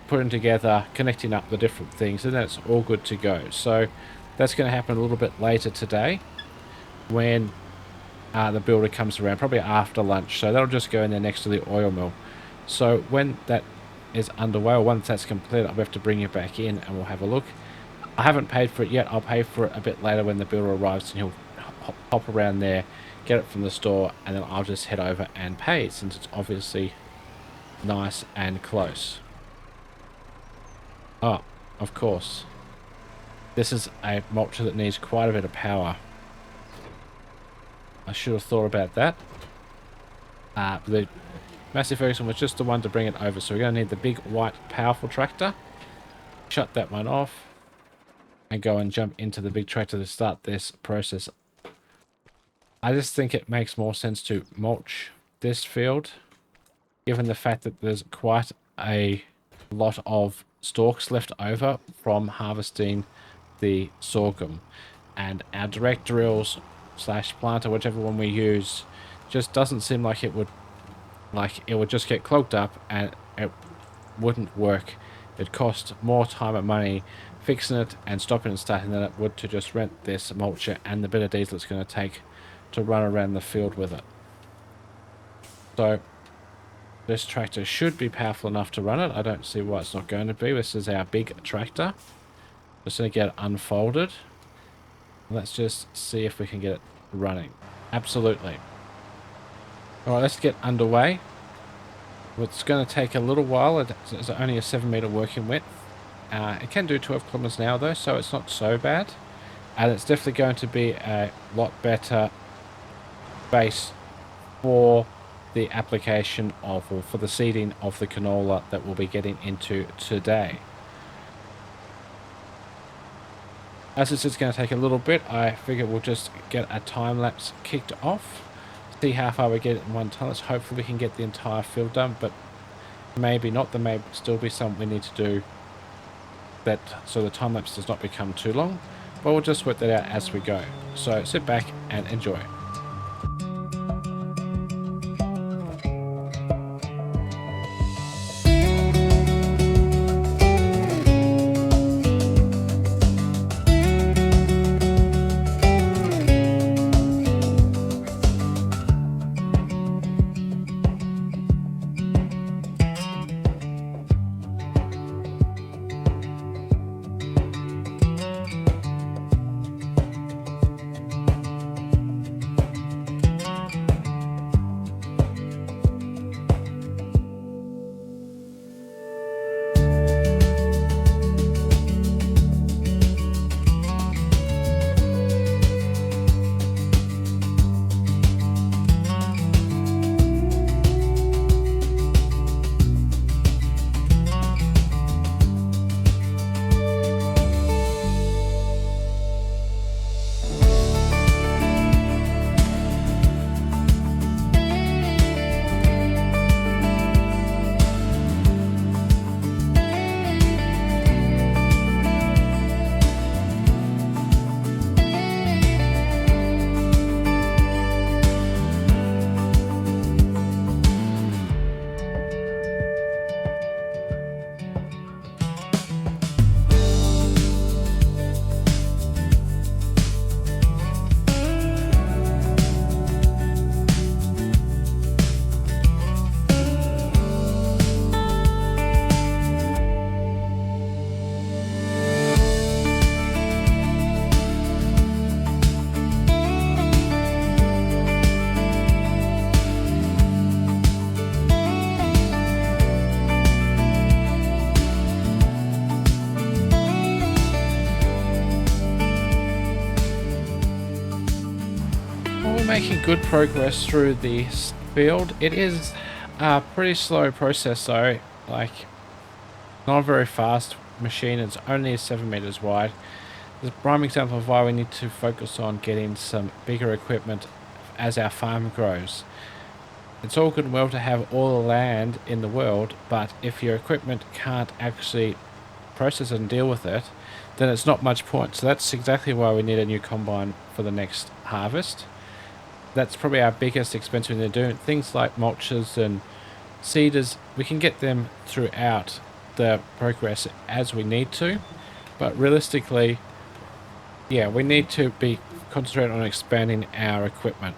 Speaker 1: putting together, connecting up the different things, and that's all good to go. So that's going to happen a little bit later today when the builder comes around, probably after lunch. So that'll just go in there next to the oil mill. So when that is underway, or once that's completed, I'll have to bring it back in and we'll have a look. I haven't paid for it yet. I'll pay for it a bit later when the builder arrives, and he'll hop around there, get it from the store, and then I'll just head over and pay, since it's obviously nice and close. Oh, of course. This is a mulcher that needs quite a bit of power. I should have thought about that. The Massey Ferguson was just the one to bring it over, so we're going to need the big, white, powerful tractor. Shut that one off. And go and jump into the big tractor to start this process. I just think it makes more sense to mulch this field, given the fact that there's quite a lot of stalks left over from harvesting the sorghum, and our direct drills / planter, whichever one we use, just doesn't seem like it would just get clogged up and it wouldn't work. It'd cost more time and money fixing it and stopping and starting than it would to just rent this mulcher and the bit of diesel it's going to take to run around the field with it. So this tractor should be powerful enough to run it. I don't see why it's not going to be. This is our big tractor. Just going to get it unfolded. Let's just see if we can get it running. Absolutely. Alright, let's get underway. It's going to take a little while. It's only a 7-meter working width. It can do 12 kilometers an hour though, so it's not so bad. And it's definitely going to be a lot better base for the application of, or for the seeding of the canola that we'll be getting into today. As this is going to take a little bit, I figure we'll just get a time lapse kicked off. See how far we get in one time. Let's hopefully we can get the entire field done, but maybe not. There may still be something we need to do that so the time lapse does not become too long, but we'll just work that out as we go. So sit back and enjoy. making good progress through this field. It is a pretty slow process though, like not a very fast machine. It's only 7 meters wide. It's a prime example of why we need to focus on getting some bigger equipment as our farm grows. It's all good and well to have all the land in the world, but if your equipment can't actually process and deal with it, then it's not much point. So that's exactly why we need a new combine for the next harvest. That's probably our biggest expense when they're doing things like mulches and seeders. We can get them throughout the progress as we need to, but realistically, yeah, we need to be concentrating on expanding our equipment.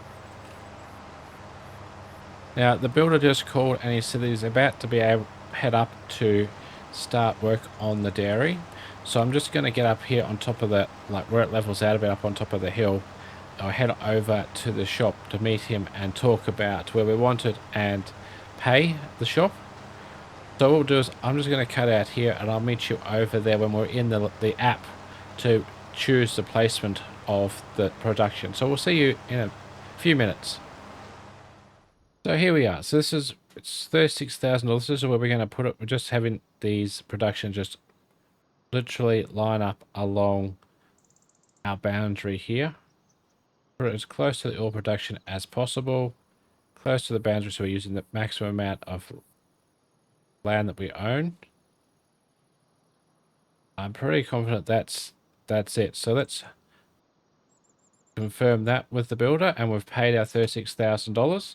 Speaker 1: Now, the builder just called and he said he's about to be able to head up to start work on the dairy. So I'm just going to get up here on top of the, like where it levels out a bit up on top of the hill. I'll head over to the shop to meet him and talk about where we want it and pay the shop. So what we'll do is I'm just going to cut out here and I'll meet you over there when we're in the app to choose the placement of the production. So we'll see you in a few minutes. So here we are. So it's $36,000. This is where we're going to put it. We're just having these production just literally line up along our boundary here. Put it as close to the oil production as possible, close to the boundary, so we're using the maximum amount of land that we own. I'm pretty confident that's it. So let's confirm that with the builder, and we've paid our $36,000.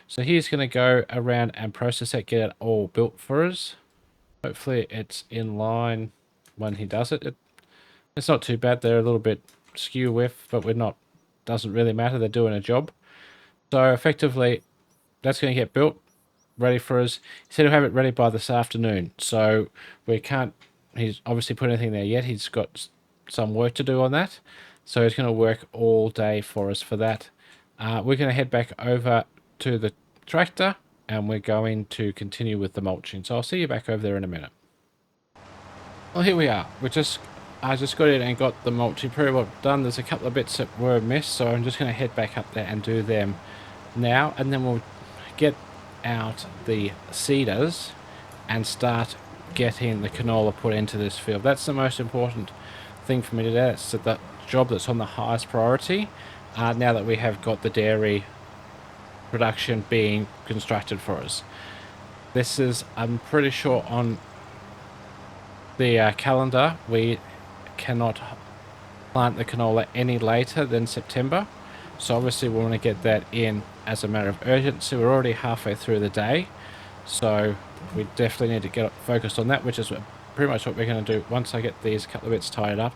Speaker 1: So he's going to go around and process it, get it all built for us. Hopefully it's in line when he does it. It's not too bad. They're a little bit skew with, but we're not. Doesn't really matter. They're doing a job. So effectively, that's going to get built, ready for us. He said he'll have it ready by this afternoon. So we can't. He's obviously put anything there yet. He's got some work to do on that. So he's going to work all day for us for that. We're going to head back over to the tractor and we're going to continue with the mulching. So I'll see you back over there in a minute. Well, here we are. I just got in and got the mulching pretty well done. There's a couple of bits that were missed, so I'm just going to head back up there and do them now, and then we'll get out the seeders and start getting the canola put into this field. That's the most important thing for me today. That's the job that's on the highest priority now that we have got the dairy production being constructed for us. This is, I'm pretty sure, on the calendar we cannot plant the canola any later than September, so obviously we want to get that in as a matter of urgency. We're already halfway through the day, so we definitely need to get focused on that, which is pretty much what we're going to do once I get these couple of bits tied up.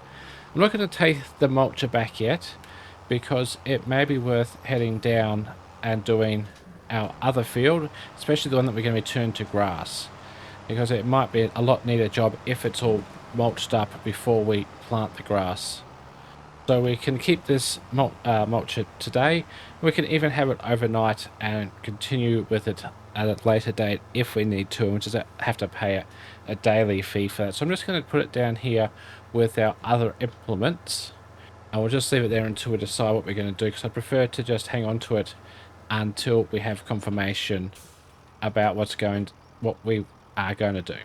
Speaker 1: I'm not going to take the mulcher back yet because it may be worth heading down and doing our other field, especially the one that we're going to be turned to grass, because it might be a lot neater job if it's all mulched up before we plant the grass. So we can keep this mulcher today. We can even have it overnight and continue with it at a later date if we need to, and we just have to pay a daily fee for that. So I'm just going to put it down here with our other implements, and we'll just leave it there until we decide what we're going to do, because I prefer to just hang on to it until we have confirmation about what we are going to do.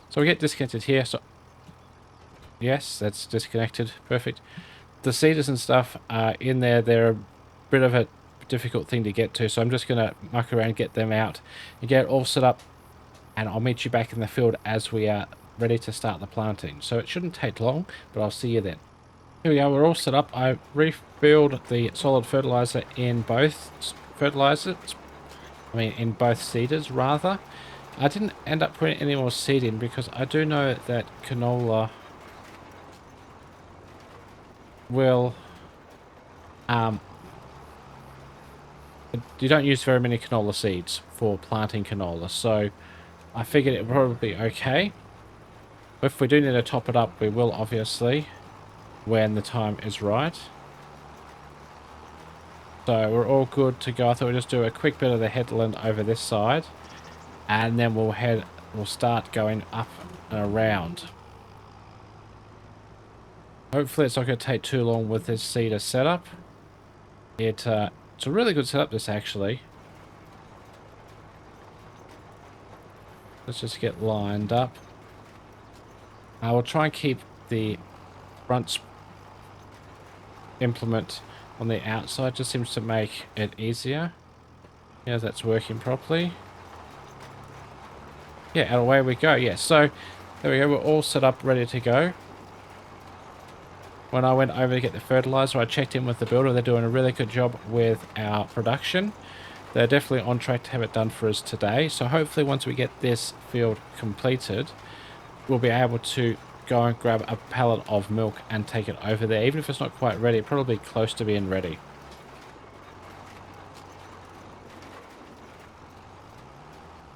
Speaker 1: So we get disconnected here. So yes, that's disconnected. Perfect. The seeders and stuff are in there. They're a bit of a difficult thing to get to, so I'm just going to muck around, get them out and get it all set up, and I'll meet you back in the field as we are ready to start the planting. So it shouldn't take long, but I'll see you then. Here we are, we're all set up. I refilled the solid fertilizer in both in both seeders rather. I didn't end up putting any more seed in because I do know that canola will you don't use very many canola seeds for planting canola, so I figured it would probably be okay. If we do need to top it up, we will obviously when the time is right. So we're all good to go. I thought we'd just do a quick bit of the headland over this side, and then we'll start going up and around. Hopefully it's not going to take too long with this seeder setup. It It's a really good setup, this, actually. Let's just get lined up. I will try and keep the front implement on the outside. Just seems to make it easier. Yeah, that's working properly. Yeah, and away we go. Yeah, so there we go. We're all set up, ready to go. When I went over to get the fertilizer, I checked in with the builder. They're doing a really good job with our production. They're definitely on track to have it done for us today. So hopefully once we get this field completed, we'll be able to go and grab a pallet of milk and take it over there. Even if it's not quite ready, probably close to being ready.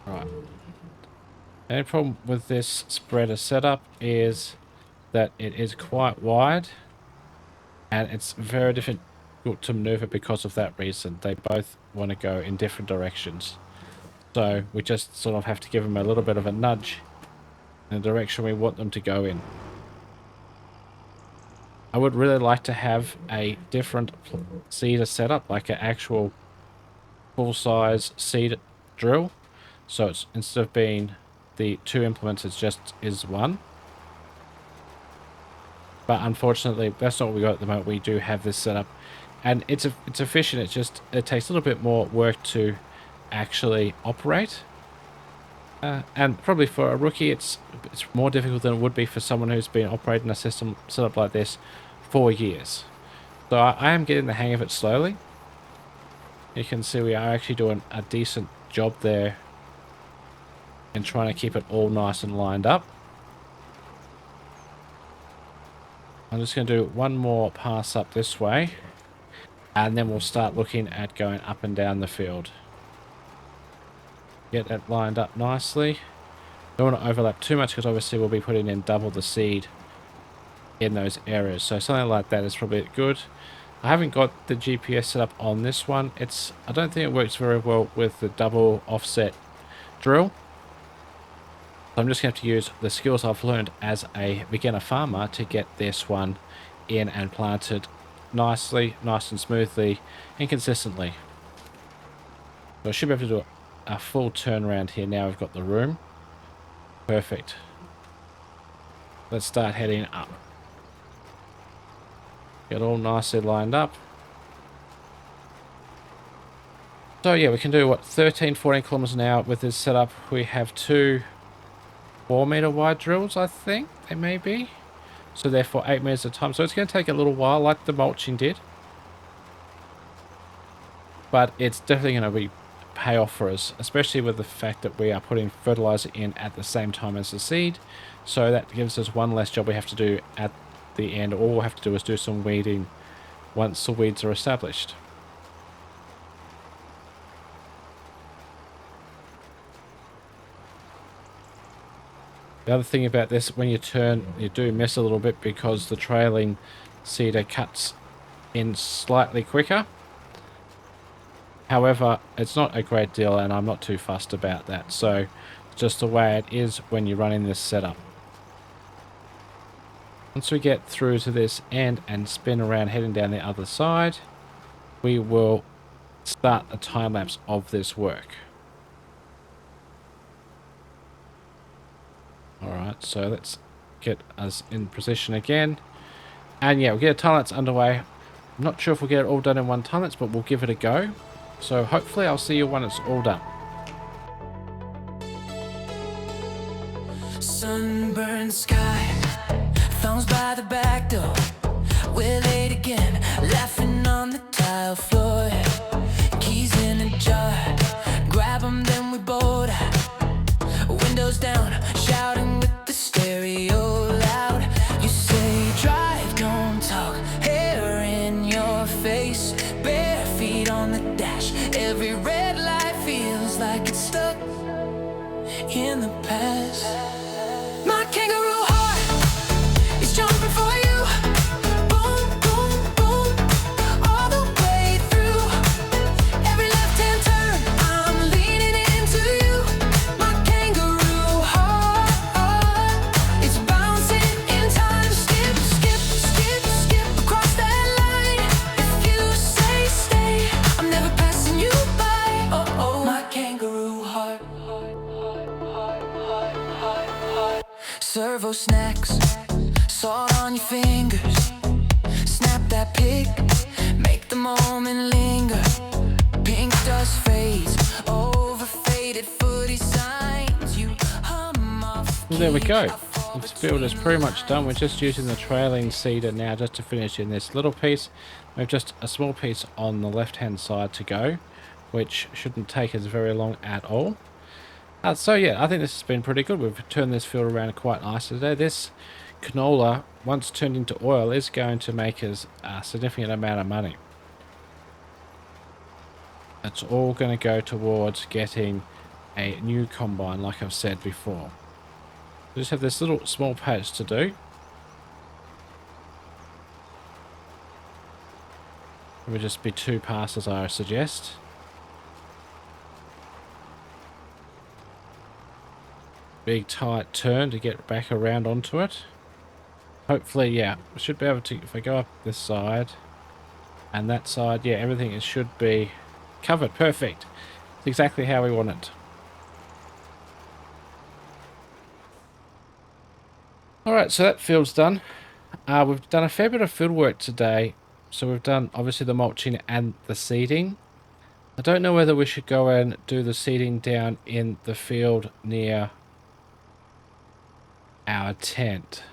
Speaker 1: Right. The only problem with this spreader setup is that it is quite wide and it's very difficult to maneuver because of that reason. They both want to go in different directions. So we just sort of have to give them a little bit of a nudge in the direction we want them to go in. I would really like to have a different seeder setup, like an actual full-size seed drill. So it's, instead of being the 2 implements, it's just is 1. But unfortunately, that's not what we got at the moment. We do have this setup, and it's efficient. It's just, it takes a little bit more work to actually operate. And probably for a rookie, it's more difficult than it would be for someone who's been operating a system set up like this for years. So I am getting the hang of it slowly. You can see we are actually doing a decent job there and trying to keep it all nice and lined up. I'm just going to do one more pass up this way, and then we'll start looking at going up and down the field. Get that lined up nicely. Don't want to overlap too much because obviously we'll be putting in double the seed in those areas. So something like that is probably good. I haven't got the GPS set up on this one. I don't think it works very well with the double offset drill. So I'm just going to have to use the skills I've learned as a beginner farmer to get this one in and planted nicely, nice and smoothly and consistently. So I should be able to do a full turnaround here now we've got the room. Perfect. Let's start heading up. Get all nicely lined up. So yeah, we can do what, 13, 14 kilometers an hour with this setup. We have 2 4-meter wide drills, I think they may be. So therefore 8 meters at a time. So it's going to take a little while, like the mulching did. But it's definitely going to pay off for us, especially with the fact that we are putting fertilizer in at the same time as the seed. So that gives us one less job we have to do at the end. All we'll have to do is do some weeding once the weeds are established. The other thing about this, when you turn, you do miss a little bit because the trailing seeder cuts in slightly quicker. However, it's not a great deal and I'm not too fussed about that. So just the way it is when you're running this setup. Once we get through to this end and spin around heading down the other side, we will start a time lapse of this work. Alright, so let's get us in position again. And yeah, we'll get a time lapse underway. I'm not sure if we'll get it all done in one time lapse, but we'll give it a go. So hopefully I'll see you when it's all done.
Speaker 4: Sunburned sky, thumbs by the back door. We're late again, laughing on the tile floor. Keys in a jar, grab them, then we bolt out. Windows down, shouting with the stereo loud. You say drive, don't talk, hair in your face, bare feet on the dash. Every red light feels like it's stuck in the past. My kangaroo heart is jumping for you. Boom, boom, boom, all the way through. for snacks. Salt on your fingers. Snap that pic. Make the moment linger. Pink dust fades over faded footy signs. You hum off.
Speaker 1: Well, there we go. This field is pretty much done. We're just using the trailing seeder now just to finish in this little piece. We have just a small piece on the left hand side to go, which shouldn't take us very long at all. So yeah, I think this has been pretty good. We've turned this field around quite nicely today. This canola, once turned into oil, is going to make us a significant amount of money. It's all going to go towards getting a new combine, like I've said before. We just have this little small patch to do. It would just be 2 passes, I suggest. Big tight turn to get back around onto it. Hopefully, yeah, we should be able to, if I go up this side and that side, yeah, everything should be covered. Perfect. It's exactly how we want it. Alright, so that field's done. We've done a fair bit of field work today. So we've done, obviously, the mulching and the seeding. I don't know whether we should go and do the seeding down in the field near our tent.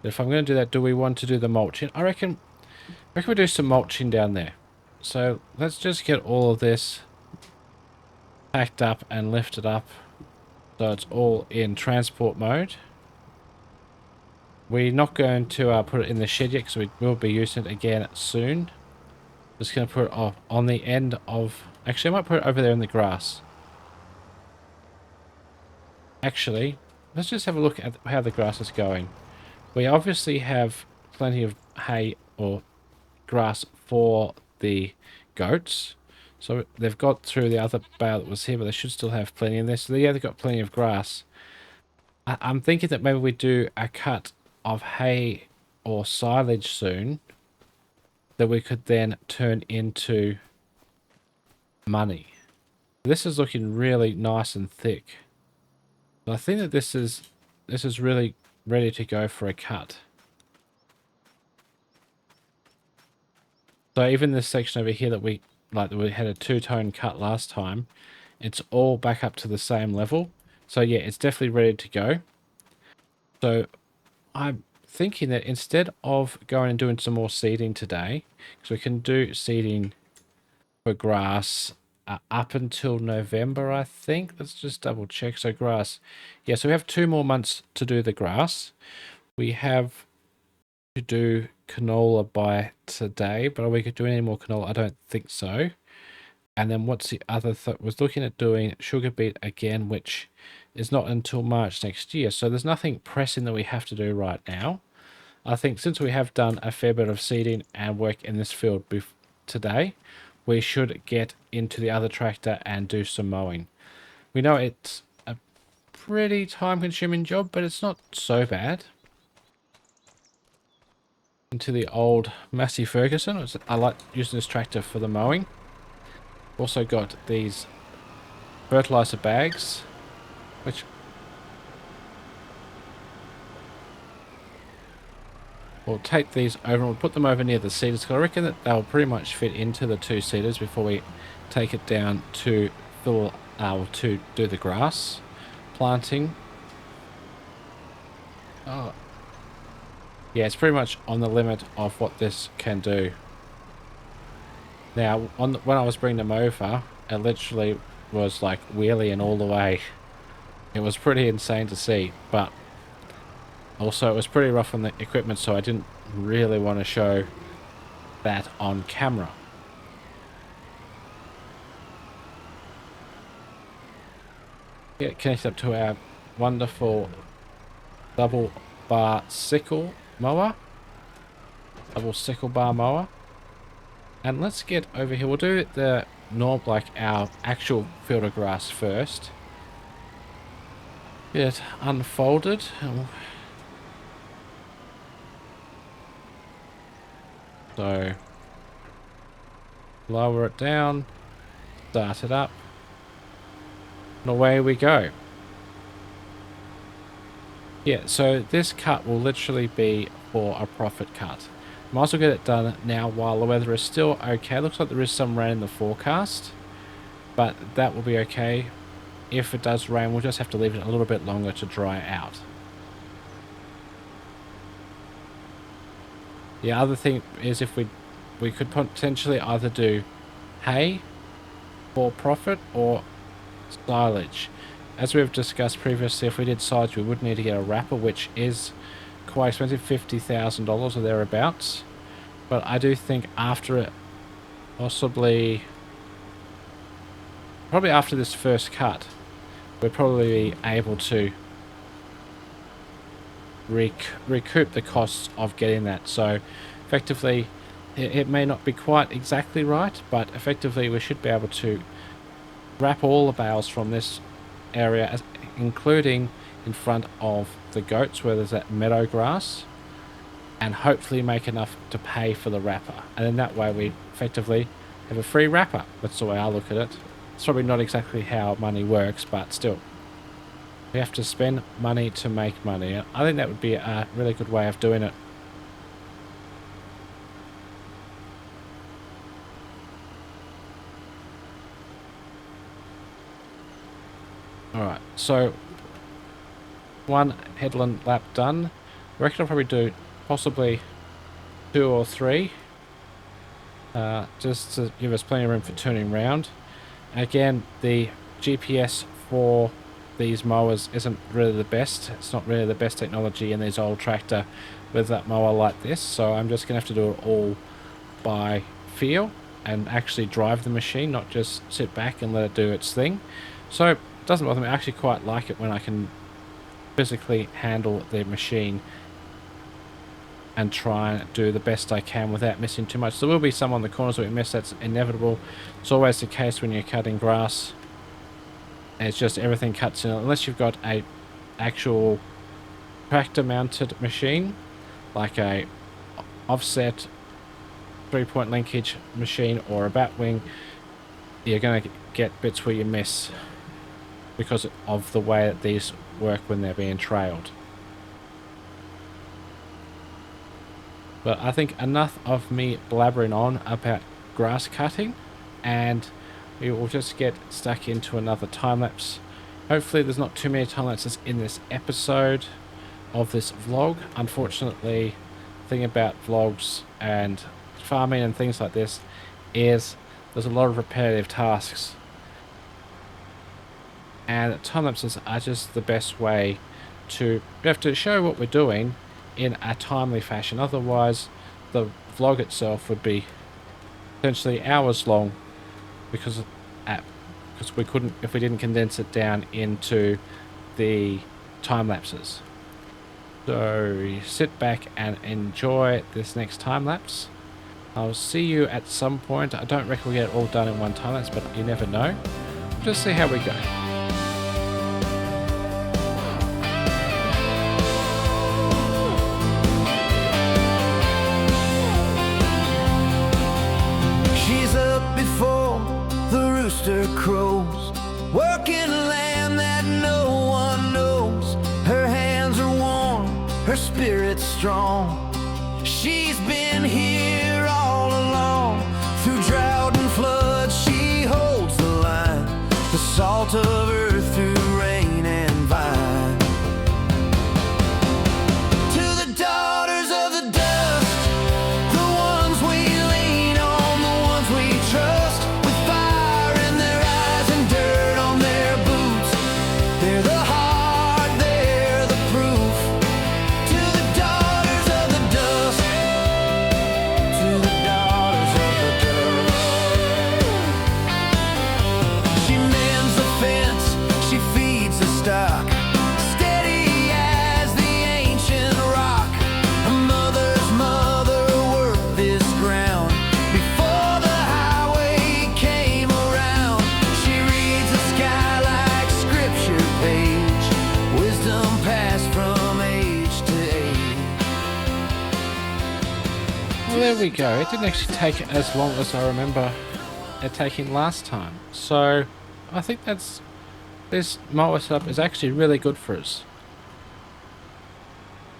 Speaker 1: But if I'm going to do that, do we want to do the mulching? I reckon we do some mulching down there. So let's just get all of this packed up and lifted up so it's all in transport mode. We're not going to put it in the shed yet because we will be using it again soon. Just going to put it on the end of... Actually, I might put it over there in the grass. Actually, let's just have a look at how the grass is going. We obviously have plenty of hay or grass for the goats. So they've got through the other bale that was here, but they should still have plenty in there. So yeah, they've got plenty of grass. I'm thinking that maybe we do a cut of hay or silage soon that we could then turn into money. This is looking really nice and thick. So I think that this is really ready to go for a cut. So even this section over here that we had a 2-tone cut last time, it's all back up to the same level. So yeah, it's definitely ready to go. So I'm thinking that instead of going and doing some more seeding today, because we can do seeding for grass up until November, I think. Let's just double check. So grass, yeah, so we have 2 more months to do the grass. We have to do canola by today, but are we could do any more canola? I don't think so. And then what's the other was looking at doing sugar beet again, which is not until March next year. So there's nothing pressing that we have to do right now. I think since we have done a fair bit of seeding and work in this field today, we should get into the other tractor and do some mowing. We know it's a pretty time-consuming job, but it's not so bad. Into the old Massey Ferguson. I like using this tractor for the mowing. Also got these fertilizer bags, which we'll take these over and we'll put them over near the seeders, because I reckon that they'll pretty much fit into the 2 seeders before we take it down to to do the grass planting. Oh, yeah, it's pretty much on the limit of what this can do. Now, when I was bringing them over, it literally was like wheeling all the way. It was pretty insane to see, but also it was pretty rough on the equipment, so I didn't really want to show that on camera. Get it connected up to our wonderful double bar sickle mower. Double sickle bar mower. And let's get over here. We'll do the like our actual field of grass first. Get it unfolded. So lower it down, start it up, and away we go. Yeah, so this cut will literally be for a profit cut. Might as well get it done now while the weather is still okay. Looks like there is some rain in the forecast, but that will be okay. If it does rain, we'll just have to leave it a little bit longer to dry out. The other thing is if we could potentially either do hay for profit or silage. As we've discussed previously, if we did silage, we would need to get a wrapper, which is quite expensive, $50,000 or thereabouts. But I do think after it, probably after this first cut, we'll probably be able to recoup the costs of getting that. So effectively, it may not be quite exactly right, but effectively we should be able to wrap all the bales from this area, including in front of the goats where there's that meadow grass, and hopefully make enough to pay for the wrapper. And then that way we effectively have a free wrapper. That's the way I look at it. It's probably not exactly how money works, but still. We have to spend money to make money. I think that would be a really good way of doing it. Alright, so one headland lap done. I reckon I'll probably do possibly 2 or 3. Just to give us plenty of room for turning round. Again, the GPS for these mowers isn't really the best. It's not really the best technology in this old tractor with that mower like this. So I'm just going to have to do it all by feel and actually drive the machine, not just sit back and let it do its thing. So it doesn't bother me. I actually quite like it when I can physically handle the machine and try and do the best I can without missing too much. There will be some on the corners that we miss. That's inevitable. It's always the case when you're cutting grass. It's just everything cuts in, unless you've got a actual tractor mounted machine, like a offset 3-point linkage machine or a batwing. You're going to get bits where you miss because of the way that these work when they're being trailed. But I think enough of me blabbering on about grass cutting, and we will just get stuck into another time lapse. Hopefully there's not too many time lapses in this episode of this vlog. Unfortunately, the thing about vlogs and farming and things like this is there's a lot of repetitive tasks, and time lapses are just the best way to have to show what we're doing in a timely fashion. Otherwise the vlog itself would be potentially hours long because we couldn't, if we didn't condense it down into the time lapses. So sit back and enjoy this next time lapse. I'll see you at some point. I don't reckon we'll get it all done in one time lapse, but you never know. Just see how we go.
Speaker 4: Crows, working land that no one knows. Her hands are warm, her spirit's strong. She's been here all along. Through drought and flood, she holds the line. The salt of earth through rain and vine. To the daughters of the dust, the ones we lean on, the ones we trust.
Speaker 1: There we go. It didn't actually take as long as I remember it taking last time. So I think this mower setup is actually really good for us.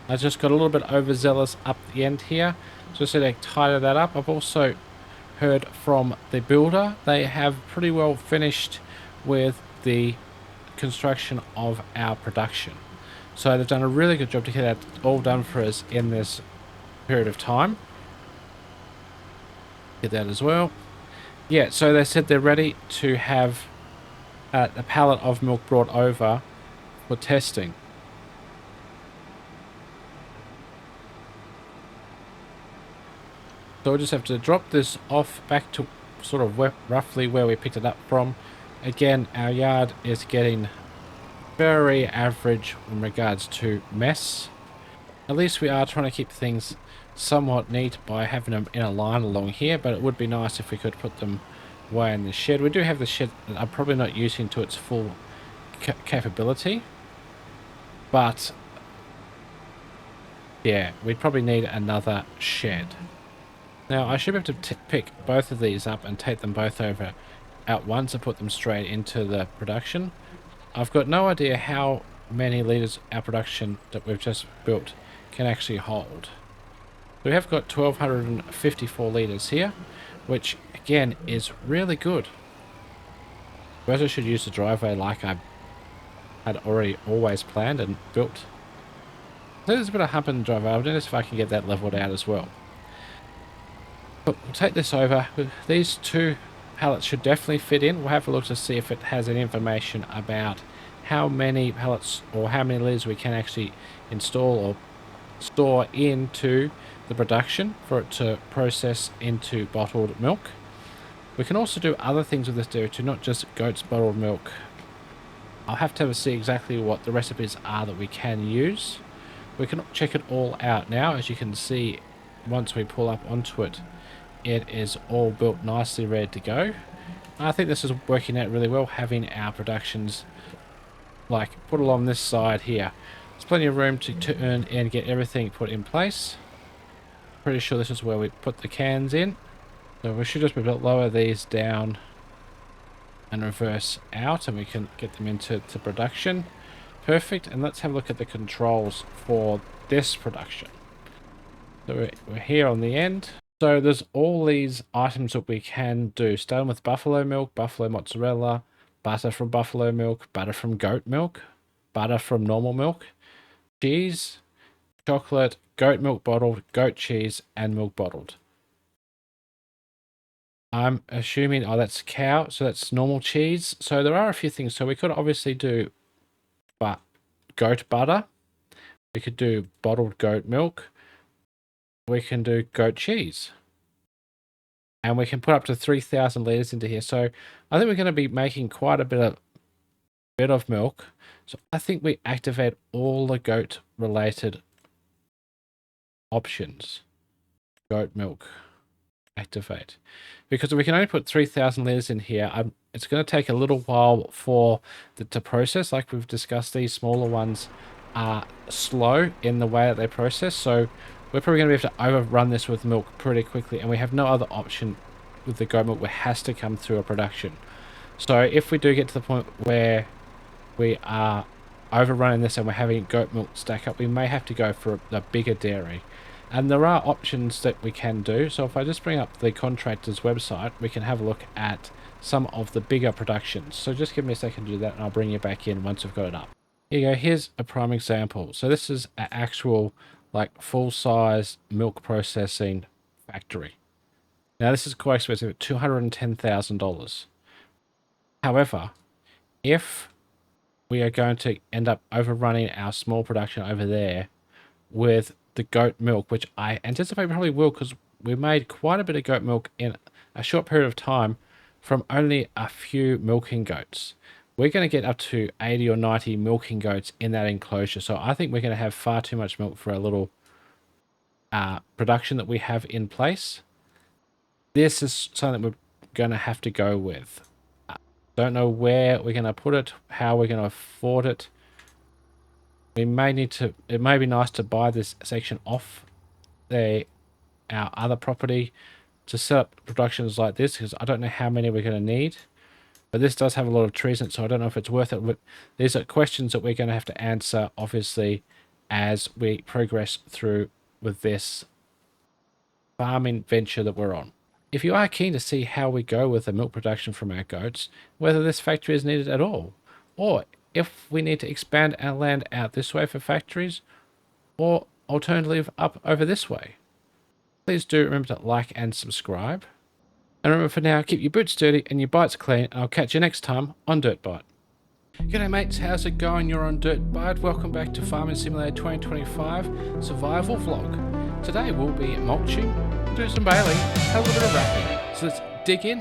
Speaker 1: I just got a little bit overzealous up the end here. Just so to tidy that up. I've also heard from the builder. They have pretty well finished with the construction of our production. So they've done a really good job to get that all done for us in this period of time. Get that as well. Yeah, so they said they're ready to have a pallet of milk brought over for testing. So we'll just have to drop this off back to sort of roughly where we picked it up from. Again, our yard is getting very average in regards to mess. At least we are trying to keep things somewhat neat by having them in a line along here, but it would be nice if we could put them way in the shed. We do have the shed that I'm probably not using to its full capability, but yeah, we'd probably need another shed. Now I should be able to pick both of these up and take them both over at once and put them straight into the production. I've got no idea how many litres our production that we've just built can actually hold. So we have got 1254 litres here, which again is really good. Whereas I should use the driveway like I had already always planned and built. So there's a bit of hump in the driveway. I'll notice if I can get that leveled out as well. But we'll take this over. These two pallets should definitely fit in. We'll have a look to see if it has any information about how many pallets or how many litres we can actually install or store into the production for it to process into bottled milk. We can also do other things with this dairy too, not just goat's bottled milk. I'll have to see exactly what the recipes are that we can use. We can check it all out now. As you can see, once we pull up onto it, it is all built nicely, ready to go. I think this is working out really well, having our productions like put along this side here. There's plenty of room to turn and get everything put in place. Pretty sure this is where we put the cans in. So we should just be able to lower these down and reverse out, and we can get them into production. Perfect. And let's have a look at the controls for this production. So we're here on the end. So there's all these items that we can do, starting with buffalo milk, buffalo mozzarella, butter from buffalo milk, butter from goat milk, butter from normal milk, cheese, chocolate, goat milk bottled, goat cheese, and milk bottled. I'm assuming, oh, that's cow, so that's normal cheese. So there are a few things. So we could obviously do goat butter. We could do bottled goat milk. We can do goat cheese. And we can put up to 3,000 litres into here. So I think we're going to be making quite a bit of milk. So I think we activate all the goat related options. Goat milk. Activate. Because we can only put 3,000 litres in here. It's going to take a little while for to process. Like we've discussed, these smaller ones are slow in the way that they process. So we're probably going to be able to overrun this with milk pretty quickly. And we have no other option with the goat milk. It has to come through a production. So if we do get to the point where we are overrunning this and we're having goat milk stack up, we may have to go for the bigger dairy. And there are options that we can do. So if I just bring up the contractor's website, we can have a look at some of the bigger productions. So just give me a second to do that and I'll bring you back in once we've got it up. Here you go. Here's a prime example. So this is an actual like full-size milk processing factory. Now this is quite expensive at $210,000. However, if we are going to end up overrunning our small production over there with the goat milk, which I anticipate probably will, because we made quite a bit of goat milk in a short period of time from only a few milking goats. We're going to get up to 80 or 90 milking goats in that enclosure. So I think we're going to have far too much milk for a little production that we have in place. This is something that we're going to have to go with. Don't know where we're going to put it, how we're going to afford it. We may need to, it may be nice to buy this section off our other property to set up productions like this, because I don't know how many we're going to need. But this does have a lot of trees in it, so I don't know if it's worth it. But these are questions that we're going to have to answer, obviously, as we progress through with this farming venture that we're on. If you are keen to see how we go with the milk production from our goats, whether this factory is needed at all, or if we need to expand our land out this way for factories, or alternatively up over this way, please do remember to like and subscribe. And remember, for now, keep your boots dirty and your bites clean, and I'll catch you next time on DirtByte. G'day mates, how's it going? You're on DirtByte. Welcome back to Farming Simulator 2025 Survival Vlog. Today we'll be mulching, do some baling, and a little bit of wrapping. So let's dig in.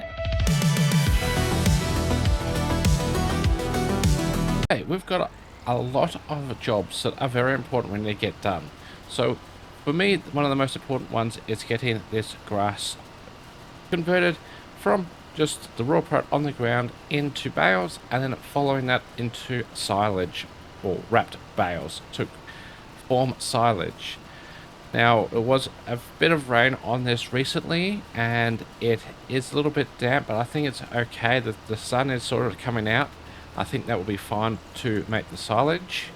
Speaker 1: Hey, we've got a lot of jobs that are very important we need to get done. So for me, one of the most important ones is getting this grass converted from just the raw product on the ground into bales, and then following that into silage or wrapped bales to form silage. Now, it was a bit of rain on this recently and it is a little bit damp, but I think it's okay that the sun is sort of coming out. I think that will be fine to make the silage,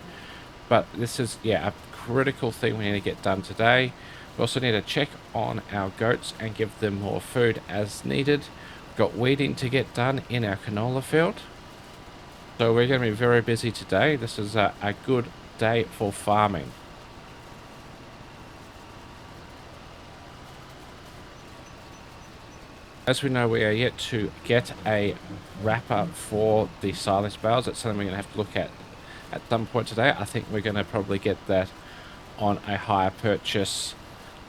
Speaker 1: but this is, yeah, a critical thing we need to get done today. We also need to check on our goats and give them more food as needed. We've got weeding to get done in our canola field, so we're going to be very busy today. This is a good day for farming. As we know, we are yet to get a wrapper for the silage bales. That's something we're going to have to look at some point today. I think we're going to probably get that on a hire purchase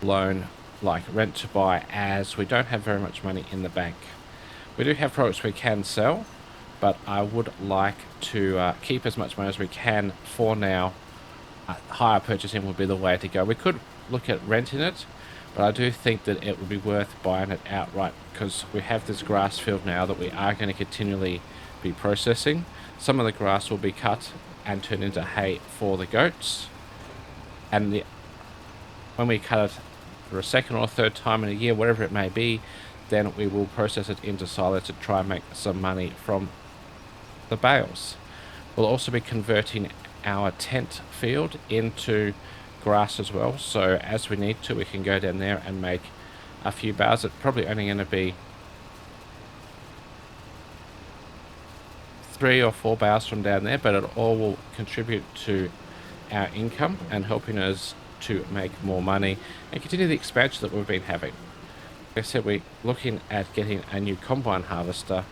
Speaker 1: loan, like rent to buy, as we don't have very much money in the bank. We do have products we can sell, but I would like to keep as much money as we can for now. Hire purchasing would be the way to go. We could look at renting it, but I do think that it would be worth buying it outright, because we have this grass field now that we are going to continually be processing. Some of the grass will be cut and turned into hay for the goats, and when we cut it for a second or third time in a year, whatever it may be, then we will process it into silage to try and make some money from the bales. We'll also be converting our tent field into grass as well, so as we need to, we can go down there and make a few bales. It's probably only going to be 3 or 4 bales from down there, but it all will contribute to our income and helping us to make more money and continue the expansion that we've been having. Like I said, we're looking at getting a new combine harvester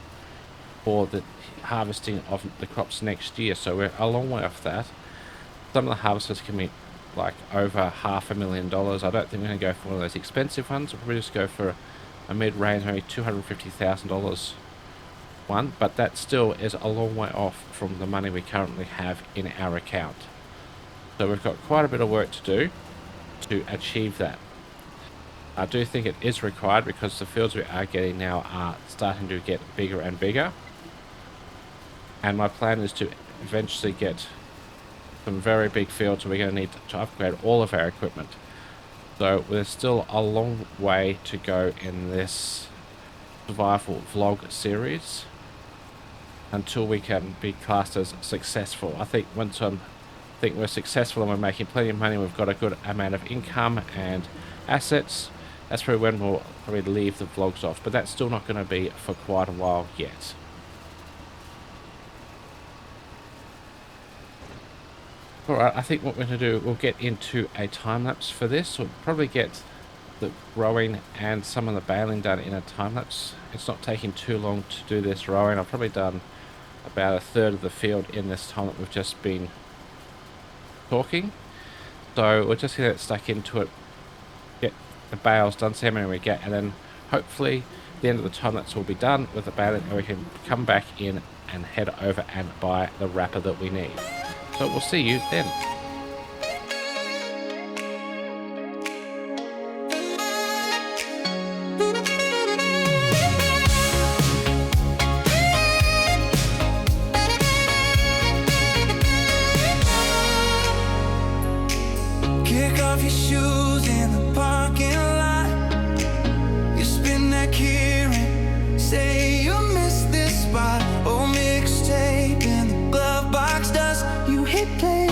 Speaker 1: for the harvesting of the crops next year, so we're a long way off that. Some of the harvesters can be like over $500,000. I don't think we're going to go for one of those expensive ones. We'll probably just go for a mid-range, maybe $250,000 one, but that still is a long way off from the money we currently have in our account. So we've got quite a bit of work to do to achieve that. I do think it is required because the fields we are getting now are starting to get bigger and bigger. And my plan is to eventually get some very big fields. We're going to need to upgrade all of our equipment. So there's still a long way to go in this survival vlog series until we can be classed as successful. I think once we're successful and we're making plenty of money, we've got a good amount of income and assets, that's probably when we'll probably leave the vlogs off, but that's still not going to be for quite a while yet. Alright, I think what we're going to do, we'll get into a time-lapse for this. We'll probably get the rowing and some of the baling done in a time-lapse. It's not taking too long to do this rowing. I've probably done about a third of the field in this time that we've just been talking. So we're just going to get stuck into it, get the bales done, see how many we get, and then hopefully at the end of the time-lapse will be done with the baling, and we can come back in and head over and buy the wrapper that we need. So we'll see you then.
Speaker 4: Kick off your shoes in the parking lot. You spin that key ring, say you miss this spot. Oh, mixtape in the glove box does. You hit play,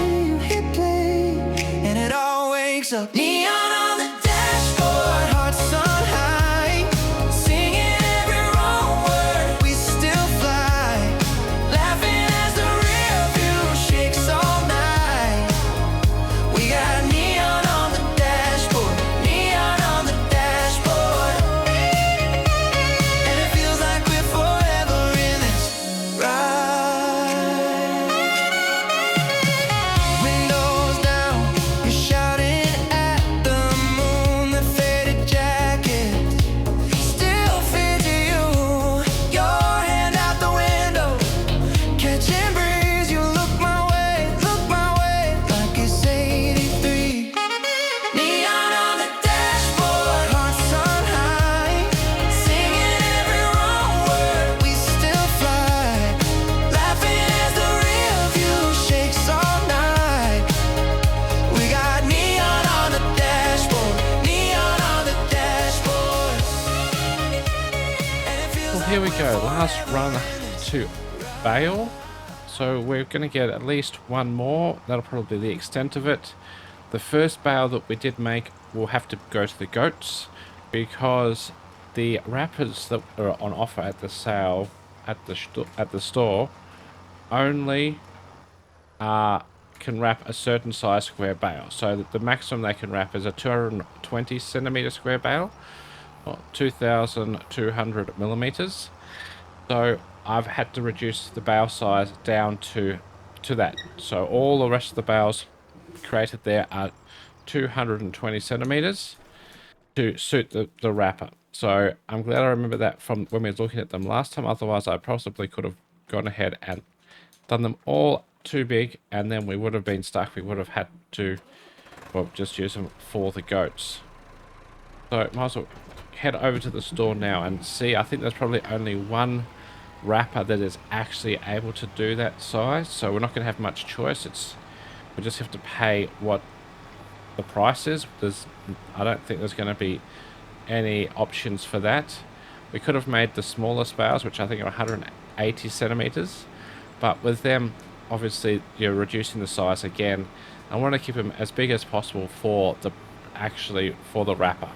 Speaker 1: here we go, last run to bale. So we're going to get at least one more. That'll probably be the extent of it. The first bale that we did make will have to go to the goats, because the wrappers that are on offer at the sale at the store only can wrap a certain size square bale. So the maximum they can wrap is a 220 centimeter square bale, or 2,200 millimeters. So I've had to reduce the bale size down to that. So all the rest of the bales created there are 220 centimeters to suit the wrapper. So I'm glad I remember that from when we were looking at them last time. Otherwise, I possibly could have gone ahead and done them all too big, and then we would have been stuck. We would have had to, well, just use them for the goats. So might as well head over to the store now and see. I think there's probably only one wrapper that is actually able to do that size, so we're not going to have much choice. We just have to pay what the price is. I don't think there's going to be any options for that. We could have made the smallest bales, which I think are 180 centimeters, but with them, obviously, you're reducing the size again. I want to keep them as big as possible for the wrapper,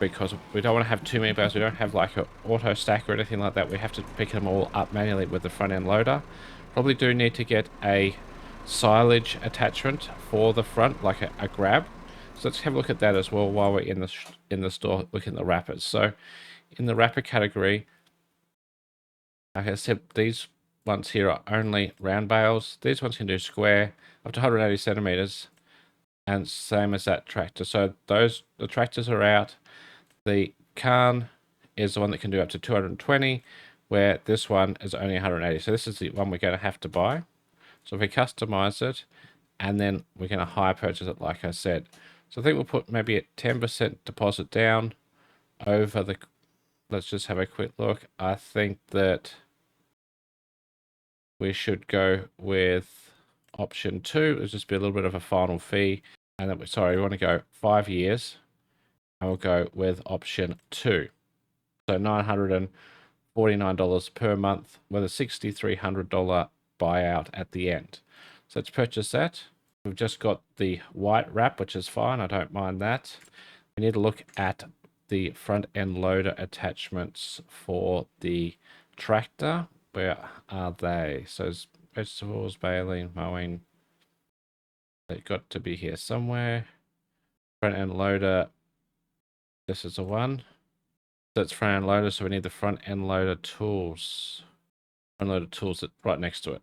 Speaker 1: because we don't want to have too many bales. We don't have like an auto stack or anything like that. We have to pick them all up manually with the front end loader. Probably do need to get a silage attachment for the front, like a grab. So let's have a look at that as well while we're in the store looking at the wrappers. So in the wrapper category, like I said, these ones here are only round bales. These ones can do square up to 180 centimeters, and same as that tractor. So the tractors are out. The Khan is the one that can do up to 220, where this one is only 180. So this is the one we're going to have to buy. So if we customize it, and then we're going to hire purchase it, like I said. So I think we'll put maybe a 10% deposit down over the... Let's just have a quick look. I think that we should go with option 2. It'll just be a little bit of a final fee. And then, we want to go 5 years. And we'll go with option 2. So $949 per month with a $6,300 buyout at the end. So let's purchase that. We've just got the white wrap, which is fine. I don't mind that. We need to look at the front end loader attachments for the tractor. Where are they? So vegetables, baling, mowing. They've got to be here somewhere. Front end loader. This is the one. That's front end loader, so we need the front end loader tools. Front loader tools right next to it.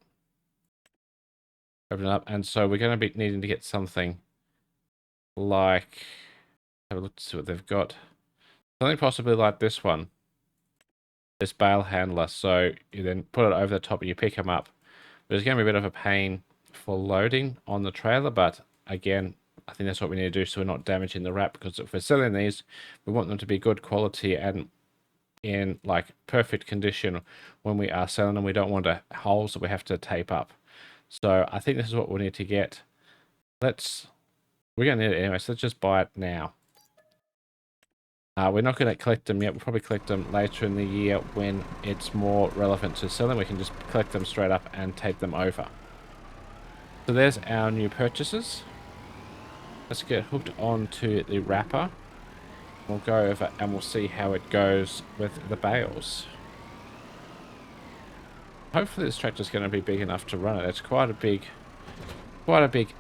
Speaker 1: Open it up, and so we're going to be needing to get something like, have a look to see what they've got. Something possibly like this one. This bale handler. So you then put it over the top and you pick them up. But it's going to be a bit of a pain for loading on the trailer, but again, I think that's what we need to do so we're not damaging the wrap, because if we're selling these, we want them to be good quality and in like perfect condition when we are selling them. We don't want holes that we have to tape up. So I think this is what we need to get. We're going to need it anyway, so let's just buy it now. We're not going to collect them yet. We'll probably collect them later in the year when it's more relevant to selling. We can just collect them straight up and tape them over. So there's our new purchases. Let's get hooked onto the wrapper. We'll go over and we'll see how it goes with the bales. Hopefully this tractor's going to be big enough to run it. It's quite a big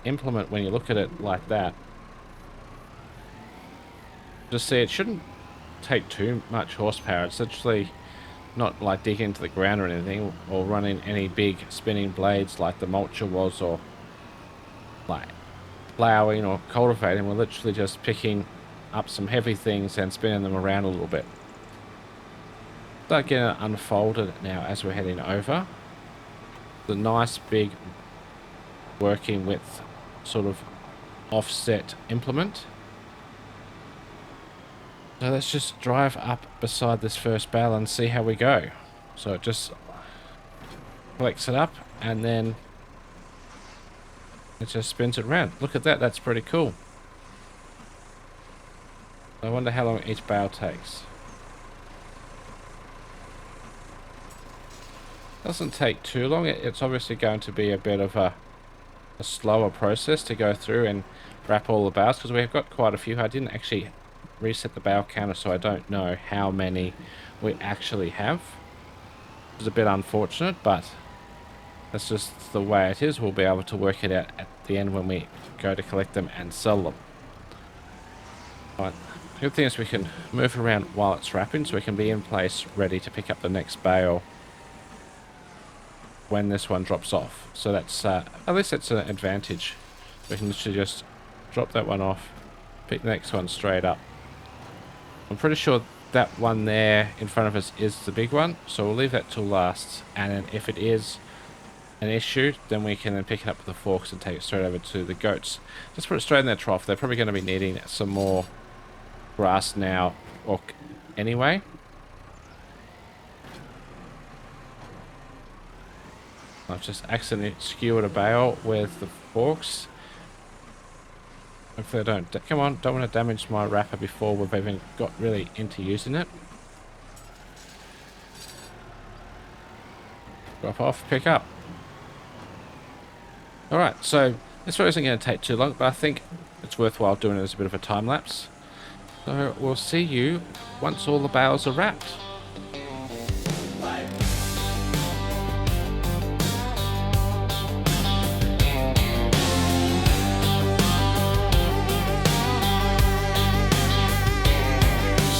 Speaker 1: implement when you look at it like that. Just see, it shouldn't take too much horsepower. It's actually not like digging into the ground or anything, or running any big spinning blades like the mulcher was, or like plowing or cultivating. We're literally just picking up some heavy things and spinning them around a little bit. Start getting it unfolded now as we're heading over. The nice big working width sort of offset implement. So let's just drive up beside this first bale and see how we go. So it just collects it up and then it just spins it around. Look at that, that's pretty cool. I wonder how long each bale takes. Doesn't take too long. It's obviously going to be a bit of a slower process to go through and wrap all the bales, because we've got quite a few. I didn't actually reset the bale counter, so I don't know how many we actually have. It's a bit unfortunate, but that's just the way it is. We'll be able to work it out at the end when we go to collect them and sell them. Right. Good thing is we can move around while it's wrapping, so we can be in place ready to pick up the next bale when this one drops off. So that's at least it's an advantage. We can literally just drop that one off, pick the next one straight up. I'm pretty sure that one there in front of us is the big one, so we'll leave that till last, and then if it is an issue, then we can then pick it up with the forks and take it straight over to the goats. Just put it straight in their trough. They're probably going to be needing some more grass now or anyway. I've just accidentally skewered a bale with the forks. Hopefully I don't... Come on, don't want to damage my wrapper before we've even got really into using it. Drop off, pick up. Alright, so this video isn't going to take too long, but I think it's worthwhile doing it as a bit of a time lapse. So we'll see you once all the bales are wrapped.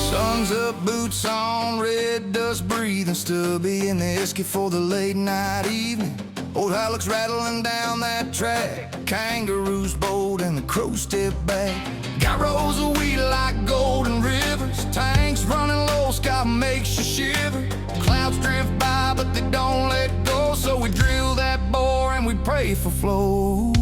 Speaker 2: Sun's up, boots on, red dust breathing, stubby in the esky for the late night evening. Old Halleck's rattling down that track, kangaroos bold and the crows step back. Got rows of wheat like golden rivers, tanks running low, sky makes you shiver. Clouds drift by but they don't let go, so we drill that bore and we pray for flow.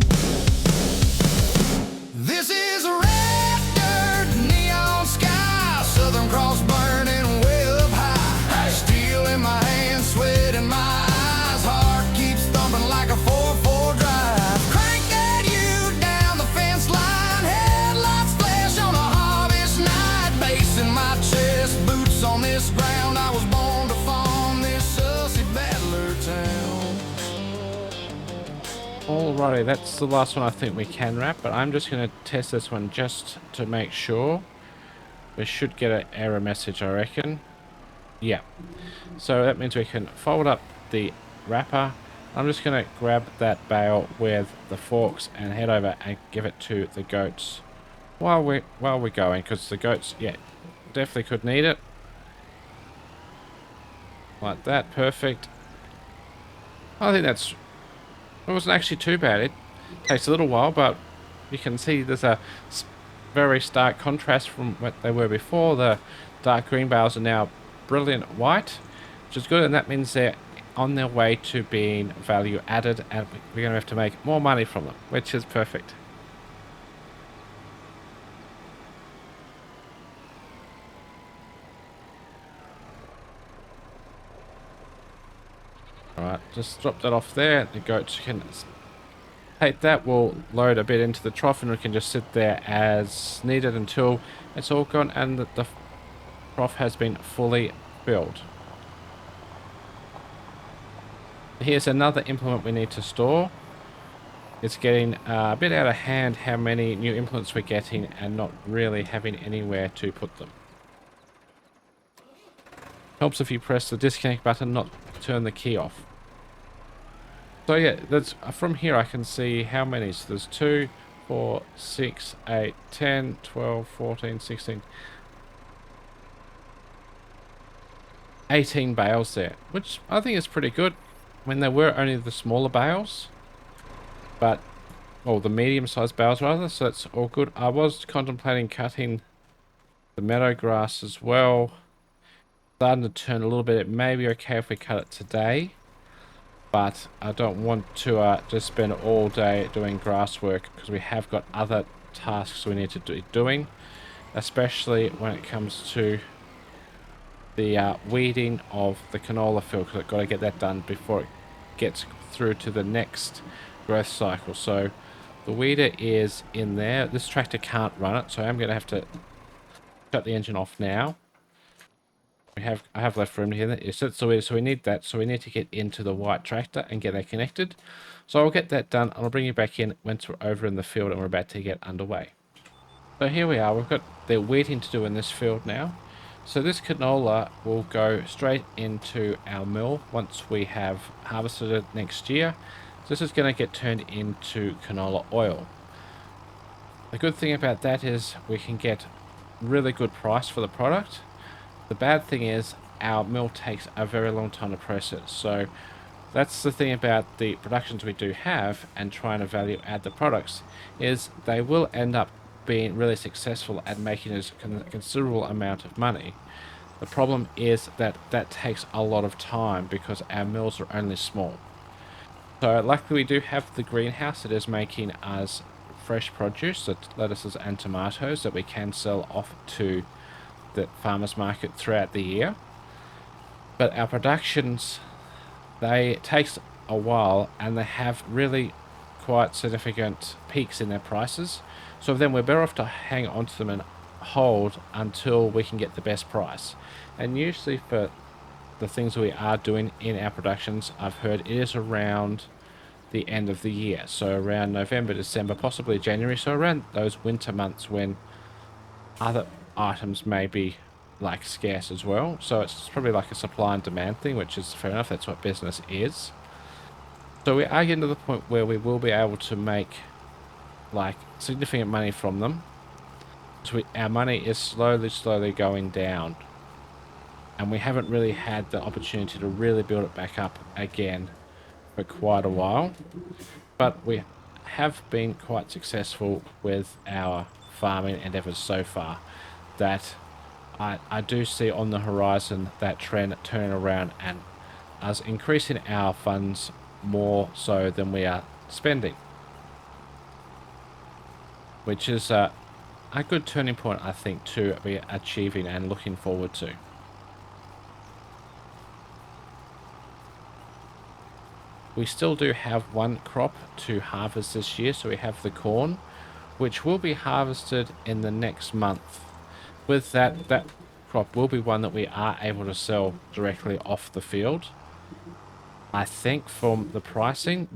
Speaker 2: This is a red dirt, neon sky, Southern Cross burning way up high. Steel in my hands, sweat in my eyes, heart keeps thumping like a 4-4 drive. Crank that U down the fence line, headlights flash on a harvest night. Bass in my chest, boots on this ground, I was born to farm this sussy battler town.
Speaker 1: Alrighty, that's the last one I think we can wrap, but I'm just going to test this one just to make sure. We should get an error message, I reckon. Yeah. So that means we can fold up the wrapper. I'm just going to grab that bale with the forks and head over and give it to the goats while we're going, because the goats, yeah, definitely could need it. Like that, perfect. I think it wasn't actually too bad. It takes a little while, but you can see there's a very stark contrast from what they were before. The dark green bales are now brilliant white, which is good, and that means they're on their way to being value added, and we're going to have to make more money from them, which is perfect. Alright, just drop that off there. The goats can take that. We'll load a bit into the trough and we can just sit there as needed until it's all gone and the trough has been fully filled. Here's another implement we need to store. It's getting a bit out of hand how many new implements we're getting and not really having anywhere to put them. Helps if you press the disconnect button, not turn the key off. So yeah, that's from here I can see how many. So there's 2, 4, 6, 8, 10, 12, 14, 16, 18 bales there, which I think is pretty good. I mean, there were only the smaller bales, but, or the medium-sized bales rather, so that's all good. I was contemplating cutting the meadow grass as well. Starting to turn a little bit. It may be okay if we cut it today, but I don't want to just spend all day doing grass work because we have got other tasks we need to be doing, especially when it comes to the weeding of the canola field, because I've got to get that done before it gets through to the next growth cycle. So the weeder is in there. This tractor can't run it, so I'm going to have to shut the engine off now. I have left room here. So we need that. So we need to get into the white tractor and get that connected. So I'll get that done. I'll bring you back in once we're over in the field and we're about to get underway. So here we are. We've got the weeding to do in this field now. So this canola will go straight into our mill once we have harvested it next year. So this is going to get turned into canola oil. The good thing about that is we can get really good price for the product. The bad thing is our mill takes a very long time to process. So that's the thing about the productions we do have and trying to value add the products, is they will end up being really successful at making us a considerable amount of money. The problem is that that takes a lot of time because our mills are only small. So luckily we do have the greenhouse that is making us fresh produce, so lettuces and tomatoes that we can sell off to the farmers market throughout the year. But our productions, they takes a while and they have really quite significant peaks in their prices. So then we're better off to hang on to them and hold until we can get the best price. And usually for the things we are doing in our productions, I've heard it is around the end of the year. So around November, December, possibly January. So around those winter months when other items may be like scarce as well. So it's probably like a supply and demand thing, which is fair enough. That's what business is. So we are getting to the point where we will be able to make like significant money from them. So our money is slowly going down, and we haven't really had the opportunity to really build it back up again for quite a while. But we have been quite successful with our farming endeavors so far, that I do see on the horizon that trend turning around and us increasing our funds more so than we are spending, which is a good turning point, I think, to be achieving and looking forward to. We still do have one crop to harvest this year, so we have the corn, which will be harvested in the next month. With that crop will be one that we are able to sell directly off the field. I think from the pricing,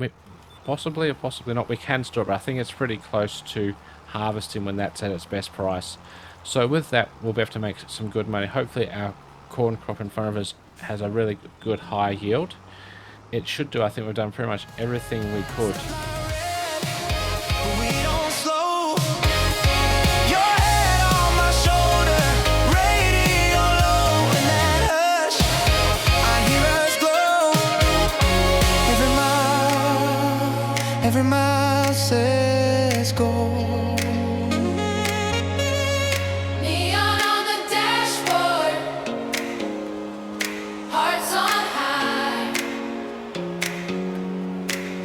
Speaker 1: possibly or possibly not, we can store it, but I think it's pretty close to harvesting when that's at its best price. So with that, we'll be able to make some good money. Hopefully our corn crop in front of us has a really good high yield. It should do. I think we've done pretty much everything we could.
Speaker 4: We don't slow. Your head on my shoulder, radio low in that hush. I hear us glow. Every mile says go.
Speaker 3: Neon on the dashboard, hearts on high,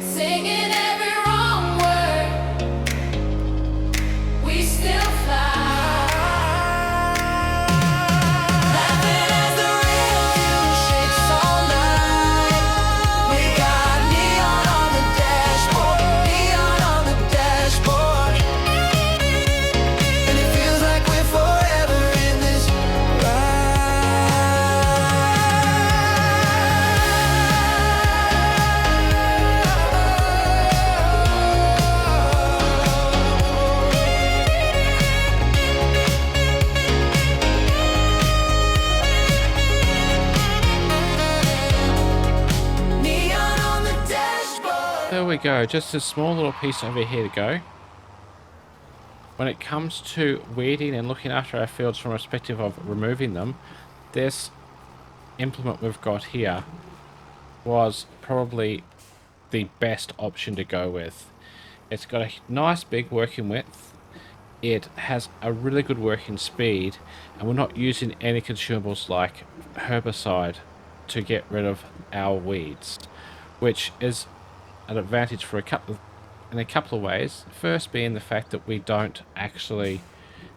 Speaker 3: singing every wrong word. We still fly, laughing as the real you shakes all night. We got neon on the dashboard, neon on the dashboard, and it feels like we're forever in this neon on the dashboard.
Speaker 1: There we go. Just a small little piece over here to go. When it comes to weeding and looking after our fields from a perspective of removing them, this implement we've got here was probably the best option to go with. It's got a nice big working width. It has a really good working speed, and we're not using any consumables like herbicide to get rid of our weeds, which is an advantage for in a couple of ways. First being the fact that we don't actually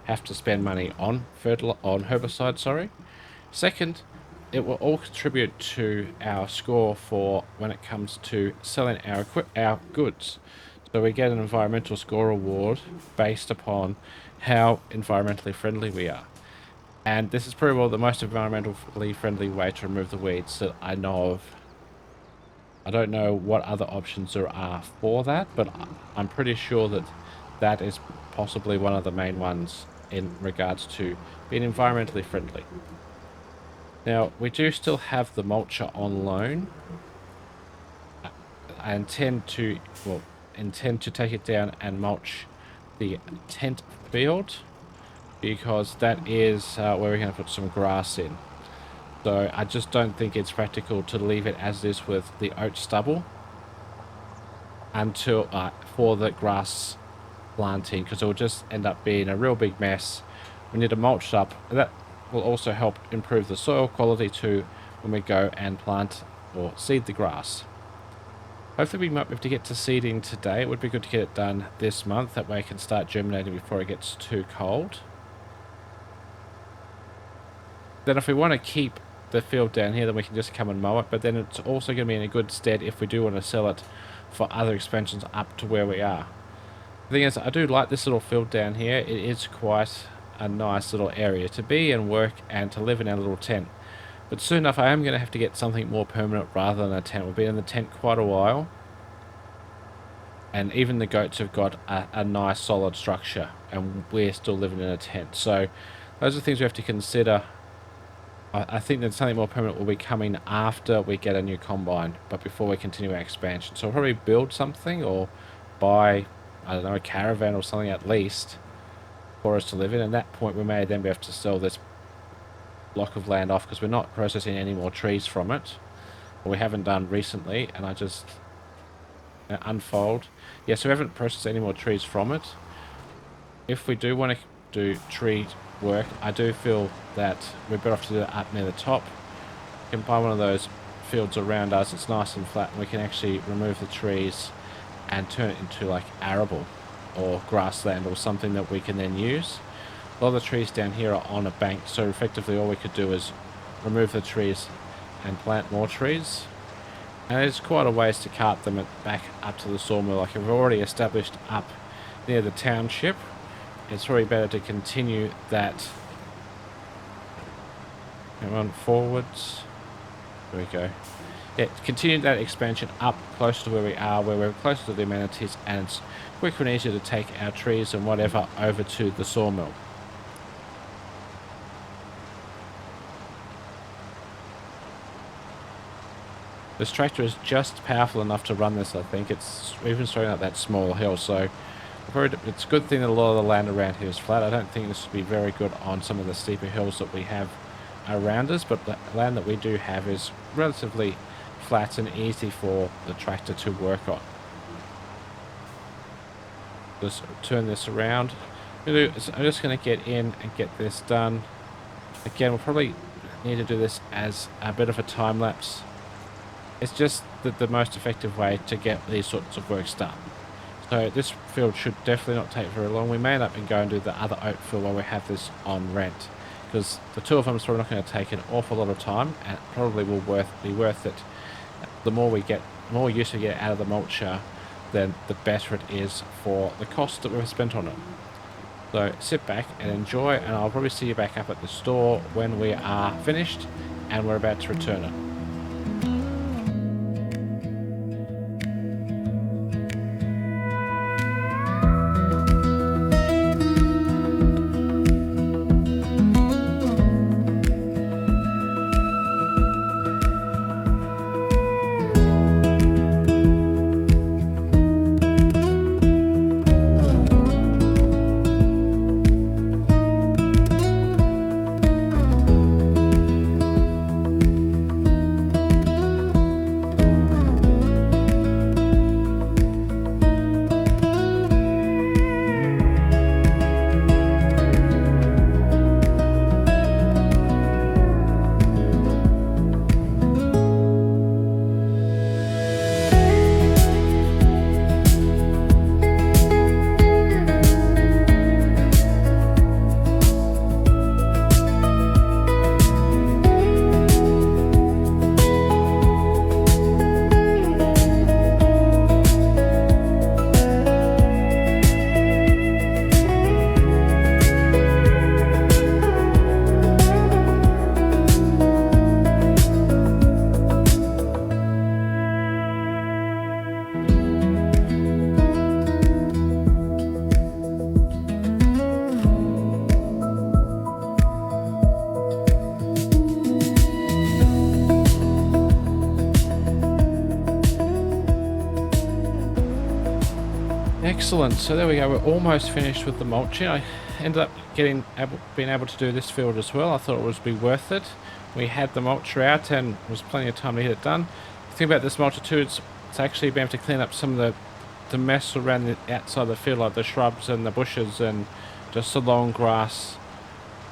Speaker 1: have to spend money on herbicide, sorry. Second, it will all contribute to our score for when it comes to selling our goods. So we get an environmental score award based upon how environmentally friendly we are. And this is probably well the most environmentally friendly way to remove the weeds that I know of. I don't know what other options there are for that, but I'm pretty sure that that is possibly one of the main ones in regards to being environmentally friendly. Now, we do still have the mulcher on loan. I intend to take it down and mulch the tent field, because that is where we're going to put some grass in. So I just don't think it's practical to leave it as is with the oat stubble until for the grass planting, because it will just end up being a real big mess. We need to mulch up. That will also help improve the soil quality too when we go and plant or seed the grass. Hopefully we might be able to get to seeding today. It would be good to get it done this month. That way it can start germinating before it gets too cold. Then if we want to keep the field down here, then we can just come and mow it. But then it's also going to be in a good stead if we do want to sell it for other expansions up to where we are. The thing is, I do like this little field down here. It is quite a nice little area to be and work and to live in our little tent. But soon enough, I am going to have to get something more permanent rather than a tent. We've been in the tent quite a while. And even the goats have got a nice solid structure. And we're still living in a tent. So those are things we have to consider. I think that something more permanent will be coming after we get a new combine, but before we continue our expansion. So we'll probably build something or buy, I don't know, a caravan or something at least for us to live in. And at that point, we may then be able to sell this block of land off, because we're not processing any more trees from it. Or we haven't done recently, and I just unfold. Yeah, so we haven't processed any more trees from it. If we do want to do tree work, I do feel that we're better off to do it up near the top. We can buy one of those fields around us. It's nice and flat, and we can actually remove the trees and turn it into like arable or grassland or something that we can then use. A lot of the trees down here are on a bank, so effectively all we could do is remove the trees and plant more trees. And there's quite a ways to cart them back up to the sawmill. Like if we've already established up near the township, it's probably better to continue that. Come on, forwards. There we go. Yeah, continue that expansion up close to where we are, where we're close to the amenities, and it's quicker and easier to take our trees and whatever over to the sawmill. This tractor is just powerful enough to run this, I think. It's even starting up that small hill, so it's a good thing that a lot of the land around here is flat. I don't think this would be very good on some of the steeper hills that we have around us, but the land that we do have is relatively flat and easy for the tractor to work on. Just turn this around. I'm just going to get in and get this done. Again, we'll probably need to do this as a bit of a time lapse. It's just the most effective way to get these sorts of works done. So this field should definitely not take very long. We may end up and go and do the other oat field while we have this on rent, because the two of them is probably not going to take an awful lot of time, and probably will be worth it. The more use we get out of the mulcher, then the better it is for the cost that we've spent on it. So sit back and enjoy, and I'll probably see you back up at the store when we are finished and we're about to return it. Excellent. So there we go. We're almost finished with the mulching. I ended up being able to do this field as well. I thought it would be worth it. We had the mulcher out and there was plenty of time to get it done. The thing about this mulcher too, it's actually being able to clean up some of the mess around the outside of the field, like the shrubs and the bushes and just the long grass.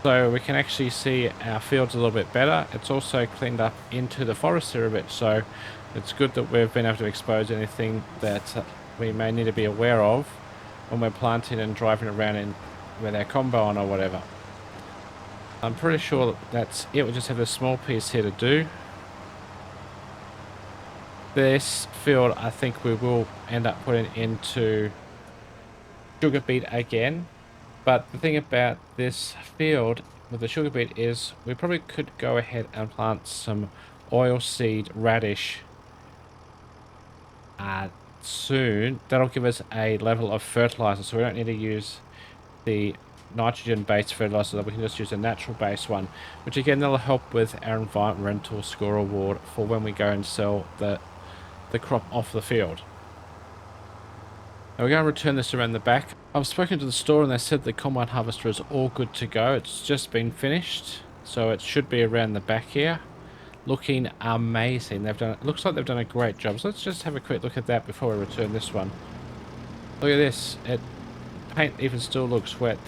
Speaker 1: So we can actually see our fields a little bit better. It's also cleaned up into the forest here a bit, so it's good that we've been able to expose anything that we may need to be aware of when we're planting and driving around with our combine or whatever. I'm pretty sure that's it. We just have a small piece here to do. This field, I think we will end up putting into sugar beet again. But the thing about this field with the sugar beet is we probably could go ahead and plant some oilseed radish soon. That'll give us a level of fertilizer, so we don't need to use the nitrogen-based fertilizer. We can just use a natural-based one, which again, that'll help with our environmental score award for when we go and sell the crop off the field. Now we're going to return this around the back. I've spoken to the store and they said the combine harvester is all good to go. It's just been finished, so it should be around the back here. Looking amazing. Looks like they've done a great job. So let's just have a quick look at that before we return this one. Look at this. Paint even still looks wet.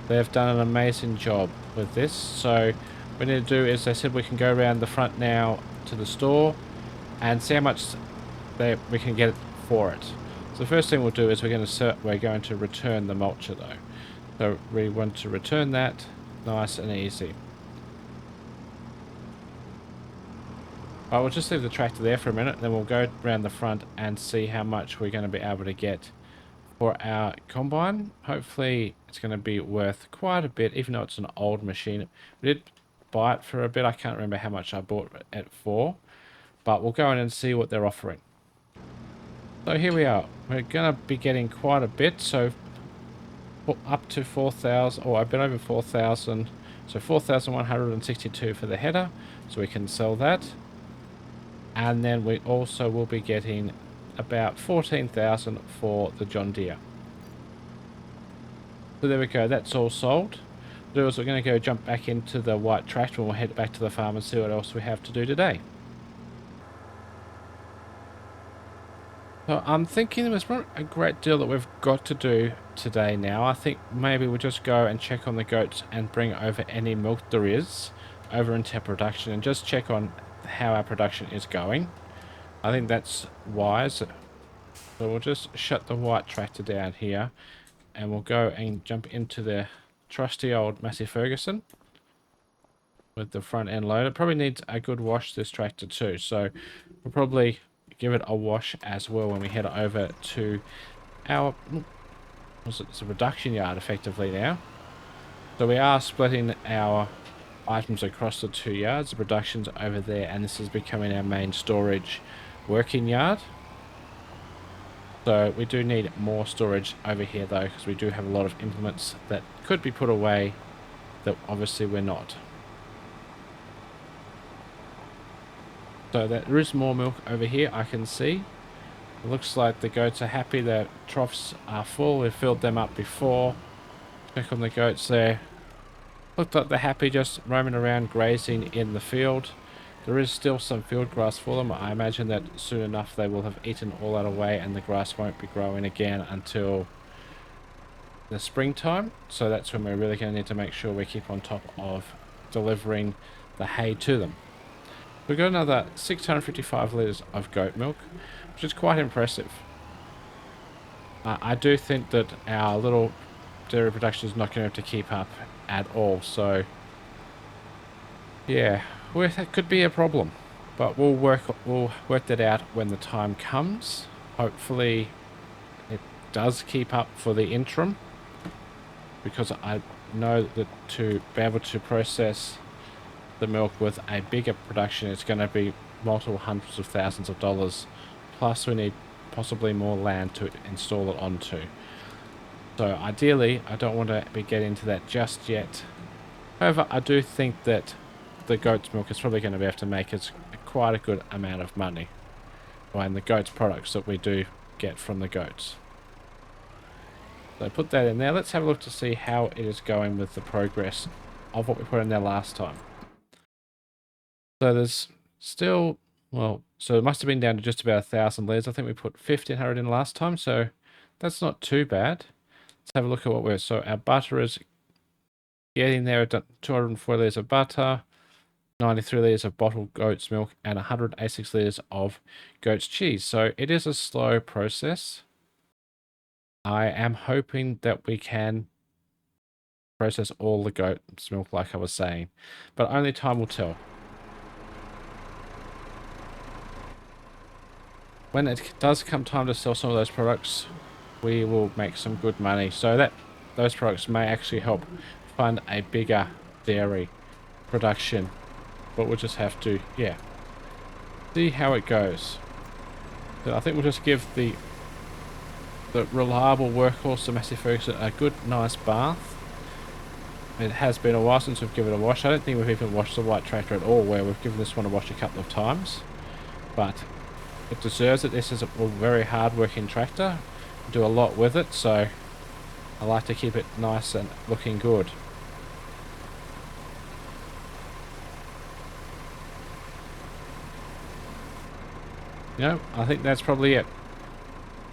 Speaker 1: They've done an amazing job with this. So what we need to do is, they said we can go around the front now to the store and see how much we can get for it. So the first thing we'll do is we're going to return the mulcher though. So we want to return that nice and easy. I will just leave the tractor there for a minute, then we'll go around the front and see how much we're going to be able to get for our combine. Hopefully it's going to be worth quite a bit, even though it's an old machine. We did buy it for a bit. I can't remember how much I bought it for, but we'll go in and see what they're offering. So here we are. We're going to be getting quite a bit, so up to 4,000, or a bit over 4,000. So 4,162 for the header, so we can sell that. And then we also will be getting about 14,000 for the John Deere. So there we go, that's all sold. We're going to go jump back into the white tractor and we'll head back to the farm and see what else we have to do today. So I'm thinking there's not a great deal that we've got to do today now. I think maybe we'll just go and check on the goats and bring over any milk there is over into production and just check on how our production is going. I think that's wise. So we'll just shut the white tractor down here and we'll go and jump into the trusty old Massey Ferguson with the front end loader. Probably needs a good wash, this tractor too, so we'll probably give it a wash as well when we head over to our it's a production yard effectively now. So we are splitting our items across the 2 yards. The production's over there and this is becoming our main storage working yard. So we do need more storage over here though, because we do have a lot of implements that could be put away that obviously we're not. So there is more milk over here, I can see. It looks like the goats are happy. The troughs are full. We've filled them up before. Check on the goats there. Looked like they're happy just roaming around grazing in the field. There is still some field grass for them. I imagine that soon enough they will have eaten all that away and the grass won't be growing again until the springtime. So that's when we're really going to need to make sure we keep on top of delivering the hay to them. We've got another 655 litres of goat milk, which is quite impressive. I do think that our little dairy production is not going to have to keep up at all, so yeah, that could be a problem, but we'll work that out when the time comes. Hopefully it does keep up for the interim, because I know that to be able to process the milk with a bigger production, it's going to be multiple hundreds of thousands of dollars, plus we need possibly more land to install it onto. So ideally I don't want to be getting into that just yet. However, I do think that the goat's milk is probably going to be able to make us quite a good amount of money, and the goat's products that we do get from the goats. So put that in there. Let's have a look to see how it is going with the progress of what we put in there last time. So there's still, well, so it must have been down to just about 1,000 litres. I think we put 1,500 in last time, so that's not too bad. Let's have a look at what we're, so our butter is getting there at 204 litres of butter, 93 litres of bottled goat's milk, and 186 litres of goat's cheese. So it is a slow process. I am hoping that we can process all the goat's milk like I was saying, but only time will tell. When it does come time to sell some of those products, we will make some good money. So that those products may actually help fund a bigger dairy production. But we'll just have to, yeah, see how it goes. So I think we'll just give the reliable workhorse, the Massey Ferguson, a good, nice bath. It has been a while since we've given it a wash. I don't think we've even washed the white tractor at all, where we've given this one a wash a couple of times. But it deserves it. This is a very hard-working tractor. Do a lot with it, so I like to keep it nice and looking good. You know, I think that's probably it.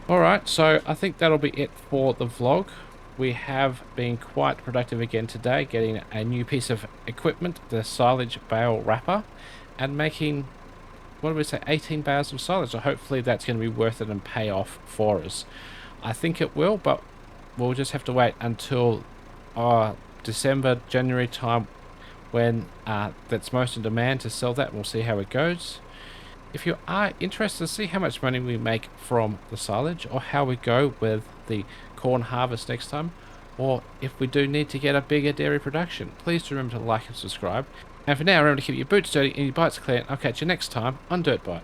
Speaker 1: Alright, so I think that'll be it for the vlog. We have been quite productive again today, getting a new piece of equipment, the silage bale wrapper, and making, what did we say, 18 bales of silage. So hopefully that's going to be worth it and pay off for us. I think it will, but we'll just have to wait until December, January time when that's most in demand to sell that. We'll see how it goes. If you are interested to see how much money we make from the silage, or how we go with the corn harvest next time, or if we do need to get a bigger dairy production, please do remember to like and subscribe. And for now, remember to keep your boots dirty and your bites clear. I'll catch you next time on DirtByte.